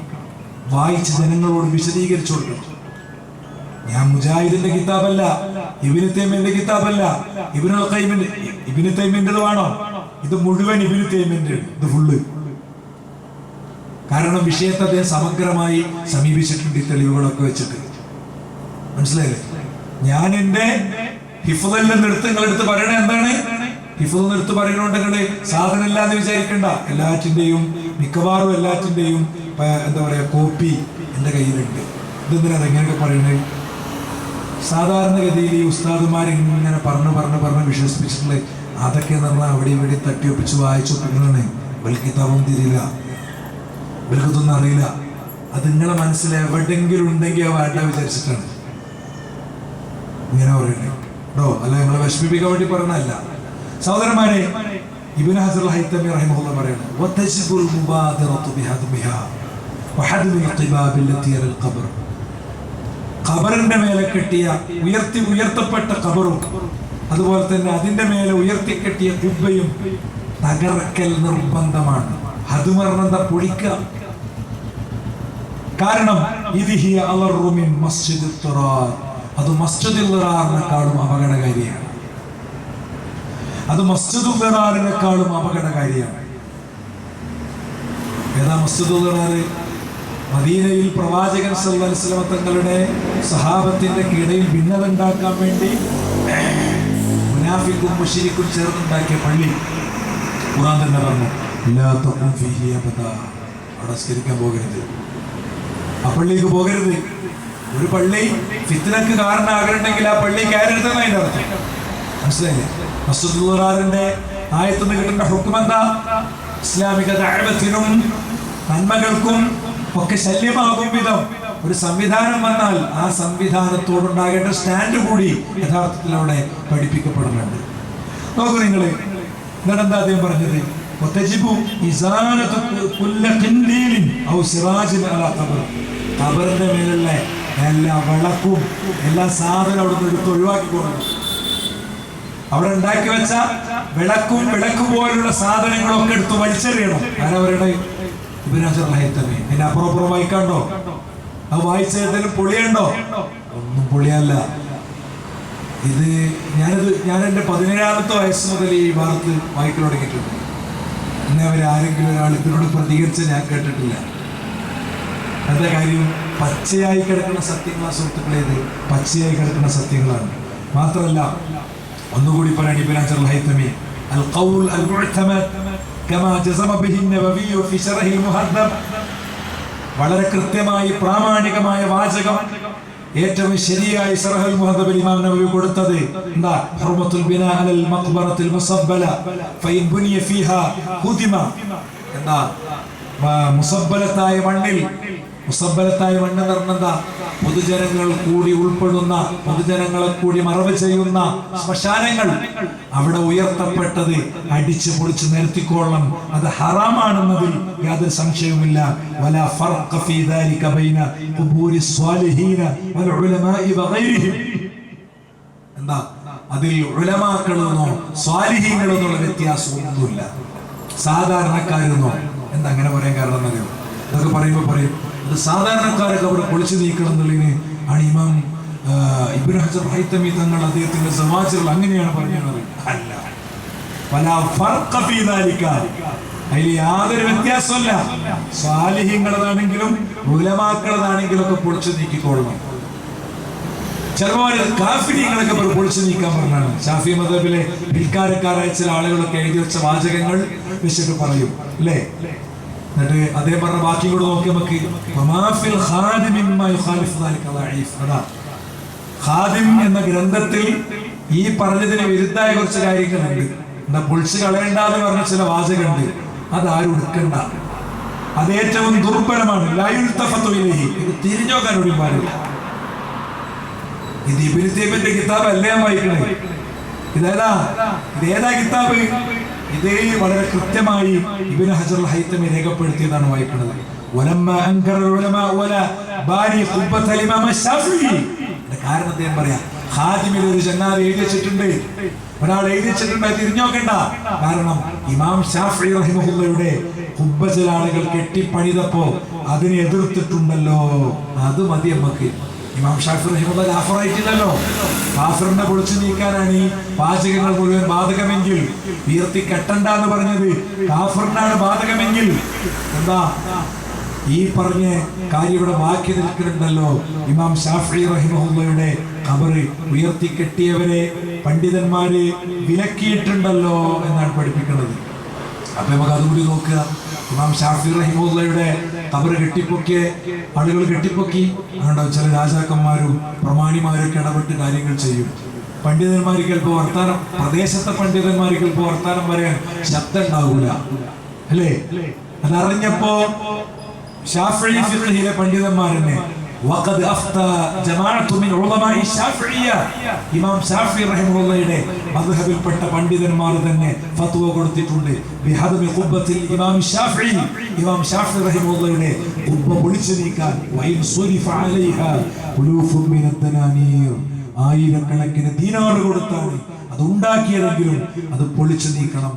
വായിച്ച് ജനങ്ങളോട് വിശദീകരിച്ചു കൊടുക്കണം. ഞാൻ മുജാഹിദിന്റെ കിതാബല്ല, ഇബ്നു തൈമിന്റെ കിതാബല്ല, ഇബ്നു തൈമിന്റേത് വേണോ? ഇത് മുഴുവൻ ഇബ്നു തൈമിന്റെ, ഇത് ഫുള്ള്. കാരണം വിഷയത്തെ അദ്ദേഹം സമഗ്രമായി സമീപിച്ചിട്ടുണ്ട് ഈ തെളിവുകളൊക്കെ വെച്ചിട്ട്. മനസ്സിലായില്ലേ? ഞാൻ എന്റെ ഹിഫ്ളെല്ലാം നിങ്ങളെടുത്ത് പറയണേ എന്താണ്? ഹിഫ്ള് എടുത്ത് പറയുന്നുണ്ടെങ്കിൽ സാധനം ഇല്ലാന്ന് വിചാരിക്കണ്ട. എല്ലാറ്റിന്റെയും മിക്കവാറും എല്ലാറ്റിന്റെയും എന്താ പറയാ കോപ്പി എന്റെ കയ്യിലുണ്ട്. ഇതെന്തിനാണ് എങ്ങനെയൊക്കെ പറയണേ? സാധാരണഗതിയിൽ ഈ ഉസ്താദുമാരിങ്ങനെ പറഞ്ഞ് വിശ്വസിപ്പിച്ചിട്ടുള്ളത് അതൊക്കെ എന്ന് പറഞ്ഞാൽ അവിടെ ഇവിടെ തട്ടിയൊപ്പിച്ച് വായിച്ചു വെക്കുന്നതാണ്. ബൽക്കിതാബും തിരിയില്ല, ബൽക്കത്തൊന്നും അറിയില്ല. അത് നിങ്ങളെ മനസ്സിൽ എവിടെയെങ്കിലും ഉണ്ടെങ്കിൽ ആ വേണ്ട വിചാരിച്ചിട്ടാണ് ഇങ്ങനെ പറയണേ കേട്ടോ. അല്ല നിങ്ങളെ വിഷമിപ്പിക്കാൻ വേണ്ടി പറയണല്ല. സഹോദരന്മാരെ, ഇബ്നു ഹജർ അൽ ഹൈതമി റഹിമഹുല്ലാഹ് പറയുന്നു വതജ്ബുൽ മുബാദിറതു ബിഹദ്മിഹാ വഹദ്മിൽ ഖിബാബി അല്ലതി അലൽ ഖബർ. ഖബറിന്റെ മേലെ കെട്ടിയ ഉയർത്തപ്പെട്ട ഖബറും അതുപോലെ തന്നെ അതിന്റെ മേലെ ഉയർത്തിക്കെട്ടിയ ഖുബ്ബയും തകർക്കൽ നിർബന്ധമാണ്. ഹദ്മർണത പൊളിക്കുക. കാരണം ഇത് ഹിയ അളറു മിൻ മസ്ജിദിൽ ദിറാർ. അത് മസ്ജിദുൽ ദിറാറിനെക്കാളും അപകടകാരിയാണ്. ഏതാ മസ്ജിദുൽ ദിറാർ? മദീനയിൽ പ്രവാചകൻ സല്ലല്ലാഹു അലൈഹി വസല്ലം തങ്ങളുടെ സഹാബത്തിന്റെ ഇടയിൽ ഭിന്നത ഉണ്ടാക്കാൻ വേണ്ടി മുനാഫിക്കും മുശ്രിക്കും ചേർന്നുണ്ടാക്കിയ പള്ളി. ഖുർആൻ തന്നെ പറഞ്ഞു ലാ തഖും ഫീഹി അബദാ. അവിടെ സ്കരിക്കാൻ പോകരുത്, ആ പള്ളിക്ക് പോകരുത്. ഒരു പള്ളി ഫിത്നക്ക് കാരണമാകണമെങ്കിൽ ആ പള്ളി കയറരുതെന്ന് അതിന്റെ അർത്ഥം. മനസ്സിലായില്ലേ? മസ്ജിദുൽ ദിറാറിന്റെ ആയത്തുനിന്ന് കിട്ടുന്ന ഹുക്ം എന്താ? ഇസ്ലാമിക ദഅവത്തിനും നന്മകൾക്കും ഒക്കെ ശല്യമാകും വിധം ഒരു സംവിധാനം വന്നാൽ ആ സംവിധാനത്തോടുണ്ടാകേണ്ട സ്റ്റാൻഡ് കൂടി യഥാർത്ഥത്തിൽ അവിടെ പഠിപ്പിക്കപ്പെടുന്നുണ്ട്. നോക്കൂ നിങ്ങൾ, എന്താ അദ്ദേഹം പറഞ്ഞത്? ഖബറിന്റെ മേലുള്ള എല്ലാ വിളക്കും എല്ലാ സാധനവും അവിടെ നിന്ന് എടുത്ത് ഒഴിവാക്കിക്കൊള്ളണം. അവിടെ ഉണ്ടാക്കി വെച്ച വിളക്ക് പോലുള്ള സാധനങ്ങളൊക്കെ എടുത്ത് വലിച്ചെറിയണം. ആരവരുടെ ഇബ്നു ഹജർ അൽ ഹൈതമി. പിന്നെ അപ്പുറം വായിക്കാണ്ടോ? അത് വായിച്ചതിലും പൊളിയുണ്ടോ? ഒന്നും പൊളിയല്ല. ഇത് ഞാൻ എൻ്റെ 17ാമത്തെ വയസ്സ് മുതൽ ഈ ഭാഗത്ത് വായിക്കൽ തുടങ്ങിയിട്ടുണ്ട്. എന്നെ ആരെങ്കിലും ഒരാൾ ഇതിനോട് പ്രതികരിച്ച് ഞാൻ കേട്ടിട്ടില്ല. എന്താ കാര്യം? പച്ചയായി കിടക്കുന്ന സത്യങ്ങളാണ് സുഹൃത്തുക്കളെ. ഇത് പച്ചയായി കിടക്കുന്ന സത്യങ്ങളാണ്. മാത്രമല്ല, ഒന്നുകൂടി പറയാൻ ഇബ്നു ഹജർ അൽ ഹൈതമി അൽ ഖൗൽ അൽ മുഅ്തമദ് കമാ ജസമ ബിഹി നബവി ഫി ശറഹി മുഹദ്ദബ്. വളരെ കൃത്യമായി പ്രാമാണികമായ വാചകം ഏറ്റവും ശരിയായ ശറഹുൽ മുഹദ്ദബിൽ ഇമാം നവവി കൊടുത്തത് എന്താ? ഹുർമത്തുൽ ബിനാ അലൽ മഖ്ബറത്തിൽ മുസബ്ബല ഫഇൻ ബുനിയ ഫീഹാ ഹുദിമ. എന്താ? മുസബ്ബലത്തായ മണ്ണിൽ, മുസബ്ബലത്തായ മണ്ണ് എന്ന് പറഞ്ഞാ പൊതുജനങ്ങൾ കൂടി ഉൾപ്പെടുന്ന, പൊതുജനങ്ങളെ കൂടി മറവ് ചെയ്യുന്ന ശ്മശാനങ്ങൾ അവിടെ ഉയർത്തപ്പെട്ടത് അടിച്ചു പൊളിച്ച് നിരത്തിക്കൊള്ളണം, അത് ഹറാമാണെന്നതിൽ യാതൊരു സംശയവുമില്ല. വലാ ഫർഖ ഫീ ദാലിക ബൈന ഖുബൂരി സ്വാലിഹീന വൽ ഉലമാഇ വഗൈരിഹിം. എന്താ? അതിൽ ഉലമാക്കളെന്നോ സ്വാലിഹീങ്ങളെന്നുള്ള വ്യത്യാസമൊന്നുമില്ല, സാധാരണക്കാരെന്നോ. എന്താ അങ്ങനെ പറയാൻ കാരണം എന്നറിയോ? ഇതൊക്കെ പറയുമ്പോൾ പറയും അത് സാധാരണക്കാരൊക്കെ അവിടെ പൊളിച്ചു നീക്കണം എന്നുള്ളതിന് ആണ് ഇമാം ഇബ്നു ഹജർ ഹൈതമി തങ്ങൾ അദ്ദേഹത്തിന്റെ സമാചറിൽ അങ്ങനെയാണ് പറഞ്ഞത്. അല്ല, വലാ ഫർഖ ഫീ ദാലിക, അതിൽ യാതൊരു വ്യത്യാസമല്ല. സ്വാലിഹീങ്ങളതാണെങ്കിലും ഉലമാക്കളതാണെങ്കിലും ഒക്കെ പൊളിച്ചു നീക്കിക്കൊള്ളണം. ചിലപ്പോൾ കാഫിരീങ്ങളൊക്കെ പൊളിച്ചു നീക്കാൻ പറഞ്ഞാണ്. ഷാഫി മദ്ഹബിലെ പിൽക്കാരക്കാരായ ചില ആളുകളൊക്കെ എഴുതി വെച്ച വാചകങ്ങൾ വെച്ചിട്ട് പറയും അല്ലേ? എന്നിട്ട് അദ്ദേഹം പറഞ്ഞ ബാക്കി കൂടെ നോക്കി നമുക്ക് ഖാദിം എന്ന ഗ്രന്ഥത്തിൽ ഈ പറഞ്ഞതിന് വിരുദ്ധമായ കുറച്ച് കാര്യങ്ങളുണ്ട്. എന്താ? പൊളിച്ച് കളയണ്ടെന്ന് പറഞ്ഞ ചില വാചകമുണ്ട്, അതാരും എടുക്കണ്ട, അത് ഏറ്റവും ദുർബലമാണ്. ഇത് തിരിഞ്ഞോക്കാൻ ഒരു പാടില്ല. ഇത് ഇബ്നു തൈമിയ്യയുടെ കിതാബ് അല്ല ഞാൻ വായിക്കണേ. ഇതേതാ കിതാബ്? ഇത് വളരെ കൃത്യമായി ഇബ്നു ഹജർ ഹൈതമി രേഖപ്പെടുത്തിയതാണ് വായിക്കുന്നത്. കാരണം അദ്ദേഹം പറയാം, ഖാദിമിൽ ഒരു ചങ്ങാതി എഴുതി വെച്ചിട്ടുണ്ട്, ഒരാൾ എഴുതി വെച്ചിട്ടുണ്ട്, തിരിഞ്ഞോക്കണ്ട. കാരണം ഇമാം ശാഫിഈ റഹിമഹുള്ളയുടെ ഖുബ്ബ ചില ആളുകൾ കെട്ടിപ്പണിതപ്പോ അതിനെ എതിർത്തിട്ടുണ്ടല്ലോ, അത് മതി നമുക്ക്. ഇമാം ഷാഫിഈ റഹിമഹുള്ള കാഫിറായിട്ടില്ലല്ലോ. കാഫിറിനെ പൊളിച്ചു നീക്കാനാണ് ഈ വാചകങ്ങൾ മുഴുവൻ ബാധകമെങ്കിൽ, ഉയർത്തി കെട്ടണ്ട എന്ന് പറഞ്ഞത് കാഫിറിനാണ് ബാധകമെങ്കിൽ, എന്താ ഈ പറഞ്ഞ കാര്യം ഇവിടെ ബാക്കി നിൽക്കുന്നുണ്ടല്ലോ. ഇമാം ഷാഫിഈ റഹിമഹുള്ളയുടെ ഖബറ് ഉയർത്തി കെട്ടിയവരെ പണ്ഡിതന്മാര് വിലക്കിയിട്ടുണ്ടല്ലോ എന്നാണ് പഠിപ്പിക്കുന്നത്. അപ്പൊ നമുക്ക് അതുകൂടി നോക്കുക. ഇമാം ഷാഫിഈ റഹിമഹുള്ളയുടെ ഖബറ് കെട്ടിപ്പൊക്കിയ ആളുകൾ കെട്ടിപ്പൊക്കി, അതുകൊണ്ടാവും ചില രാജാക്കന്മാരും പ്രമാണിമാരൊക്കെ ഇടപെട്ട് കാര്യങ്ങൾ ചെയ്യും. പണ്ഡിതന്മാർക്ക് ചിലപ്പോൾ വർത്താനം, പ്രദേശത്തെ പണ്ഡിതന്മാർക്ക് ചിലപ്പോൾ വർത്താനം പറയാൻ ശബ്ദം ഉണ്ടാവൂല അല്ലേ? അതറിഞ്ഞപ്പോ ഷാഫിഈ ഫിഖ്ഹിലെ പണ്ഡിതന്മാരെന്നെ വഖദ് അഫ്താ ജമാഅത്തു മിൻ ഉലമാഇ ശാഫിഇയ്യ, ഇമാം ശാഫിഈ റഹിമഹുള്ളയുടെ മദ്ഹബിൽപ്പെട്ട പണ്ഡിതന്മാർ തന്നെ ഫത്വ കൊടുത്തിട്ടുണ്ട്. ബിഹദമി ഖുബ്ബത്തിൽ ഇമാം ശാഫിഈ, ഇമാം ശാഫിഈ റഹിമഹുള്ളയുടെ ഖുബ്ബ പൊളിച്ചു നീക്കാൻ, വഇൻ സുരിഫ അലൈഹാ ഉലൂഫുൻ മിനദ് ദനാനീർ, ആയിരക്കണക്കിന് ദീനാർ കൊടുത്താണ് അത് ഉണ്ടാക്കിയതെങ്കിലും അത് പൊളിച്ചു നീക്കണം.